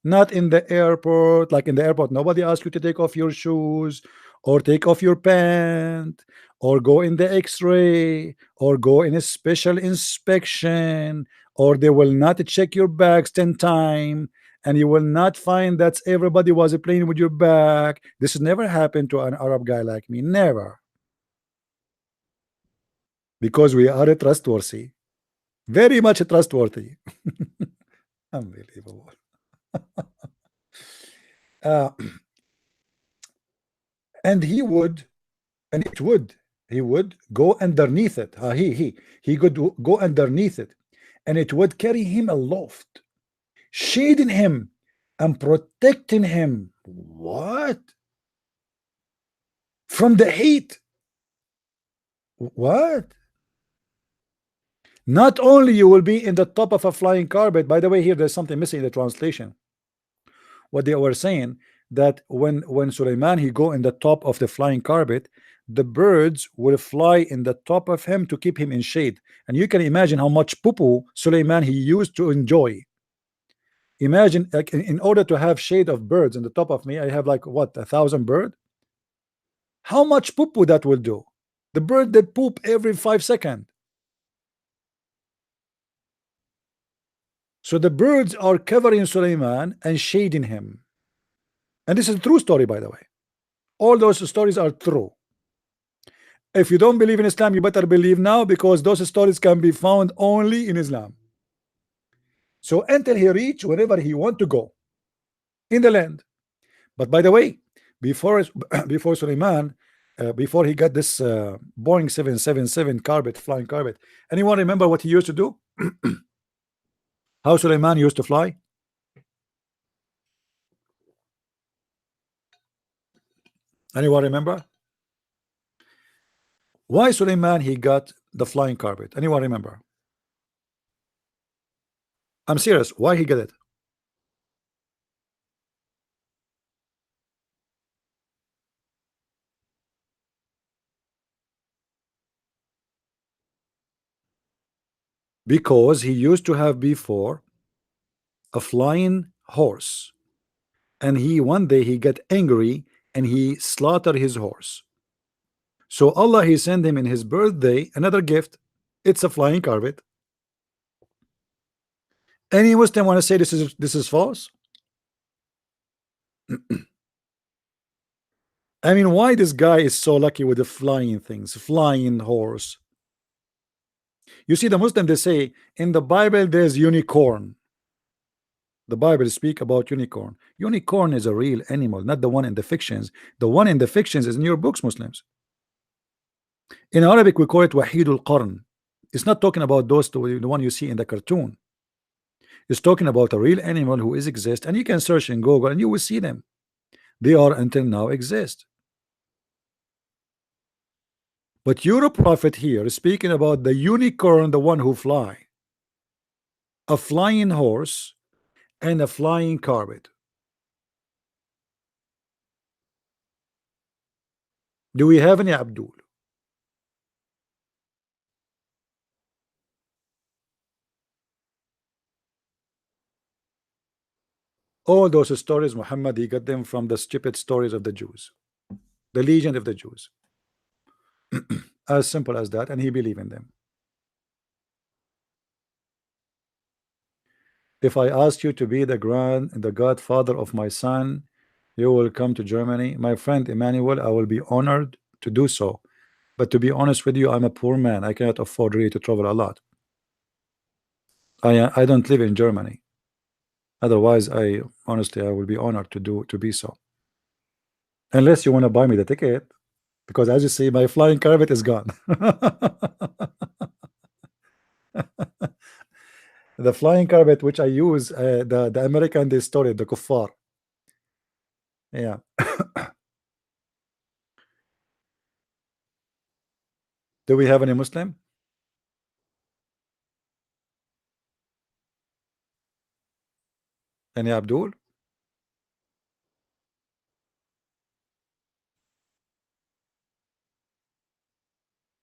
Not in the airport. Like in the airport, nobody asks you to take off your shoes or take off your pant or go in the x-ray or go in a special inspection, or they will not check your bags 10 times and you will not find that everybody was playing with your bag. This has never happened to an Arab guy like me. Never. Because we are trustworthy. Very much trustworthy. Unbelievable. And he would, and it would, he would go underneath it. He could go underneath it, and it would carry him aloft, shading him and protecting him. What? From the heat. What? Not only you will be in the top of a flying carpet. By the way, here there's something missing in the translation. What they were saying, that when Suleiman he go in the top of the flying carpet, the birds will fly in the top of him to keep him in shade. And you can imagine how much poo Suleiman he used to enjoy. Imagine, like, in order to have shade of birds in the top of me, I have like what, 1,000 bird. How much poo that will do? The bird that poop every 5 seconds. So the birds are covering Suleiman and shading him. And this is a true story, by the way. All those stories are true. If you don't believe in Islam, you better believe now, because those stories can be found only in Islam. So until he reach wherever he want to go in the land. But by the way, before Suleiman, before he got this Boeing 777 carpet, flying carpet, anyone remember what he used to do? How Suleiman used to fly? Anyone remember? Why Suleiman he got the flying carpet? Anyone remember? I'm serious. Why he got it? Because he used to have before a flying horse, and he one day he got angry and he slaughtered his horse. So Allah he sent him in his birthday another gift. It's a flying carpet. Any Muslim want to say this is false? I mean, why this guy is so lucky with the flying things, flying horse? You see, the Muslim, they say in the Bible there's unicorn. The Bible speak about unicorn. Unicorn is a real animal, not the one in the fictions. The one in the fictions is in your books, Muslims. In Arabic we call it Wahidul Qarn. It's not talking about those two, the one you see in the cartoon. It's talking about a real animal who is exist, and you can search in Google and you will see them. They are until now exist. But your prophet here is speaking about the unicorn, the one who fly, a flying horse and a flying carpet. Do we have any Abdul? All those stories, Muhammad, he got them from the stupid stories of the Jews, the legend of the Jews. As simple as that, and he believed in them. If I ask you to be the godfather of my son, you will come to Germany. My friend Emmanuel, I will be honored to do so. But to be honest with you, I'm a poor man. I cannot afford really to travel a lot. I don't live in Germany. Otherwise, I honestly I will be honored to be so. Unless you want to buy me the ticket, because as you see, my flying carpet is gone. The flying carpet which I use, the American they stole it, the kuffar. Yeah. Do we have any Muslim? Any Abdul?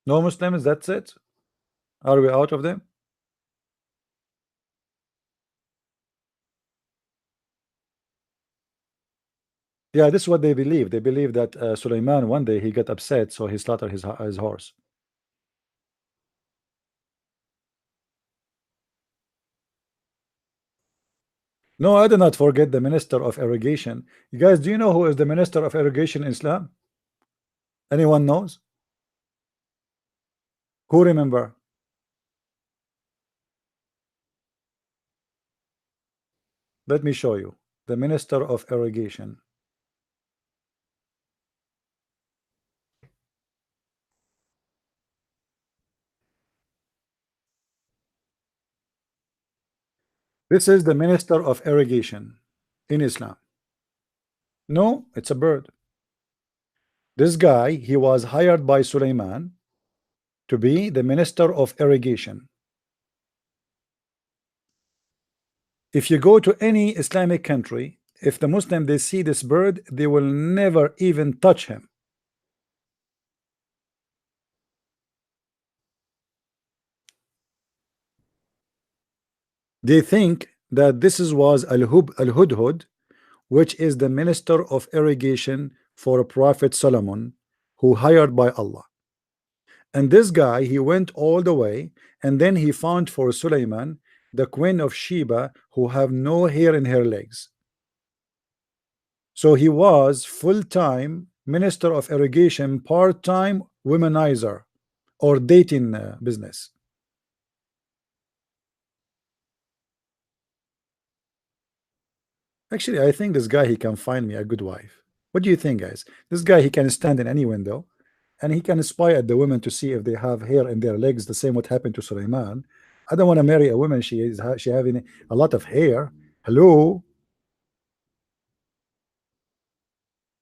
No Muslims, that's it? Are we out of them? Yeah, this is what they believe. They believe that Sulaiman one day he got upset, so he slaughtered his horse. No, I do not forget the minister of irrigation. You guys, do you know who is the minister of irrigation in Islam? Anyone knows? Who remember? Let me show you. The minister of irrigation. This is the minister of irrigation in Islam. No, it's a bird. This guy, he was hired by Sulaiman to be the minister of irrigation. If you go to any Islamic country, if the Muslim they see this bird, they will never even touch him. They think that this was Al-Hudhud, which is the minister of irrigation for Prophet Solomon, who hired by Allah. And this guy, he went all the way, and then he found for Sulaiman the queen of Sheba, who have no hair in her legs. So he was full-time minister of irrigation, part-time womanizer, or dating business. Actually, I think this guy, he can find me a good wife. What do you think, guys? This guy, he can stand in any window, and he can spy at the women to see if they have hair in their legs, the same what happened to Sulaiman. I don't want to marry a woman, she having a lot of hair. Hello?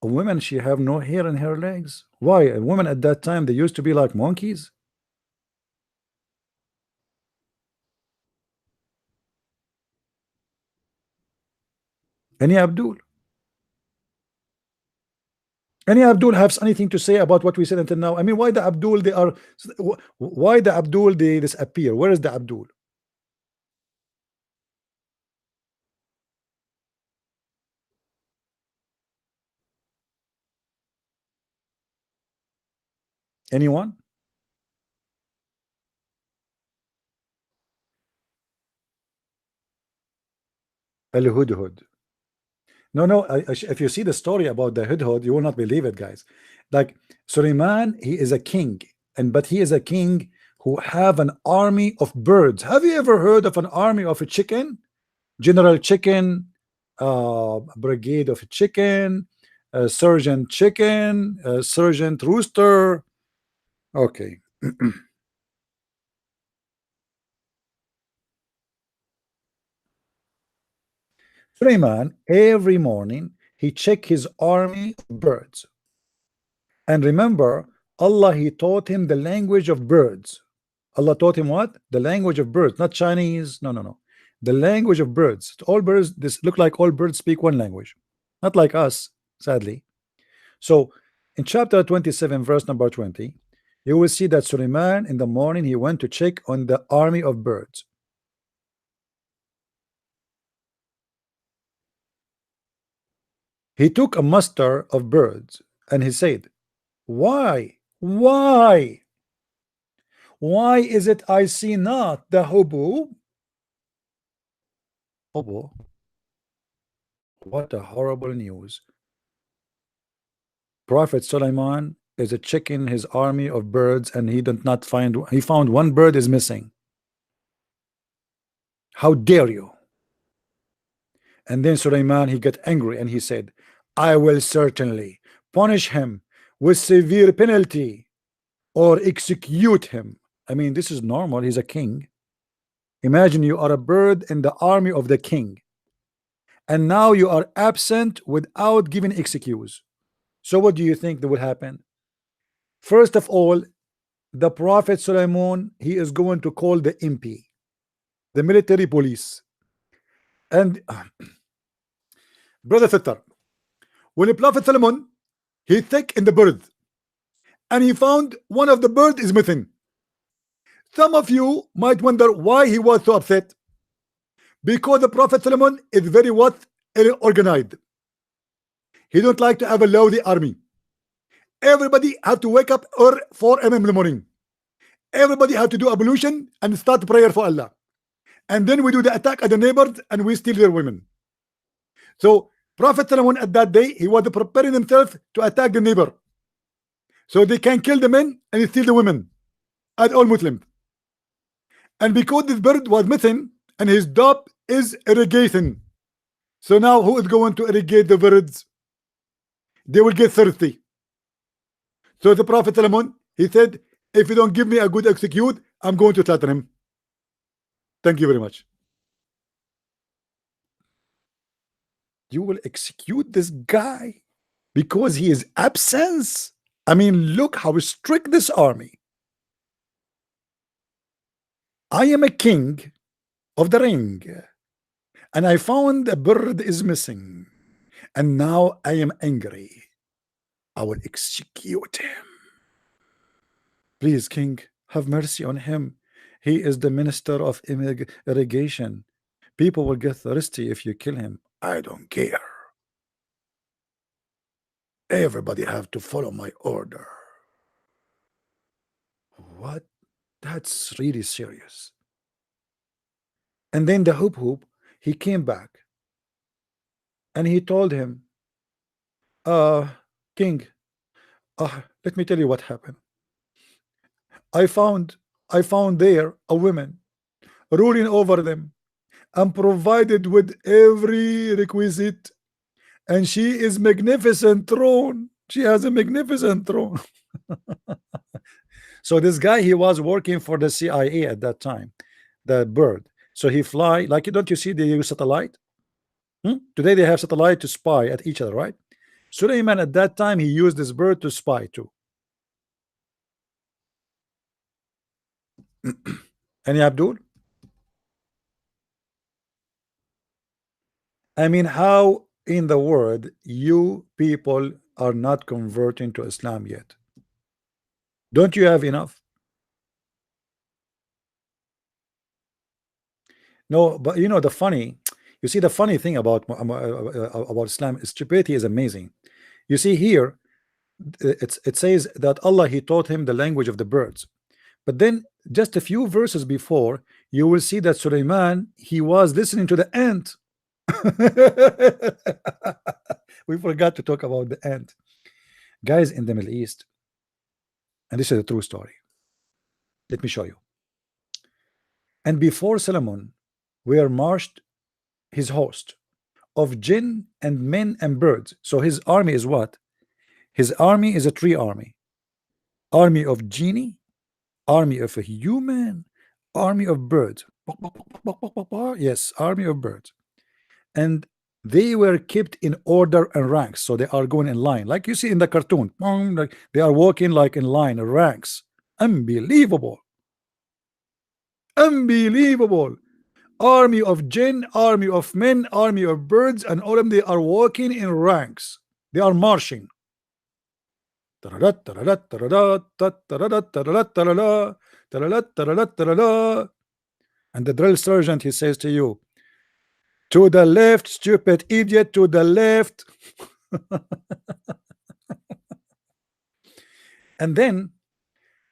A woman, she have no hair in her legs. Why? A woman at that time, they used to be like monkeys. Any Abdul? Any Abdul has anything to say about what we said until now? I mean, why the Abdul they are? Why the Abdul they disappear? Where is the Abdul? Anyone? Al-Hudhud. No, no. If you see the story about the Hudhud, you will not believe it, guys. Like Suleiman, he is a king, but he is a king who have an army of birds. Have you ever heard of an army of a chicken? General Chicken, Brigade of Chicken, Sergeant Chicken, Sergeant Rooster. Okay. Suleiman, every morning, he check his army of birds. And remember, Allah, he taught him the language of birds. Allah taught him what? The language of birds, not Chinese. No, no, no. The language of birds. All birds, this look like all birds speak one language, not like us, sadly. So in chapter 27, verse number 20, you will see that Suleiman in the morning he went to check on the army of birds. He took a muster of birds and he said, why is it I see not the hubub? What a horrible news. Prophet Suleiman is a checking his army of birds and he did not find, he found one bird is missing. How dare you? And then Suleiman, he got angry and he said, I will certainly punish him with severe penalty or execute him. I mean, this is normal. He's a king. Imagine you are a bird in the army of the king, and now you are absent without giving excuse. So what do you think that will happen? First of all, the Prophet Suleiman, he is going to call the MP, the military police. And brother Fitter, when the Prophet Solomon, he thick in the bird and he found one of the bird is missing. Some of you might wonder why he was so upset. Because the Prophet Solomon is very what? Organized. He don't like to have a lousy army. Everybody have to wake up or 4 a.m. in the morning. Everybody have to do ablution and start prayer for Allah. And then we do the attack at the neighbors and we steal their women. So Prophet Solomon at that day, he was preparing himself to attack the neighbor. So they can kill the men and steal the women as all Muslims. And because this bird was missing and his job is irrigation. So now who is going to irrigate the birds? They will get thirsty. So the Prophet Solomon, he said, if you don't give me a good execute, I'm going to slaughter him. Thank you very much. You will execute this guy because he is absent? I mean, look how strict this army. I am a king of the ring, and I found a bird is missing, and now I am angry. I will execute him. Please, king, have mercy on him. He is the minister of irrigation. People will get thirsty if you kill him. I don't care. Everybody have to follow my order. What? That's really serious. And then the hoop, he came back and he told him, king, let me tell you what happened. I found there a woman ruling over them and provided with every requisite, and she is magnificent throne. She has a magnificent throne. So this guy, he was working for the CIA at that time, the bird. So he fly, like, don't you see they use satellite? Today they have satellite to spy at each other, right? Suleiman at that time, he used this bird to spy too. Any Abdul? I mean, how in the world you people are not converting to Islam yet? Don't you have enough? No, but you know the funny, you see the funny thing about Islam, stupidity is amazing. You see here, it says that Allah, he taught him the language of the birds, but then just a few verses before, you will see that Suleiman, he was listening to the ant. We forgot to talk about the ant, guys, in the Middle East, and this is a true story. Let me show you. And before Solomon were marched his host of jinn and men and birds. So his army is what? His army is a tree army. Army of genie, army of a human, army of birds. Yes, army of birds. And they were kept in order and ranks, so they are going in line, like you see in the cartoon. Like they are walking like in line, ranks. Unbelievable, unbelievable. Army of jinn, army of men, army of birds, and all of them, they are walking in ranks. They are marching. And the drill sergeant, he says to you, to the left, stupid idiot, to the left. And then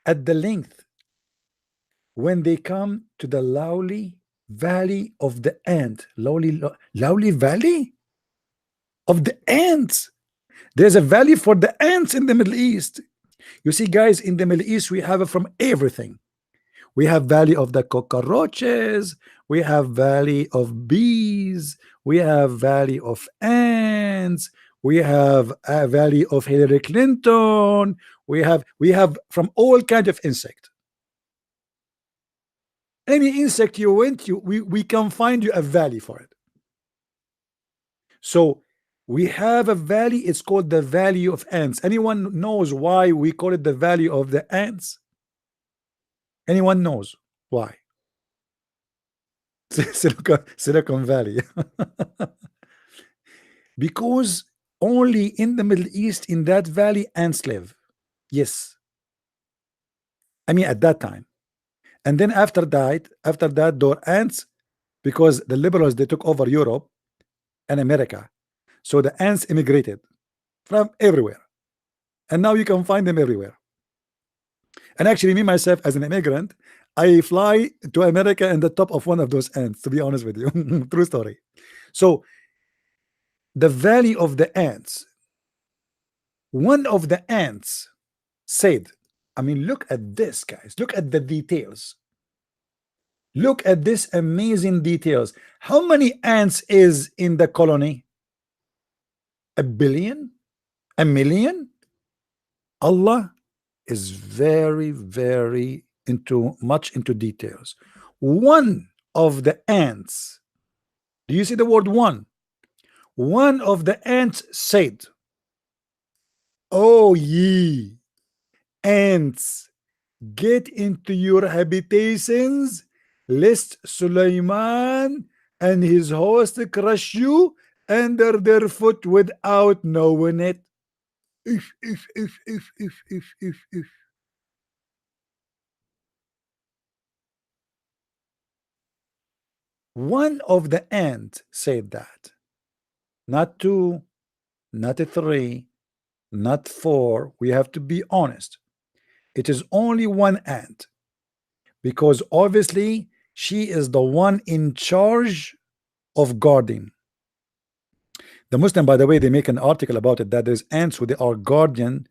at the length, when they come to the lowly valley of the ant, lowly valley of the ants, there's a valley for the ants in the Middle East. You see, guys, in the Middle East we have it from everything. We have valley of the cockroaches, we have valley of bees, we have valley of ants, we have a valley of Hillary Clinton, we have from all kinds of insect. Any insect you went to, we can find you a valley for it. So we have a valley, it's called the valley of ants. Anyone knows why we call it the valley of the ants? Anyone knows why? Silicon Valley. Because only in the Middle East, in that valley, ants live. Yes, I mean at that time. And then after that there were ants, because the liberals, they took over Europe and America, so the ants immigrated from everywhere, and now you can find them everywhere. And actually, me myself as an immigrant, I fly to America in the top of one of those ants, to be honest with you. True story. So the valley of the ants, one of the ants said, I mean, look at this, guys, look at the details, look at this amazing details. How many ants is in the colony? A billion? A million? Allah is very, very much into details. One of the ants, do you see the word one? One of the ants said, "Oh ye ants, get into your habitations, lest Suleiman and his host crush you under their foot without knowing it." If. One of the ants said that. Not two, not a three, not four. We have to be honest. It is only one ant, because obviously she is the one in charge of guarding. The Muslim, by the way, they make an article about it, that there's ants who they are guardian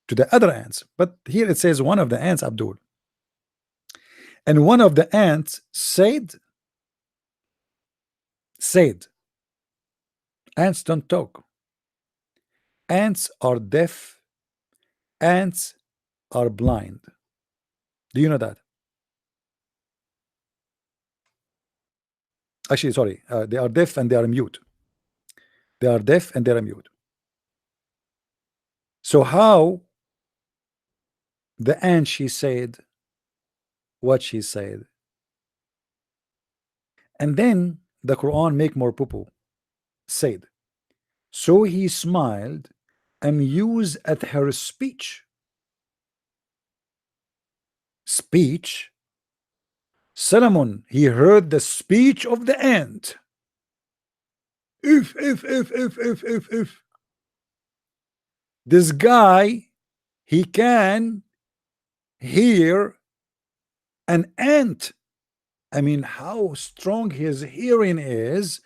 to the other ants. But here it says one of the ants, Abdul. And one of the ants said, ants don't talk. Ants are deaf. Ants are blind. Do you know that? Actually, sorry, they are deaf and they are mute. They are deaf and they are mute. So how the ant, she said what she said, and then the Quran make more poo-poo. Said, so he smiled, amused at her speech. Speech? Solomon, he heard the speech of the ant. If. This guy, he can hear an ant. I mean, how strong his hearing is.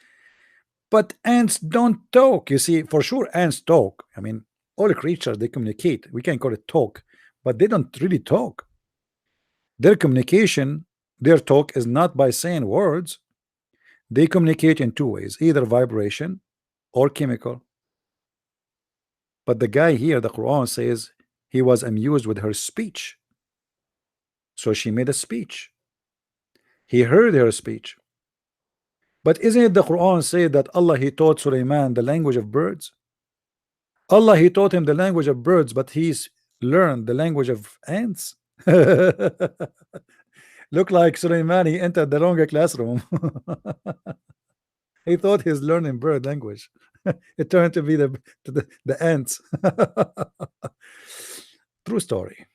But ants don't talk. You see, for sure ants talk. I mean, all creatures, they communicate. We can call it talk, but they don't really talk. Their communication, their talk is not by saying words. They communicate in two ways, either vibration or chemical. But the guy here, the Quran says, he was amused with her speech. So she made a speech. He heard her speech. But isn't it the Quran say that Allah he taught Sulaiman the language of birds? Allah he taught him the language of birds, but he's learned the language of ants. Look like Sulaiman he entered the wrong classroom. He thought he's learning bird language. It turned to be the ants. True story.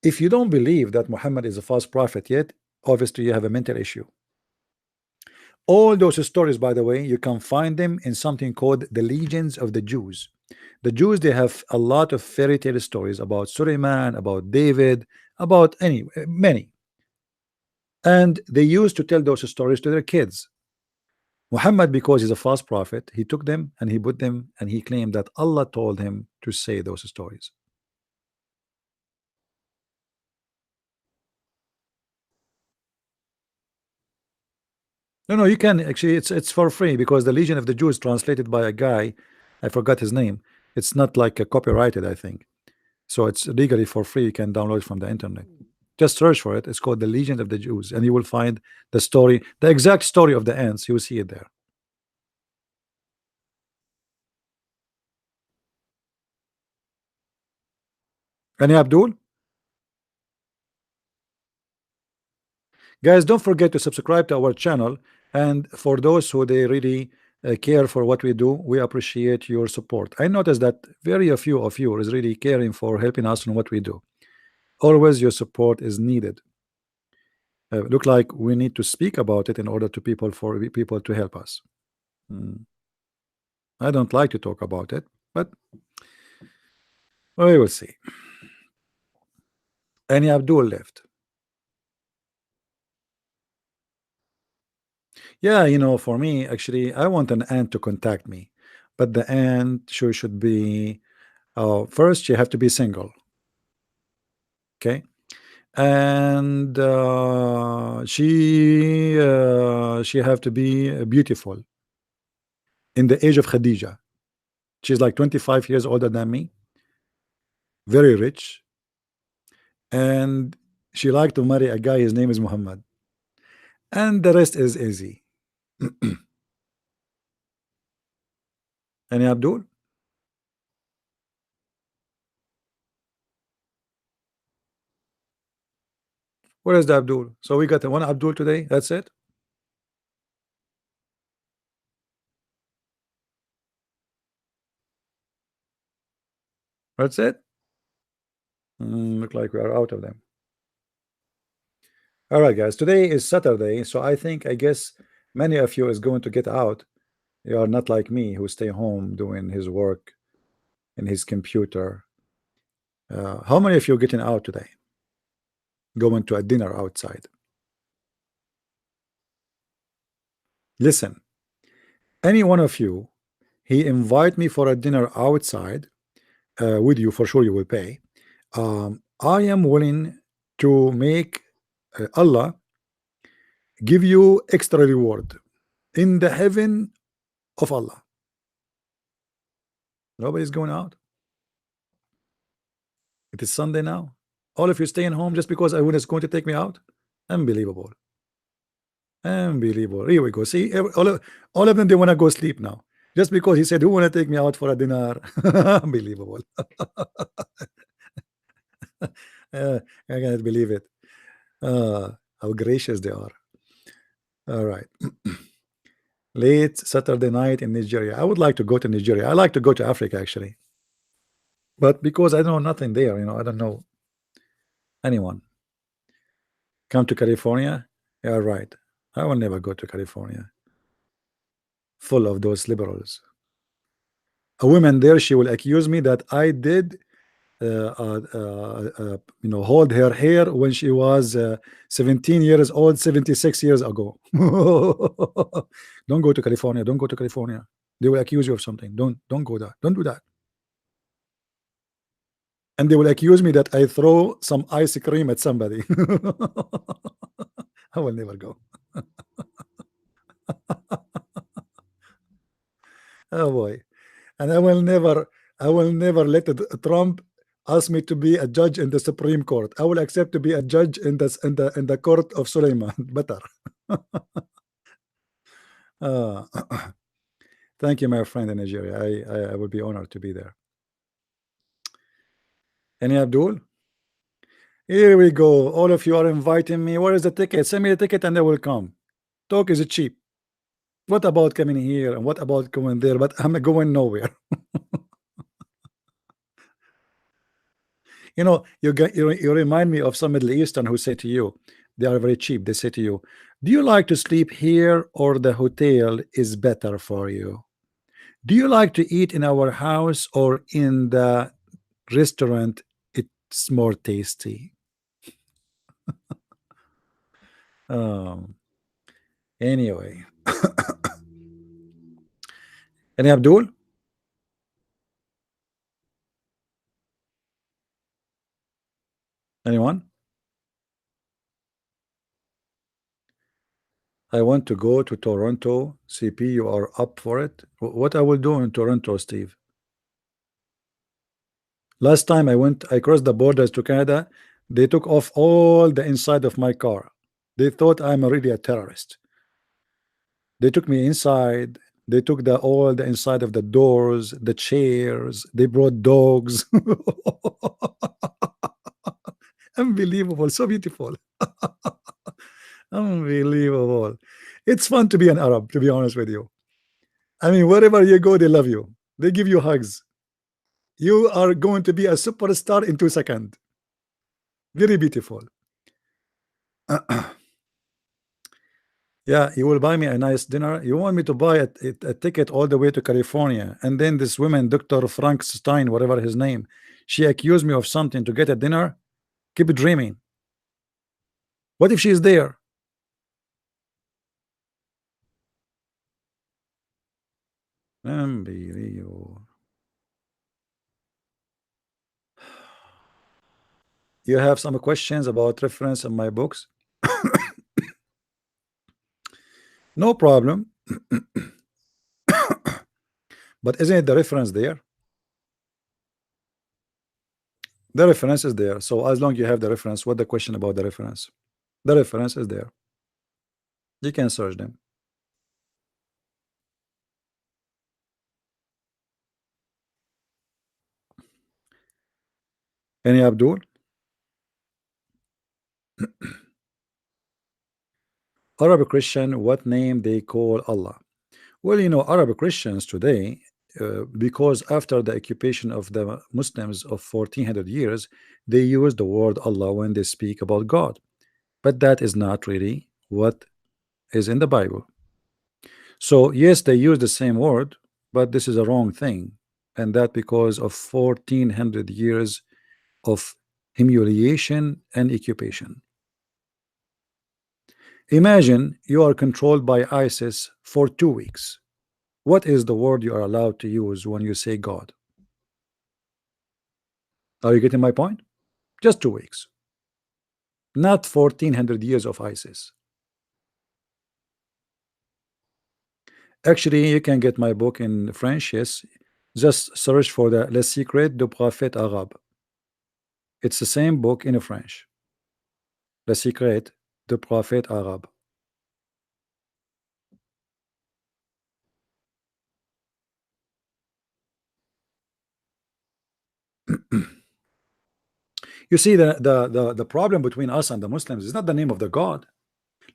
If you don't believe that Muhammad is a false prophet yet, obviously you have a mental issue. All those stories, by the way, you can find them in something called the Legends of the Jews. The Jews, they have a lot of fairy tale stories about Suleiman, about David, about many. And they used to tell those stories to their kids. Muhammad, because he's a false prophet, he took them and he put them and he claimed that Allah told him to say those stories. No, you can actually. It's for free because the Legion of the Jews translated by a guy, I forgot his name. It's not like a copyrighted, I think. So it's legally for free. You can download it from the internet. Just search for it. It's called the Legion of the Jews, and you will find the story, the exact story of the ants. You will see it there. Any Abdul? Guys, don't forget to subscribe to our channel. And for those who they really care for what we do, we appreciate your support. I noticed that very few of you is really caring for helping us in what we do. Always your support is needed. Look like we need to speak about it in order to for people to help us. I don't like to talk about it, but we will see. Any Abdul left? Yeah, for me, actually, I want an ant to contact me, but the ant should be first you have to be single, okay, and she have to be beautiful in the age of Khadija. She's like 25 years older than me, very rich, and she liked to marry a guy, his name is Muhammad, and the rest is easy. Any Abdul? Where is the Abdul? So we got one Abdul today. That's it. That's it. Look like we are out of them. All right, guys. Today is Saturday, so I guess many of you is going to get out. You are not like me who stay home doing his work in his computer. How many of you getting out today? Going to a dinner outside? Listen, any one of you, he invite me for a dinner outside with you, for sure you will pay. I am willing to make Allah give you extra reward in the heaven of Allah. Nobody's going out. It is Sunday now. All of you staying home just because Awin is going to take me out. Unbelievable. Unbelievable. Here we go. See, all of them, they want to go sleep now. Just because he said, who want to take me out for a dinner? Unbelievable. I can't believe it. How gracious they are. All right. Late Saturday night in Nigeria. I would like to go to Nigeria. I like to go to Africa, actually. But because I know nothing there, I don't know anyone. Come to California? Yeah, right. I will never go to California. Full of those liberals. A woman there, she will accuse me that I did hold her hair when she was 17 years old 76 years ago. Don't go to California. Don't go to California. They will accuse you of something. Don't go there. Don't do that. And they will accuse me that I throw some ice cream at somebody. I will never go. Oh boy. And I will never let Trump ask me to be a judge in the Supreme Court. I will accept to be a judge in the court of Suleiman. Better. uh, thank you, my friend in Nigeria. I would be honored to be there. Any Abdul? Here we go. All of you are inviting me. Where is the ticket? Send me the ticket and I will come. Talk is cheap. What about coming here and what about going there? But I'm going nowhere. You know, you remind me of some Middle Eastern who say to you, they are very cheap. They say to you, do you like to sleep here or the hotel is better for you? Do you like to eat in our house or in the restaurant? It's more tasty. Anyway. Any Abdul? Anyone? I want to go to Toronto. CP, you are up for it? What I will do in Toronto, Steve? Last time I crossed the borders to Canada, they took off all the inside of my car. They thought I'm already a terrorist. They took me inside. They took all the inside of the doors, the chairs. They brought dogs. Unbelievable, so beautiful. Unbelievable. It's fun to be an Arab, to be honest with you. I mean, wherever you go, they love you. They give you hugs. You are going to be a superstar in 2 seconds. Very beautiful. Yeah, you will buy me a nice dinner. You want me to buy a ticket all the way to California, and then this woman, Dr. Frankenstein, whatever his name, she accused me of something to get a dinner. Keep dreaming. What if she's there? Unbelievable. You have some questions about reference in my books? No problem. But isn't it the reference there? The reference is there. So as long as you have the reference, what the question about the reference? The reference is there. You can search them. Any Abdul? Arab Christian, what name they call Allah? Well, you know, Arab Christians today, because after the occupation of the Muslims of 1400 years, they use the word Allah when they speak about God. But that is not really what is in the Bible. So yes, they use the same word, but this is a wrong thing, and that because of 1400 years of humiliation and occupation. Imagine you are controlled by ISIS for 2 weeks. What is the word you are allowed to use when you say God? Are you getting my point? Just 2 weeks. Not 1400 years of ISIS. Actually, you can get my book in French, yes. Just search for the Les Secrets du Prophète Arabe. It's the same book in French. Les Secrets du Prophète Arabe. You see, the problem between us and the Muslims is not the name of the God.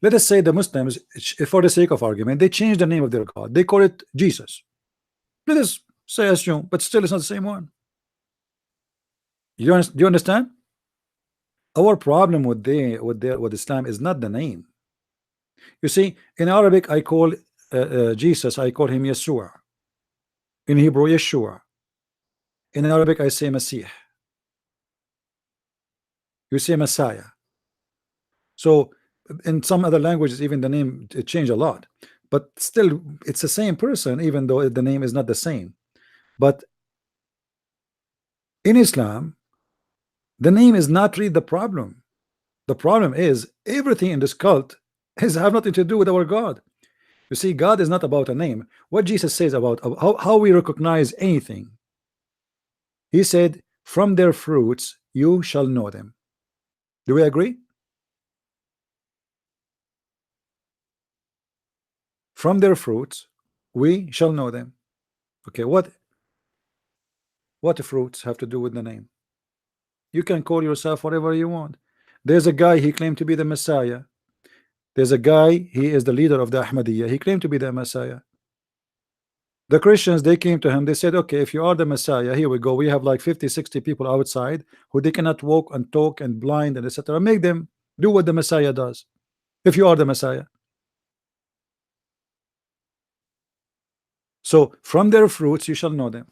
Let us say the Muslims, for the sake of argument, they change the name of their God. They call it Jesus. Let us say assume, but still it's not the same one. Do you understand? Our problem with Islam is not the name. You see, in Arabic, I call Jesus, I call him Yeshua. In Hebrew, Yeshua. In Arabic, I say Masih. You say Messiah. So in some other languages, even the name it changed a lot, but still it's the same person, even though the name is not the same. But in Islam, the name is not really the problem. The problem is everything in this cult have nothing to do with our God. You see, God is not about a name. What Jesus says about how we recognize anything, he said, From their fruits you shall know them. Do we agree? From their fruits we shall know them. Okay, what fruits have to do with the name? You can call yourself whatever you want. There's a guy, he claimed to be the Messiah. There's a guy, he is the leader of the Ahmadiyya. He claimed to be the Messiah. The Christians, they came to him, they said, okay, if you are the Messiah, here we go. We have like 50-60 people outside who they cannot walk and talk and blind and etc. Make them do what the Messiah does. If you are the Messiah. So from their fruits you shall know them.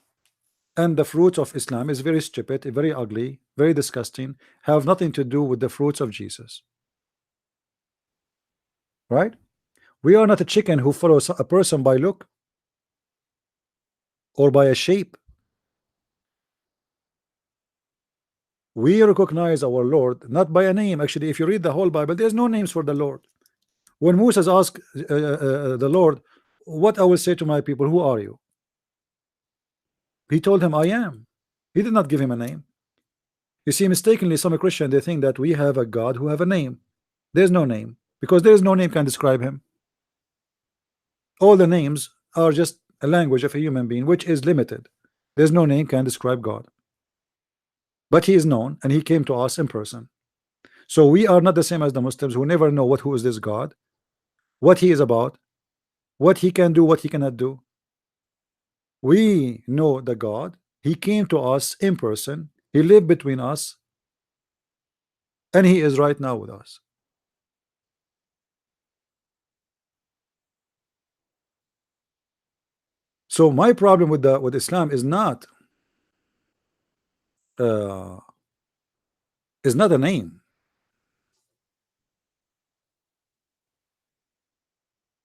And the fruits of Islam is very stupid, very ugly, very disgusting, have nothing to do with the fruits of Jesus. Right? We are not a chicken who follows a person by look or by a shape. We recognize our Lord not by a name. Actually, if you read the whole Bible, there's no names for the Lord. When Moses asked the Lord, what I will say to my people, who are you? He told him, I am. He did not give him a name. You see, mistakenly, some Christian, they think that we have a God who have a name. There's no name, because there is no name can describe him. All the names are just a language of a human being, which is limited. There's no name can describe God. But he is known, and he came to us in person. So we are not the same as the Muslims who never know who is this God, what he is about, what he can do, what he cannot do. We know the God. He came to us in person. He lived between us, and he is right now with us. So my problem with Islam is not a name.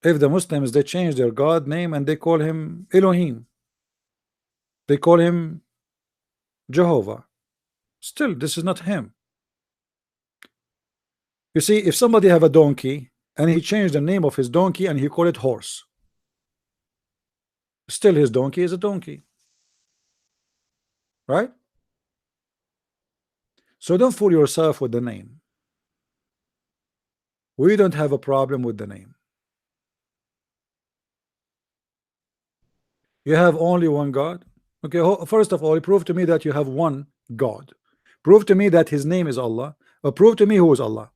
If the Muslims, they change their God name and they call him Elohim, they call him Jehovah, still this is not him. You see, if somebody have a donkey and he changed the name of his donkey and he call it horse, still his donkey is a donkey, right? So don't fool yourself with the name. We don't have a problem with the name. You have only one God. Okay, first of all, prove to me that you have one God. Prove to me that his name is Allah, or prove to me who is Allah.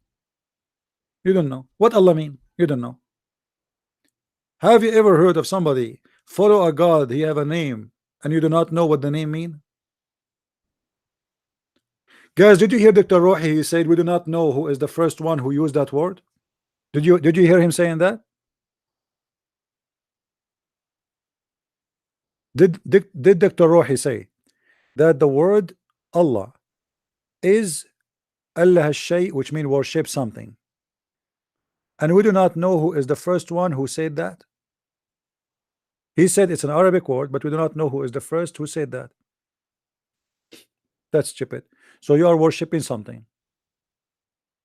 You don't know what Allah mean. You don't know. Have you ever heard of somebody follow a God, he have a name, and you do not know what the name mean? Guys, did you hear Dr. Rohi? He said we do not know who is the first one who used that word. Did you hear him saying that? Did Dr. Rohi say that the word Allah is Allah shay, which means worship something, and we do not know who is the first one who said that? He said it's an Arabic word, but we do not know who is the first who said that. That's stupid. So you are worshiping something.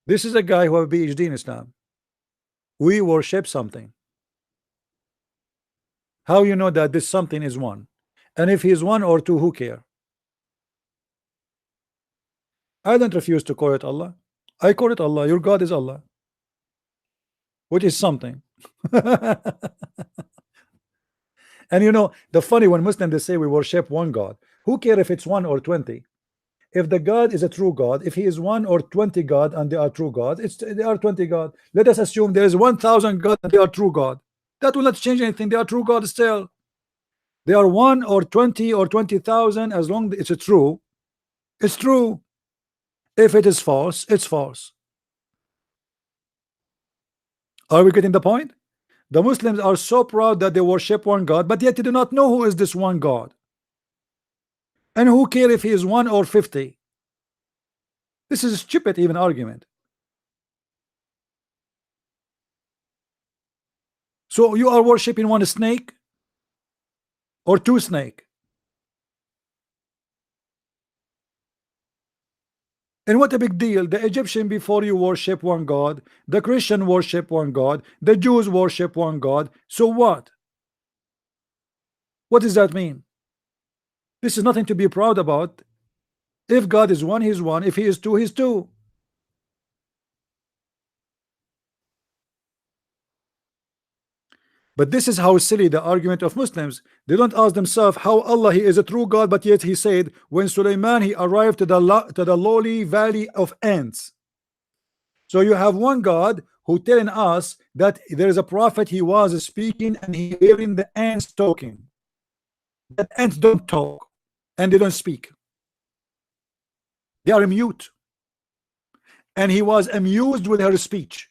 This is a guy who have a PhD in Islam. We worship something. How you know that this something is one? And if he is one or two, who care? I don't refuse to call it Allah. I call it Allah. Your God is Allah, which is something. And you know, the funny, when Muslims they say we worship one God, who care if it's 1 or 20? If the God is a true God, if he is 1 or 20 God and they are true God, they are 20 God. Let us assume there is 1,000 God and they are true God. That will not change anything. They are true God still. They are 1 or 20 or 20,000. As long as it's true, it's true. If it is false, it's false. Are we getting the point? The Muslims are so proud that they worship one God, but yet they do not know who is this one God. And who care if he is 1 or 50? This is a stupid even argument. So you are worshiping one snake or 2 snake? And what a big deal. The Egyptian before you worship one God, the Christian worship one God, the Jews worship one God. So what? What does that mean? This is nothing to be proud about. If God is one, he's one. If he is two, he's two. But this is how silly the argument of Muslims. They don't ask themselves how Allah he is a true God, but yet he said when Sulaiman he arrived to the lowly valley of ants. So you have one God who telling us that there is a prophet he was speaking and he hearing the ants talking. The ants don't talk and they don't speak. They are mute. And he was amused with her speech.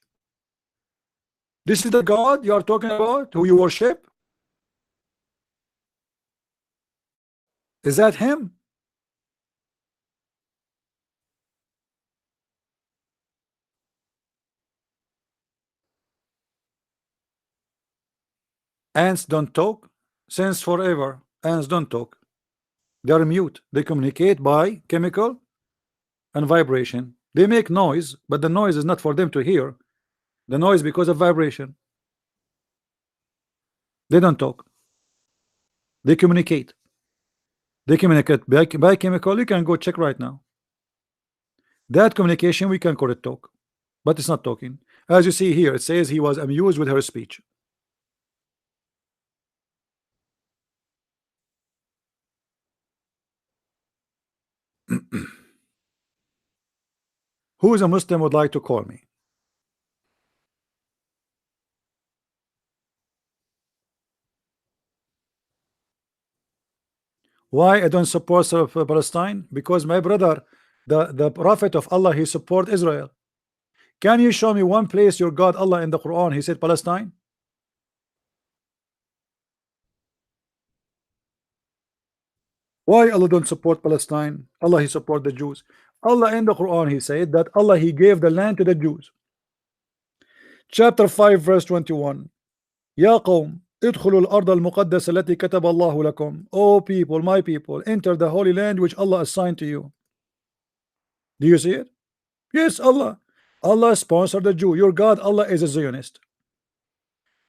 This is the God you are talking about, who you worship? Is that him? Ants don't talk since forever. Ants don't talk. They are mute. They communicate by chemical and vibration. They make noise, but the noise is not for them to hear. The noise because of vibration. They don't talk. They communicate. They communicate by chemical. You can go check right now. That communication we can call it talk, but it's not talking. As you see here, it says he was amused with her speech. Who is a Muslim would like to call me? Why I don't support Palestine? Because my brother, the prophet of Allah, he support Israel. Can you show me one place your God Allah in the Quran he said Palestine? Why Allah don't support Palestine? Allah he support the Jews. Allah in the Quran he said that Allah he gave the land to the Jews. Chapter 5 verse 21. يا قوم ادخلوا الأرض المقدسة التي كتب الله لكم. O people, my people, enter the holy land which Allah assigned to you. Do you see it? Yes, Allah. Allah sponsored the Jew. Your God Allah is a Zionist.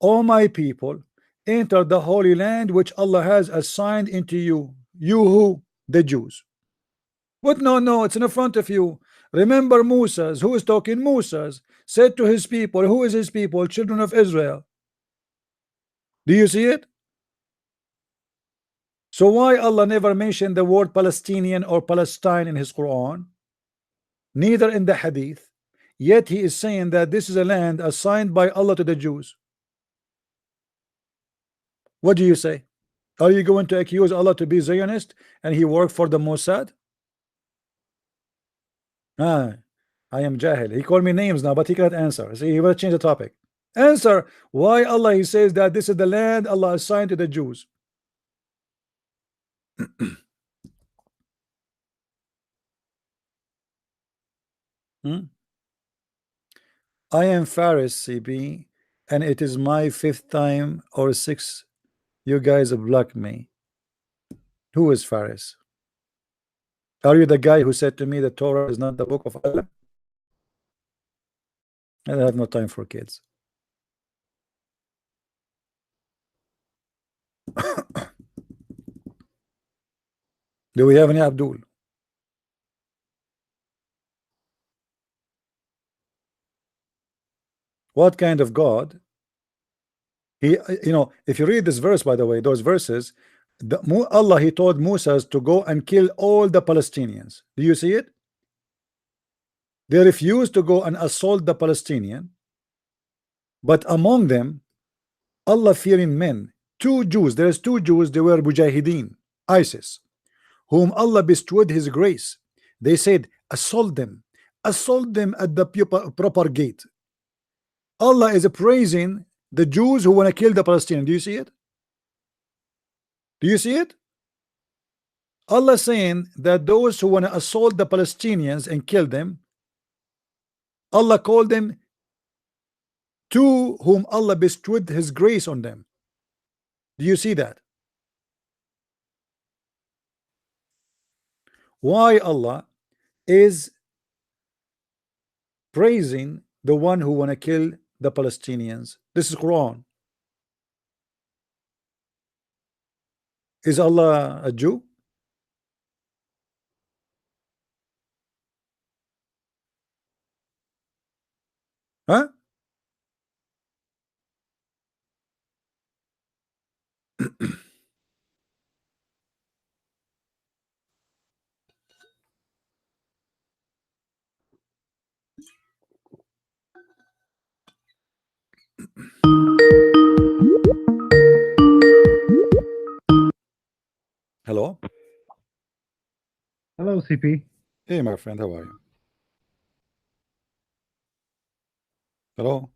O my people, enter the holy land which Allah has assigned into you. You who? The Jews. What? No, no, it's in the front of you. Remember Moses. Who is talking? Moses said to his people. Who is his people? Children of Israel. Do you see it? So why Allah never mentioned the word Palestinian or Palestine in his Quran? Neither in the Hadith. Yet he is saying that this is a land assigned by Allah to the Jews. What do you say? Are you going to accuse Allah to be Zionist and he worked for the Mossad? I am Jahil. He called me names now, but he cannot answer. See, he will change the topic. Answer why Allah he says that this is the land Allah assigned to the Jews. I am Faris CB and it is my 5th time or 6th you guys block me. Who is Faris? Are you the guy who said to me the Torah is not the book of Allah? I have no time for kids. Do we have any Abdul? What kind of God? He, you know, if you read this verse, by the way, those verses, Allah he told Moses to go and kill all the Palestinians. Do you see it? They refused to go and assault the Palestinian, but among them, Allah-fearing men, two Jews. There's two Jews. They were Mujahideen, ISIS, whom Allah bestowed His grace. They said, assault them at the proper gate. Allah is praising the Jews who want to kill the Palestinians. Do you see it? Do you see it? Allah saying that those who want to assault the Palestinians and kill them, Allah called them two whom Allah bestowed His grace on them. Do you see that? Why Allah is praising the one who want to kill the Palestinians? This is Quran. Is Allah a Jew? Huh? Hello? Hello, CP. Hey, my friend, how are you? Hello?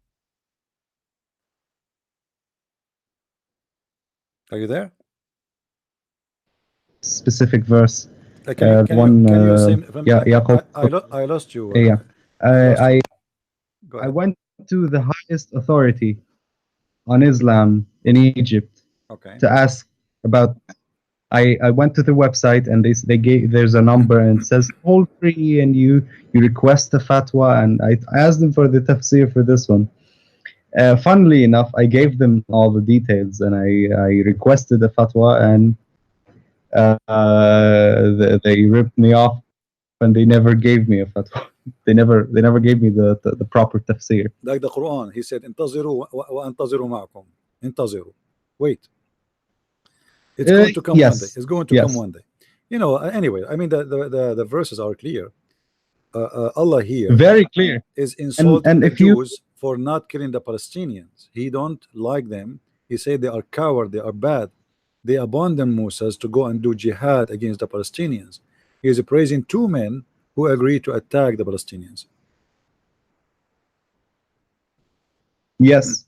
Are you there? Specific verse. Can you say from, Yaqub. I lost you. Yeah. I lost you. I Go I ahead. went to the highest authority on Islam in Egypt Okay. to ask about. I went to the website and they gave there's a number and it says toll free and you request a fatwa and I asked them for the tafsir for this one. Funnily enough, I gave them all the details and I requested a fatwa and they ripped me off and they never gave me a fatwa. They never gave me the proper tafsir. Like the Quran, he said, انتظروا وانتظروا معكم. انتظروا. Wait. It's going to come one day. Yes, It's going to come yes, one day. You know, anyway, I mean, the verses are clear. Allah here very clear. is insulting And the if you Jews for not killing the Palestinians. He don't like them. He said they are coward, they are bad. They abandoned Moses to go and do jihad against the Palestinians. He is praising two men who agreed to attack the Palestinians. yes,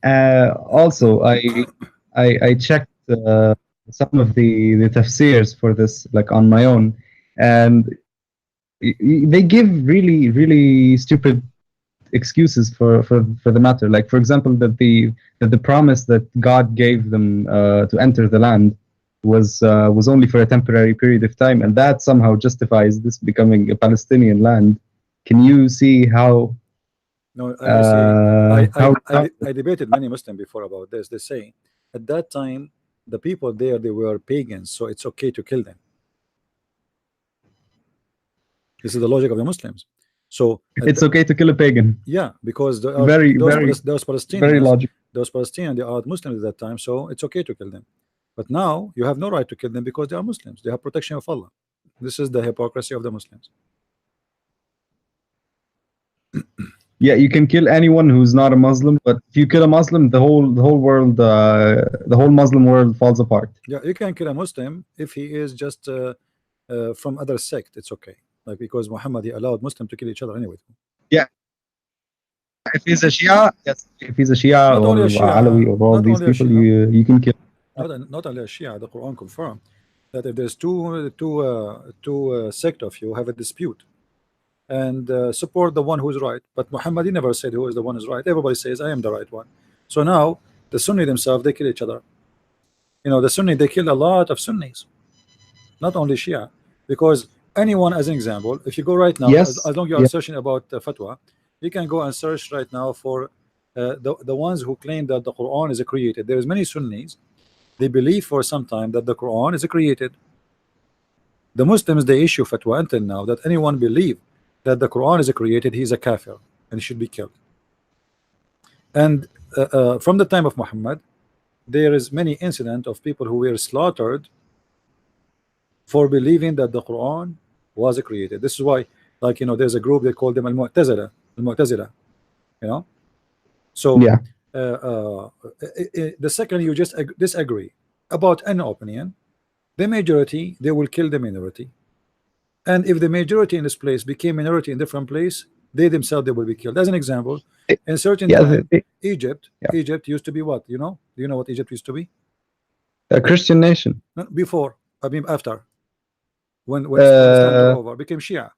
also I checked some of the tafsirs for this like on my own, and they give really stupid excuses for the matter. Like for example, that the promise that God gave them to enter the land was only for a temporary period of time, and that somehow justifies this becoming a Palestinian land. Can you see how? No, you see, How I debated many Muslims before about this. They say at that time the people there they were pagans, so it's okay to kill them. This is the logic of the Muslims. So it's okay to kill a pagan? yeah, because there are Very those very Palestinians, logical. they are Muslims at that time, so it's okay to kill them. But now you have no right to kill them because they are Muslims. They have protection of Allah. This is the hypocrisy of the Muslims. Yeah, you can kill anyone who's not a Muslim, but if you kill a Muslim, the whole world, the whole Muslim world falls apart. Yeah, you can kill a Muslim if he is just from other sect. It's okay, like because Muhammad he allowed Muslims to kill each other anyway. Yeah, if he's a Shia, yes. If he's a Shia Not or only a Shia, Alawi or all not these only a people, Shia, you can kill. not only a Shia. The Quran confirmed that if there's two sect of you have a dispute and support the one who's right, but Muhammad he never said who is the one who's right. Everybody says I am the right one. So now the Sunni themselves they kill each other. You know, the Sunni they kill a lot of Sunnis, not only Shia, because anyone, as an example, if you go right now, Yes, as long you are yeah, searching about fatwa, you can go and search right now for the ones who claim that the Quran is created. There is many Sunnis, they believe for some time that the Quran is created. The Muslims they issue fatwa until now that anyone believe that the Quran is created, he is a kafir and should be killed. And from the time of Muhammad, there is many incident of people who were slaughtered for believing that the Quran was created. This is why, like, you know, there's a group they call them al-Mu'tazila, you know. So yeah. the second you just disagree about an opinion, the majority they will kill the minority, and if the majority in this place became minority in different place, they themselves they will be killed. As an example, in certain Yeah, time, yeah. Egypt used to be what, you know? Do you know what Egypt used to be? A Christian nation. No, before, I mean after, when Islam took over, became Shia.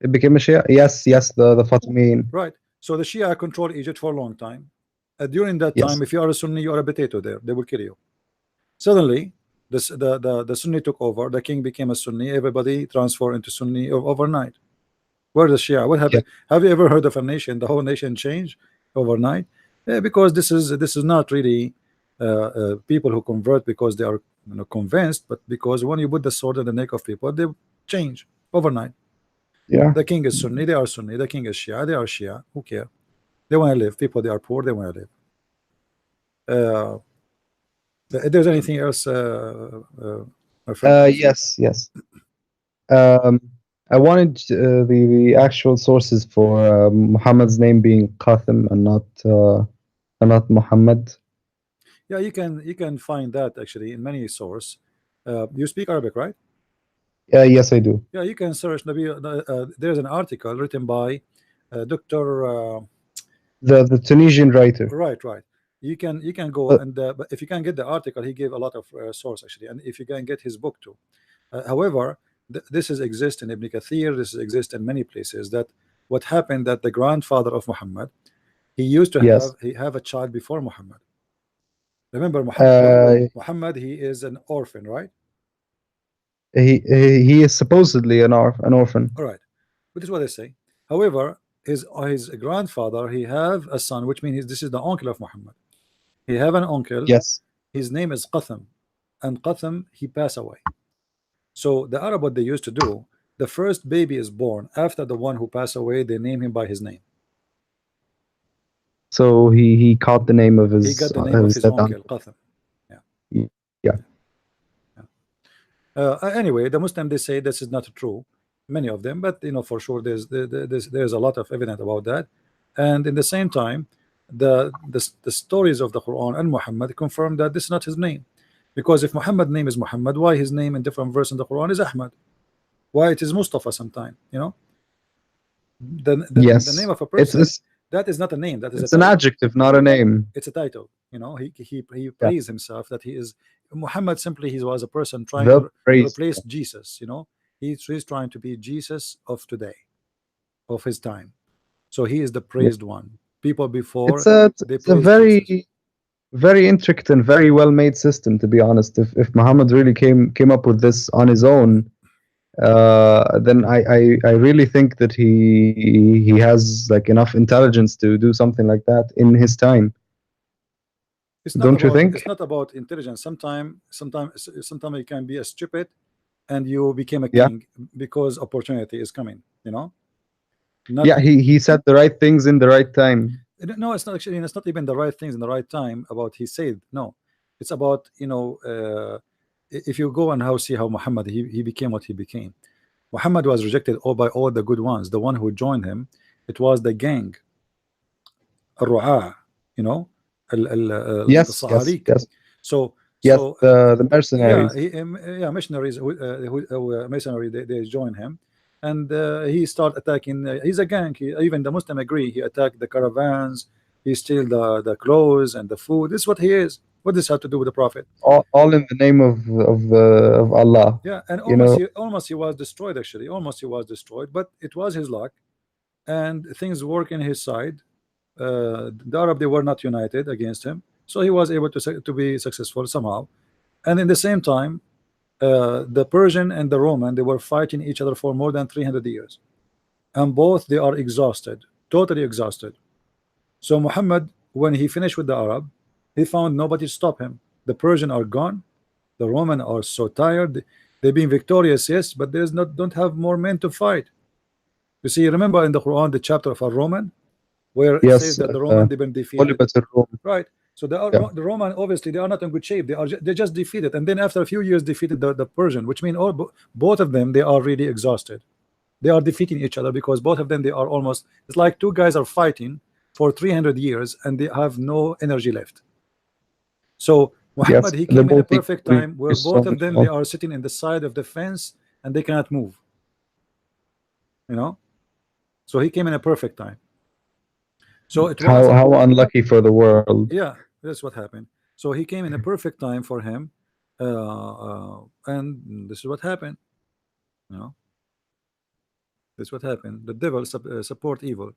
It became a Shia. Yes, yes. The Fatimiyyin. Right. So the Shia controlled Egypt for a long time. During that time, Yes. if you are a Sunni, you are a potato there. They will kill you. Suddenly, the Sunni took over. The king became a Sunni. Everybody transferred into Sunni overnight. Where the Shia? What happened? Yeah. Have you ever heard of a nation? The whole nation changed overnight? Because this is not really people who convert because they are, you know, convinced, but because when you put the sword in the neck of people, they change overnight. Yeah. The king is Sunni, they are Sunni. The king is Shia, they are Shia. Who care? They want to live. People, they are poor, they want to live. If there's anything else, my friend? Yes. Um, I wanted the actual sources for Muhammad's name being Qasim and not Muhammad. Yeah, you can find that actually in many sources. You speak Arabic, right? Yes, I do. Yeah, you can search. There's an article written by Dr. The Tunisian writer. Right. You can go Uh, and but if you can get the article, he gave a lot of source actually, and if you can get his book too. However, this is exist in Ibn Kathir. This exists in many places. That what happened that the grandfather of Muhammad, he used to yes. have a child before Muhammad. Remember Muhammad, he is an orphan, right? He is supposedly an orphan. All right, which is what they say. However, his grandfather, he have a son, which means this is the uncle of Muhammad. He have an uncle. Yes. His name is Qatham, and Qatham, he passed away. So the Arab, what they used to do, the first baby is born after the one who passed away. They name him by his name. So he caught the name of his. He got the name of his uncle, Qatham. Yeah. Anyway, the Muslim, they say this is not true. Many of them, but for sure there's a lot of evidence about that. And in the same time, the stories of the Quran and Muhammad confirm that this is not his name. Because if Muhammad's name is Muhammad, why his name in different verse in the Quran is Ahmad? Why it is Mustafa sometime? Yes. The name of a person, that is not a name. That is it's an adjective, not a name. It's a title. He praised himself that he is Muhammad. Simply, he was a person trying to replace Jesus. He's trying to be Jesus of today, of his time. So he is the praised one. People before, it's a very intricate and very well made system, to be honest. If Muhammad really came up with this on his own, then I really think that he has like enough intelligence to do something like that in his time. Don't you think? It's not about intelligence. Sometimes you can be a stupid, and you became a king because opportunity is coming. He said the right things in the right time. No, it's not actually. It's not even the right things in the right time. About he said no. It's about if you go and see how Muhammad he became what he became. Muhammad was rejected by all the good ones. The one who joined him, it was the gang. Al-Ru'a, Yes. So the mercenaries. Missionaries mercenary, they join him, and he start attacking. He's a gang. Even the Muslim agree. He attacked the caravans. He steal the clothes and the food. This is what he is. What does this have to do with the Prophet? All in the name of Allah. Yeah, and almost he was destroyed. Actually, almost he was destroyed. But it was his luck, and things work in his side. The Arab, they were not united against him, so he was able to be successful somehow. And in the same time, the Persian and the Roman, they were fighting each other for more than 300 years, and both they are exhausted, totally exhausted. So Muhammad, when he finished with the Arab, he found nobody to stop him. The Persian are gone, the Roman are so tired. They've been victorious, yes, but don't have more men to fight. You see, remember in the Quran the chapter of a Roman, where it says that the Roman they've been defeated. Right. So the Roman, obviously they are not in good shape. They just defeated, and then after a few years defeated the Persian, which means both of them, they are really exhausted. They are defeating each other because both of them, they are almost, it's like two guys are fighting for 300 years and they have no energy left. So Muhammad, he came in a perfect time where both of them, they are sitting in the side of the fence and they cannot move. So he came in a perfect time. So it was how unlucky for the world. Yeah, that's what happened. So he came in a perfect time for him, and this is what happened. That's what happened. The devil support evil.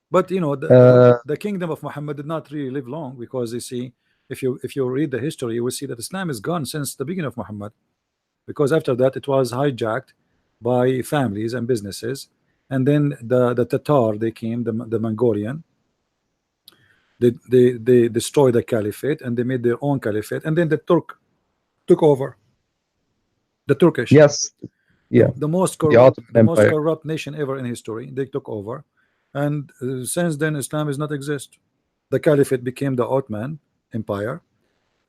But the kingdom of Muhammad did not really live long, because you see, if you read the history, you will see that Islam is gone since the beginning of Muhammad, because after that it was hijacked by families and businesses. And then the Tatar, they came, the Mongolian, they destroyed the caliphate and they made their own caliphate, and then the Turk took over, the Turkish. Yes, Yeah, the most the corrupt, Ottoman the most Empire. corrupt nation ever in history. They took over, and since then Islam does not exist. The caliphate became the Ottoman Empire.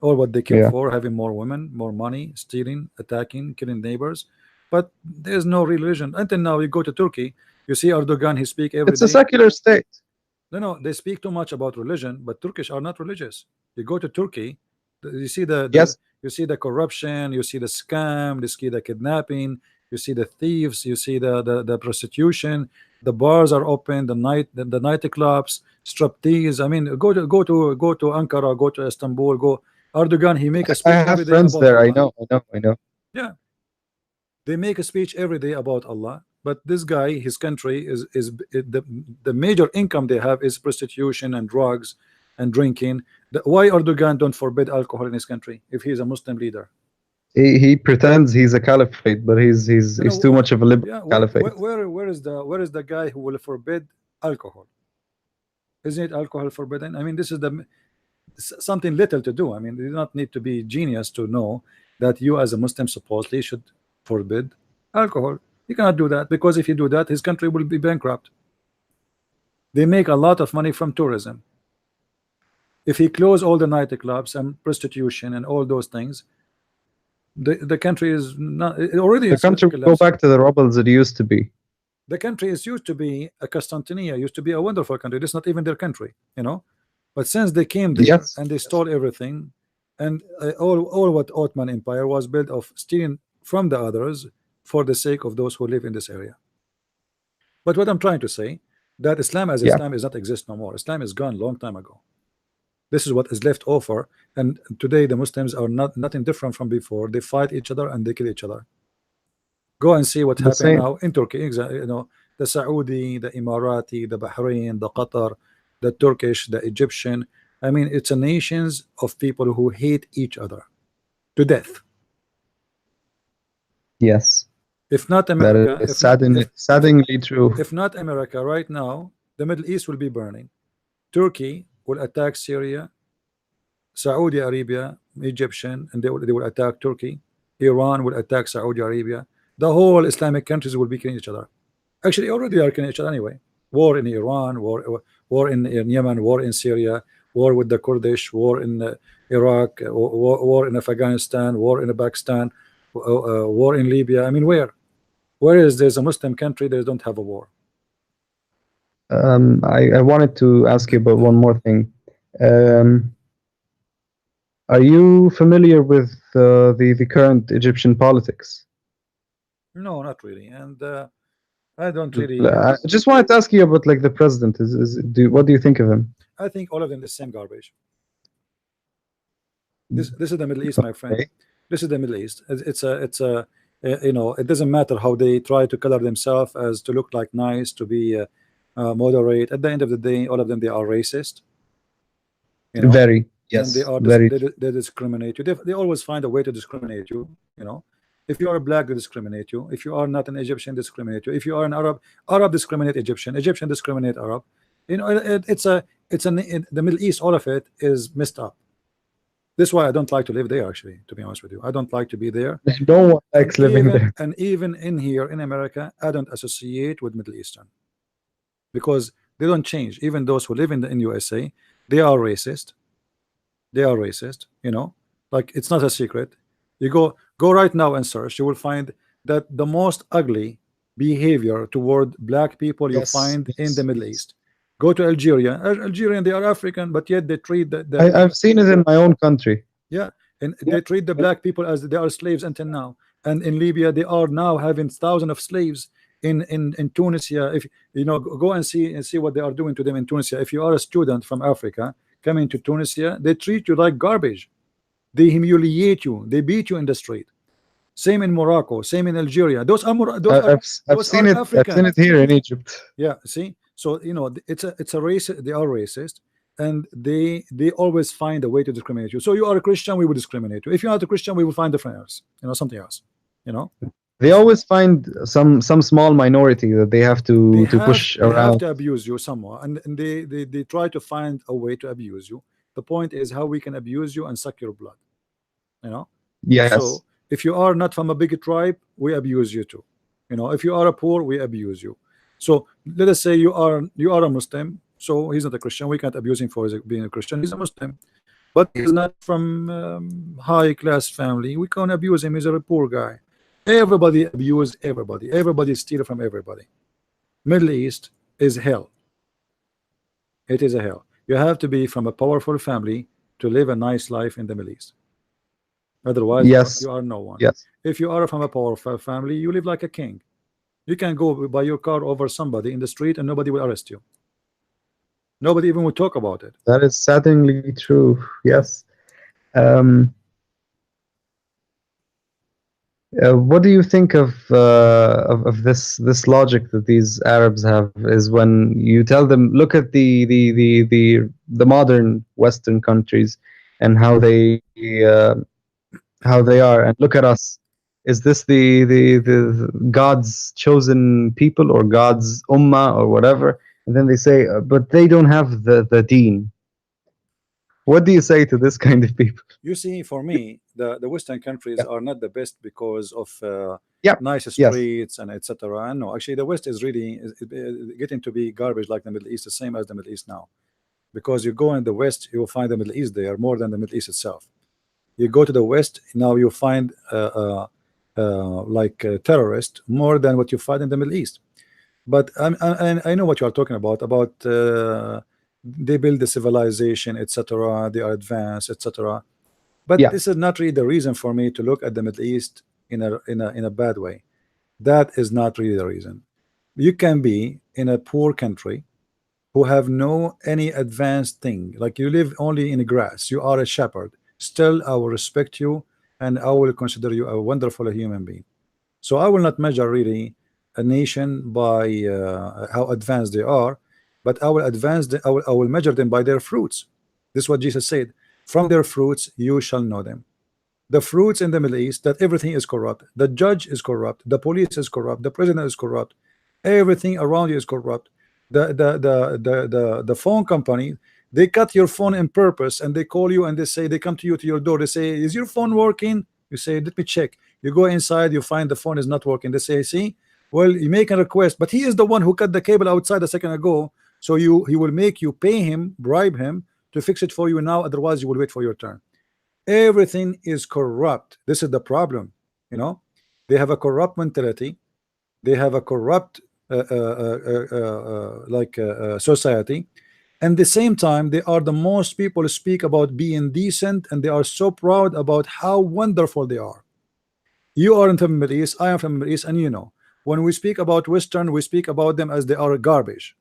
All what they came Yeah, for, having more women, more money, stealing, attacking, killing neighbors. But there's no religion until now. You go to Turkey, you see Erdogan. He speak every it's a day. secular state. No, they speak too much about religion, but Turkish are not religious. You go to Turkey, you see the Yes, you see the corruption, you see the scam, you see the kidnapping, you see the thieves, you see the prostitution. The bars are open, the nightclubs, striptease. I mean, go to Ankara, go to Istanbul, go. Erdogan, he make a I speech have every day friends about there. I Allah. know, I know, I know. Yeah, they make a speech every day about Allah, but this guy, his country is the major income they have is prostitution and drugs and drinking. Why Erdogan don't forbid alcohol in his country if he's a Muslim leader? He pretends he's a caliphate, but he's too much of a liberal Yeah, caliphate. where is the guy who will forbid alcohol? Isn't it alcohol forbidden? I mean, this is something little to do. I mean, you do not need to be genius to know that you as a Muslim supposedly should forbid alcohol. You cannot do that, because if you do that, his country will be bankrupt. They make a lot of money from tourism. If he close all the nightclubs and prostitution and all those things, the country is not it already The is country will go collapsing. back to the rubbles it used to be. The country is used to be a Constantinia, used to be a wonderful country. It's not even their country, you know. But since they came there Yes, and they stole everything, and all what Ottoman Empire was built of stealing from the others for the sake of those who live in this area. But what I'm trying to say, that Islam as yeah. Islam is not exist no more. Islam is gone long time ago. This is what is left over, and today the Muslims are nothing different from before. They fight each other and they kill each other. Go and see what The happened same. now in Turkey. You know, the Saudi, the Emirati, the Bahrain, the Qatar, the Turkish, the Egyptian. I mean, it's a nations of people who hate each other to death. Yes, If not that America, is saddeningly true. if not America, right now the Middle East will be burning. Turkey will attack Syria, Saudi Arabia, Egyptian, and they will attack Turkey. Iran will attack Saudi Arabia. The whole Islamic countries will be killing each other. Actually, already are killing each other anyway. War in Iran, war in Yemen, war in Syria, war with the Kurdish, war in Iraq, war in Afghanistan, war in Pakistan, war in Libya. I mean, where is there's a Muslim country they don't have a war? I wanted to ask you about one more thing. Are you familiar with the current Egyptian politics? No, not really. And I don't really. I just wanted to ask you about like the president. What do you think of him? I think all of them the same garbage. This is the Middle East, my friend. Okay. This is the Middle East. It's a you know, it doesn't matter how they try to color themselves as to look like nice, to be moderate. At the end of the day, all of them, they are racist, you know, Very, and they yes, are very. they discriminate you. They always find a way to discriminate you. You know, if you are black, they discriminate you. If you are not an Egyptian, discriminate you. If you are an Arab discriminate Egyptian. Egyptian discriminate Arab. You know, the Middle East. All of it is messed up. This is why I don't like to live there. Actually, to be honest with you, I don't like to be there. No one likes living there. And even in here in America, I don't associate with Middle Eastern, because they don't change. Even those who live in USA, they are racist. They are racist, you know, like it's not a secret. You go right now and search, you will find that the most ugly behavior toward black people you Yes, find in yes, the Middle yes. East. Go to Algeria. Algerian, they are African, but yet they treat I've seen it in my own country. yeah, and Yeah. they treat the black people as they are slaves until now. And in Libya, they are now having thousands of slaves in Tunisia. If you know, go and see what they are doing to them in Tunisia. If you are a student from Africa coming to Tunisia, they treat you like garbage. They humiliate you. They beat you in the street. Same in Morocco. Same in Algeria. Those are I've seen it. I've African. seen it here in Egypt. Yeah. See. So you know, it's a race. They are racist, and they always find a way to discriminate you. So you are a Christian, we will discriminate you. If you're not a Christian, we will find different else. You know, something else. You know. They always find some small minority that they have to push They have around. to abuse you somewhere, and they try to find a way to abuse you. The point is how we can abuse you and suck your blood. You know. Yes. So if you are not from a big tribe, we abuse you too. You know, if you are a poor, we abuse you. So let us say you are a Muslim, so he's not a Christian. We can't abuse him for being a Christian. He's a Muslim, but he is not from high class family. We can't abuse him. He's a poor guy. Everybody abuse everybody. Everybody steal from everybody. Middle East is hell. It is a hell. You have to be from a powerful family to live a nice life in the Middle East. Otherwise, Yes. you are no one. Yes. If you are from a powerful family, you live like a king. You can go buy your car over somebody in the street and nobody will arrest you. Nobody even will talk about it. That is saddeningly true. Yes. What do you think of this logic that these Arabs have? Is when you tell them, look at the modern Western countries and how they are, and look at us. Is this the God's chosen people or God's ummah or whatever? And then they say, but they don't have the deen. What do you say to this kind of people? You see, for me, the Western countries Yeah. are not the best because of Yeah. nice Yes. streets and etc. And no, actually, the West is really getting to be garbage like the Middle East, the same as the Middle East now. Because you go in the West, you will find the Middle East there more than the Middle East itself. You go to the West, now you find terrorists more than what you find in the Middle East. But I know what you are talking about they build the civilization, etc. They are advanced, etc. But Yeah. this is not really the reason for me to look at the Middle East in a bad way. That is not really the reason. You can be in a poor country who have no any advanced thing, like you live only in grass, you are a shepherd, still I will respect you and I will consider you a wonderful human being. So I will not measure really a nation by how advanced they are, but I will I will measure them by their fruits. This is what Jesus said, from their fruits you shall know them. The fruits in the Middle East, that everything is corrupt, the judge is corrupt, the police is corrupt, the president is corrupt, everything around you is corrupt. The phone company, they cut your phone in purpose, and they call you and they say, they come to you to your door, they say, is your phone working? You say, let me check. You go inside, you find the phone is not working. They say, see, well, you make a request, but he is the one who cut the cable outside a second ago, so he will make you pay him, bribe him to fix it for you now, otherwise you will wait for your turn. Everything is corrupt. This is the problem. You know, they have a corrupt mentality, they have a corrupt society, and the same time they are the most people speak about being decent, and they are so proud about how wonderful they are. You are in the Middle East, I am from the Middle East, and you know, when we speak about Western, we speak about them as they are garbage.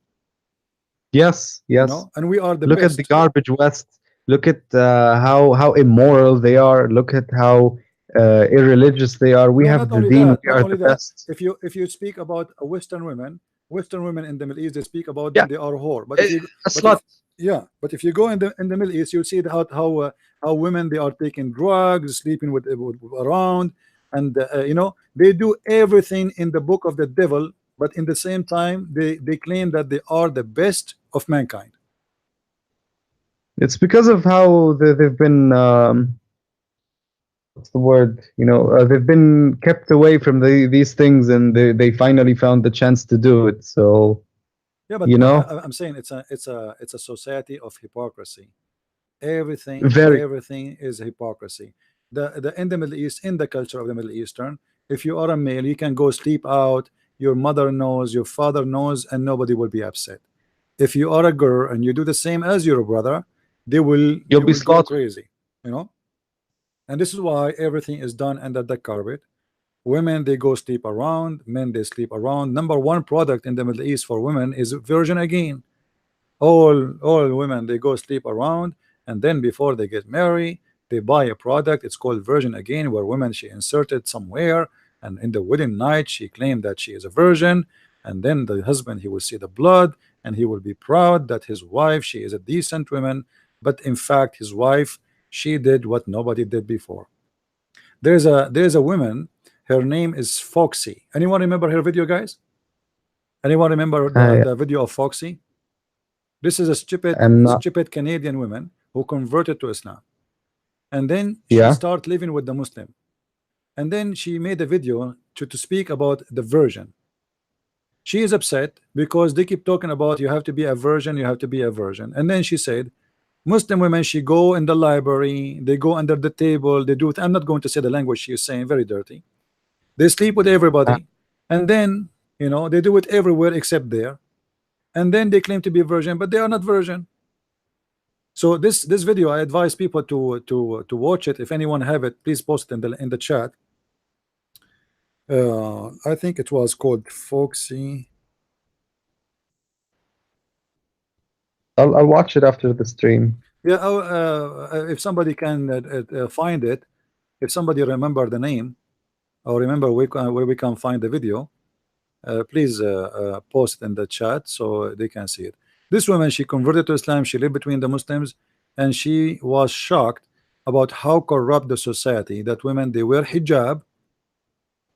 Yes. Yes. You know? And we are the Look best. at the garbage West. Look at how immoral they are. Look at how irreligious they are. We No, have not the only deen. that, We not are only the that. best. If you speak about Western women in the Middle East, they speak about Yeah. them, they are whore. But A slut. but if you go in the Middle East, you'll see how women, they are taking drugs, sleeping with around, and you know, they do everything in the book of the devil. But in the same time, they claim that they are the best of mankind. It's because of how they've been. What's the word? You know, they've been kept away from these things, and they finally found the chance to do it. So Yeah, but you no, know, I'm saying it's a society of hypocrisy. Everything very. is hypocrisy. The in the Middle East, in the culture of the Middle Eastern, if you are a male, you can go sleep out, your mother knows, your father knows, and nobody will be upset. If you are a girl and you do the same as your brother, You'll you be will go slaughtered. crazy, you know. And this is why everything is done under the carpet. Women, they go sleep around, men, they sleep around. Number one product in the Middle East for women is virgin again. All women, they go sleep around, and then before they get married, they buy a product, it's called virgin again, where women, she inserted somewhere, and in the wedding night she claimed that she is a virgin, and then the husband, he will see the blood, and he will be proud that his wife, she is a decent woman, but in fact his wife, she did what nobody did before. There's a woman, her name is Foxy. Anyone remember her video, guys? Anyone remember I the video of Foxy? This is a am not. stupid Canadian woman who converted to Islam, and then she Yeah. started living with the Muslim, and then she made a video to speak about the virgin. She is upset because they keep talking about you have to be a virgin, you have to be a virgin. And then she said, Muslim women, she go in the library, they go under the table, they do it. I'm not going to say the language she is saying, very dirty. They sleep with everybody, and then they do it everywhere except there. And then they claim to be virgin, but they are not virgin. So this video, I advise people to watch it. If anyone have it, please post it in the chat. I think it was called Foxy. I'll watch it after the stream. Yeah, if somebody can find it, if somebody remember the name or remember where we can find the video, please post it in the chat so they can see it. This woman, she converted to Islam, she lived between the Muslims, and she was shocked about how corrupt the society, that women, they wear hijab,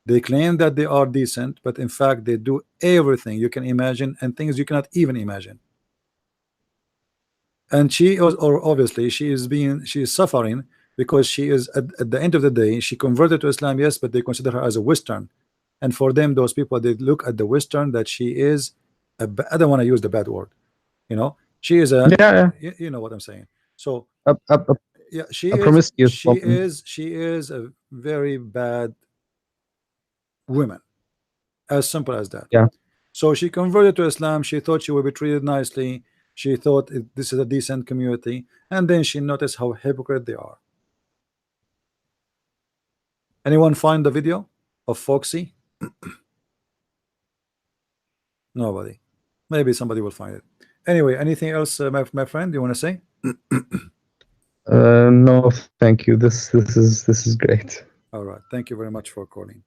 they claim that they are decent, but in fact they do everything you can imagine and things you cannot even imagine. And she was, or obviously she is suffering because she is at the end of the day, she converted to Islam, yes, but they consider her as a Western. And for them, those people, they look at the Western that she is I don't want to use the bad word, she is a, Yeah, you know what I'm saying. So a yeah, she promiscuous woman. is a very bad woman, as simple as that. Yeah. So she converted to Islam, she thought she would be treated nicely, she thought this is a decent community, and then she noticed how hypocrite they are. Anyone find the video of Foxy? Nobody. Maybe somebody will find it. Anyway, anything else, my friend, you want to say? No, thank you. This is great. All right, thank you very much for calling.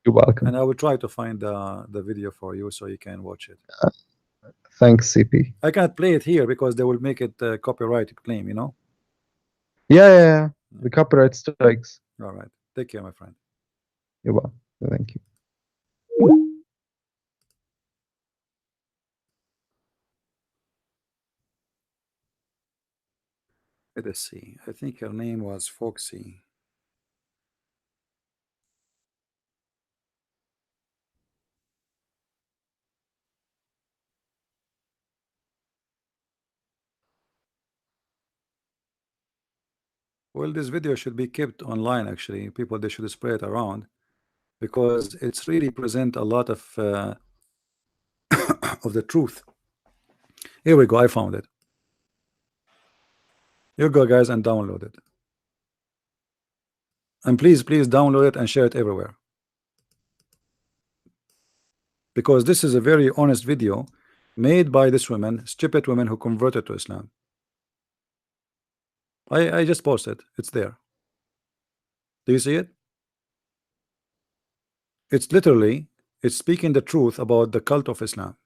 You're welcome. And I will try to find the video for you so you can watch it. Thanks, CP. I can't play it here because they will make it copyright claim, Yeah. The copyright strikes. All right, take care, my friend. You're welcome. Thank you. Let us see. I think her name was Foxy. Well, this video should be kept online. Actually, people, they should spread it around because it's really present a lot of of the truth. Here we go. I found it. You go, guys, and download it. And please download it and share it everywhere, because this is a very honest video made by this woman, stupid woman who converted to Islam. I just posted. It's there. Do you see it? It's literally, it's speaking the truth about the cult of Islam.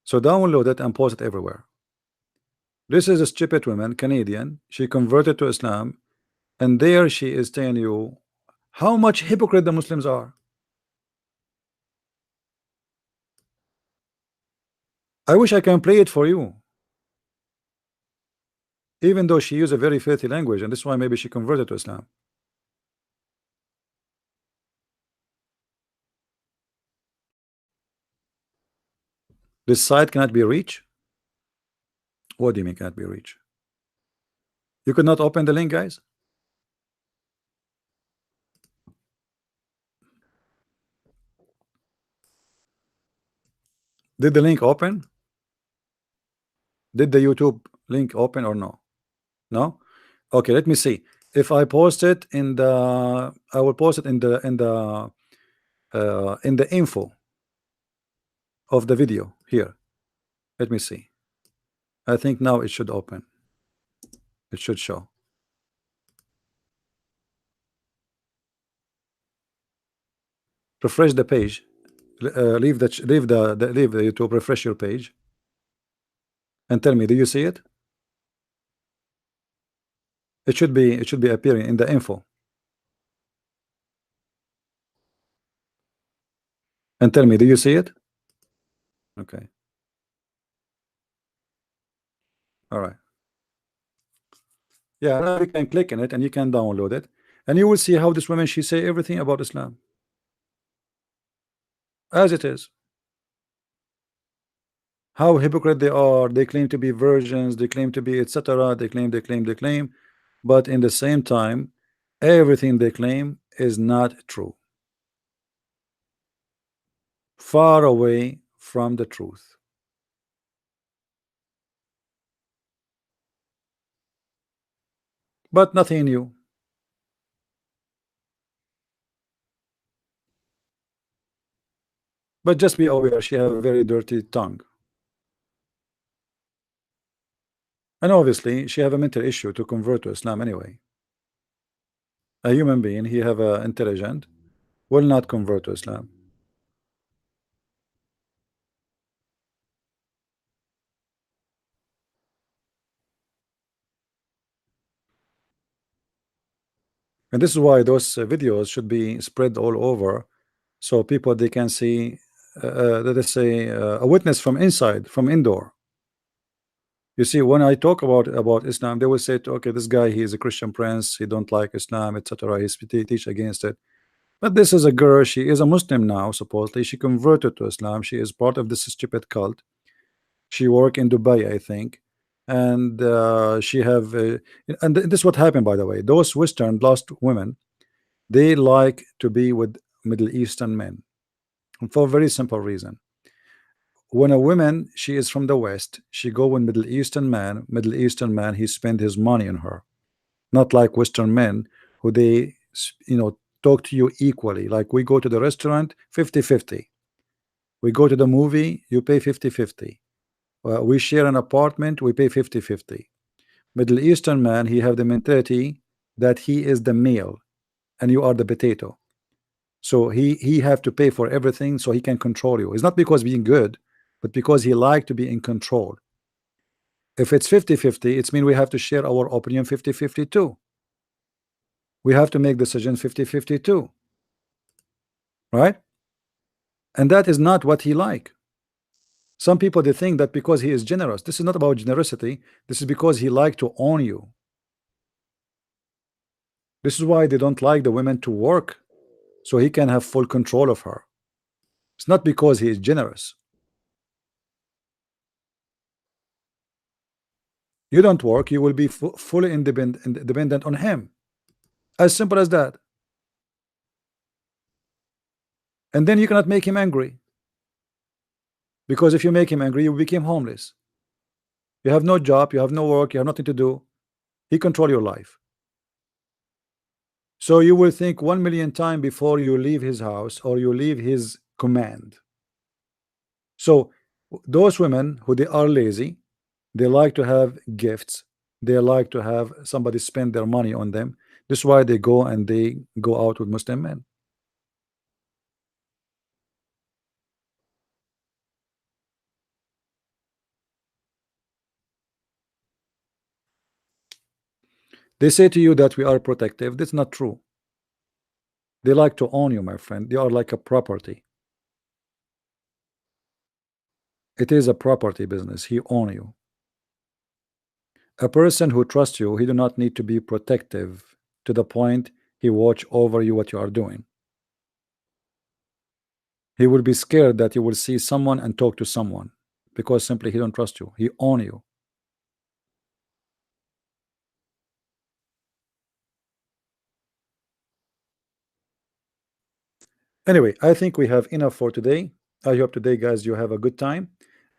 So download it and post it everywhere. This is a stupid woman, Canadian. She converted to Islam, and there she is telling you how much hypocrite the Muslims are. I wish I can play it for you, even though she used a very filthy language, and this is why maybe she converted to Islam. This site cannot be reached. What do you mean cannot be reached? You could not open the link, guys? Did the link open? Did the YouTube link open or no? No? Okay, let me see. If I post it in the, I will post it in the info of the video here. Let me see. I think now it should open. It should show. Refresh the page. Leave the YouTube. Refresh your page and tell me, do you see it? It should be appearing in the info. And tell me, do you see it? Okay. All right. Yeah, now you can click on it and you can download it, and you will see how this woman, she say everything about Islam. as it is. How hypocrite they are. They claim to be virgins, they claim to be etc. They claim, but in the same time everything they claim is not true, far away from the truth. But nothing new. But just be aware, she have a very dirty tongue. And obviously she have a mental issue to convert to Islam anyway. A human being, he have a intelligent, will not convert to Islam. And this is why those videos should be spread all over, so people they can see that is a witness from inside, from indoor. You see, when I talk about Islam, they will say, okay, this guy, he is a Christian prince, he don't like Islam, etc. He teach against it. But this is a girl, she is a Muslim now, supposedly. She converted to Islam. She is part of this stupid cult. She work in Dubai, I think. And she have and this is what happened, by the way. Those Western lost women, they like to be with Middle Eastern men, and for a very simple reason. When a woman, she is from the West, she go with Middle Eastern man, he spend his money on her. Not like Western men who they talk to you equally. Like we go to the restaurant 50-50, we go to the movie, you pay 50-50, we share an apartment, we pay 50-50. Middle Eastern man, he have the mentality that he is the male and you are the potato, so he have to pay for everything so he can control you. It's not because being good, but because he like to be in control. If it's 50-50, it's mean we have to share our opinion 50-50 too. We have to make decisions 50-50 too, right? And that is not what he like. Some people, they think that because he is generous, this is not about generosity, this is because he like to own you. This is why they don't like the women to work, so he can have full control of her. It's not because he is generous. You don't work, you will be fully dependent on him. As simple as that. And then you cannot make him angry, because if you make him angry, you become homeless. You have no job, you have no work, you have nothing to do. He control your life. So you will think 1,000,000 times before you leave his house or you leave his command. So those women who they are lazy, they like to have gifts, they like to have somebody spend their money on them. This is why they go out with Muslim men. They say to you that we are protective. That's not true. They like to own you, my friend. They are like a property. It is a property business. He own you. A person who trusts you, he do not need to be protective to the point he watch over you what you are doing. He will be scared that you will see someone and talk to someone, because simply he don't trust you. He own you. Anyway, I think we have enough for today. I hope today, guys, you have a good time.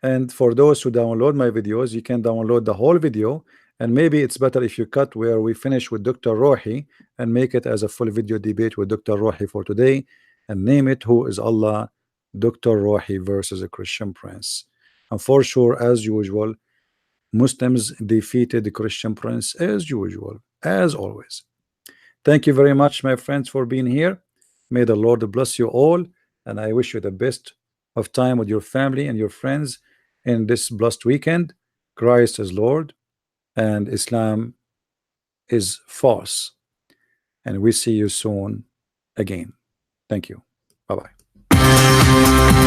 And for those who download my videos, you can download the whole video. And maybe it's better if you cut where we finish with Dr. Rohi and make it as a full video debate with Dr. Rohi for today, and name it "Who is Allah? Dr. Rohi versus a Christian Prince." And for sure, as usual, Muslims defeated the Christian Prince as usual, as always. Thank you very much, my friends, for being here. May the Lord bless you all, and I wish you the best of time with your family and your friends in this blessed weekend. Christ is Lord, and Islam is false. And we see you soon again. Thank you. Bye-bye.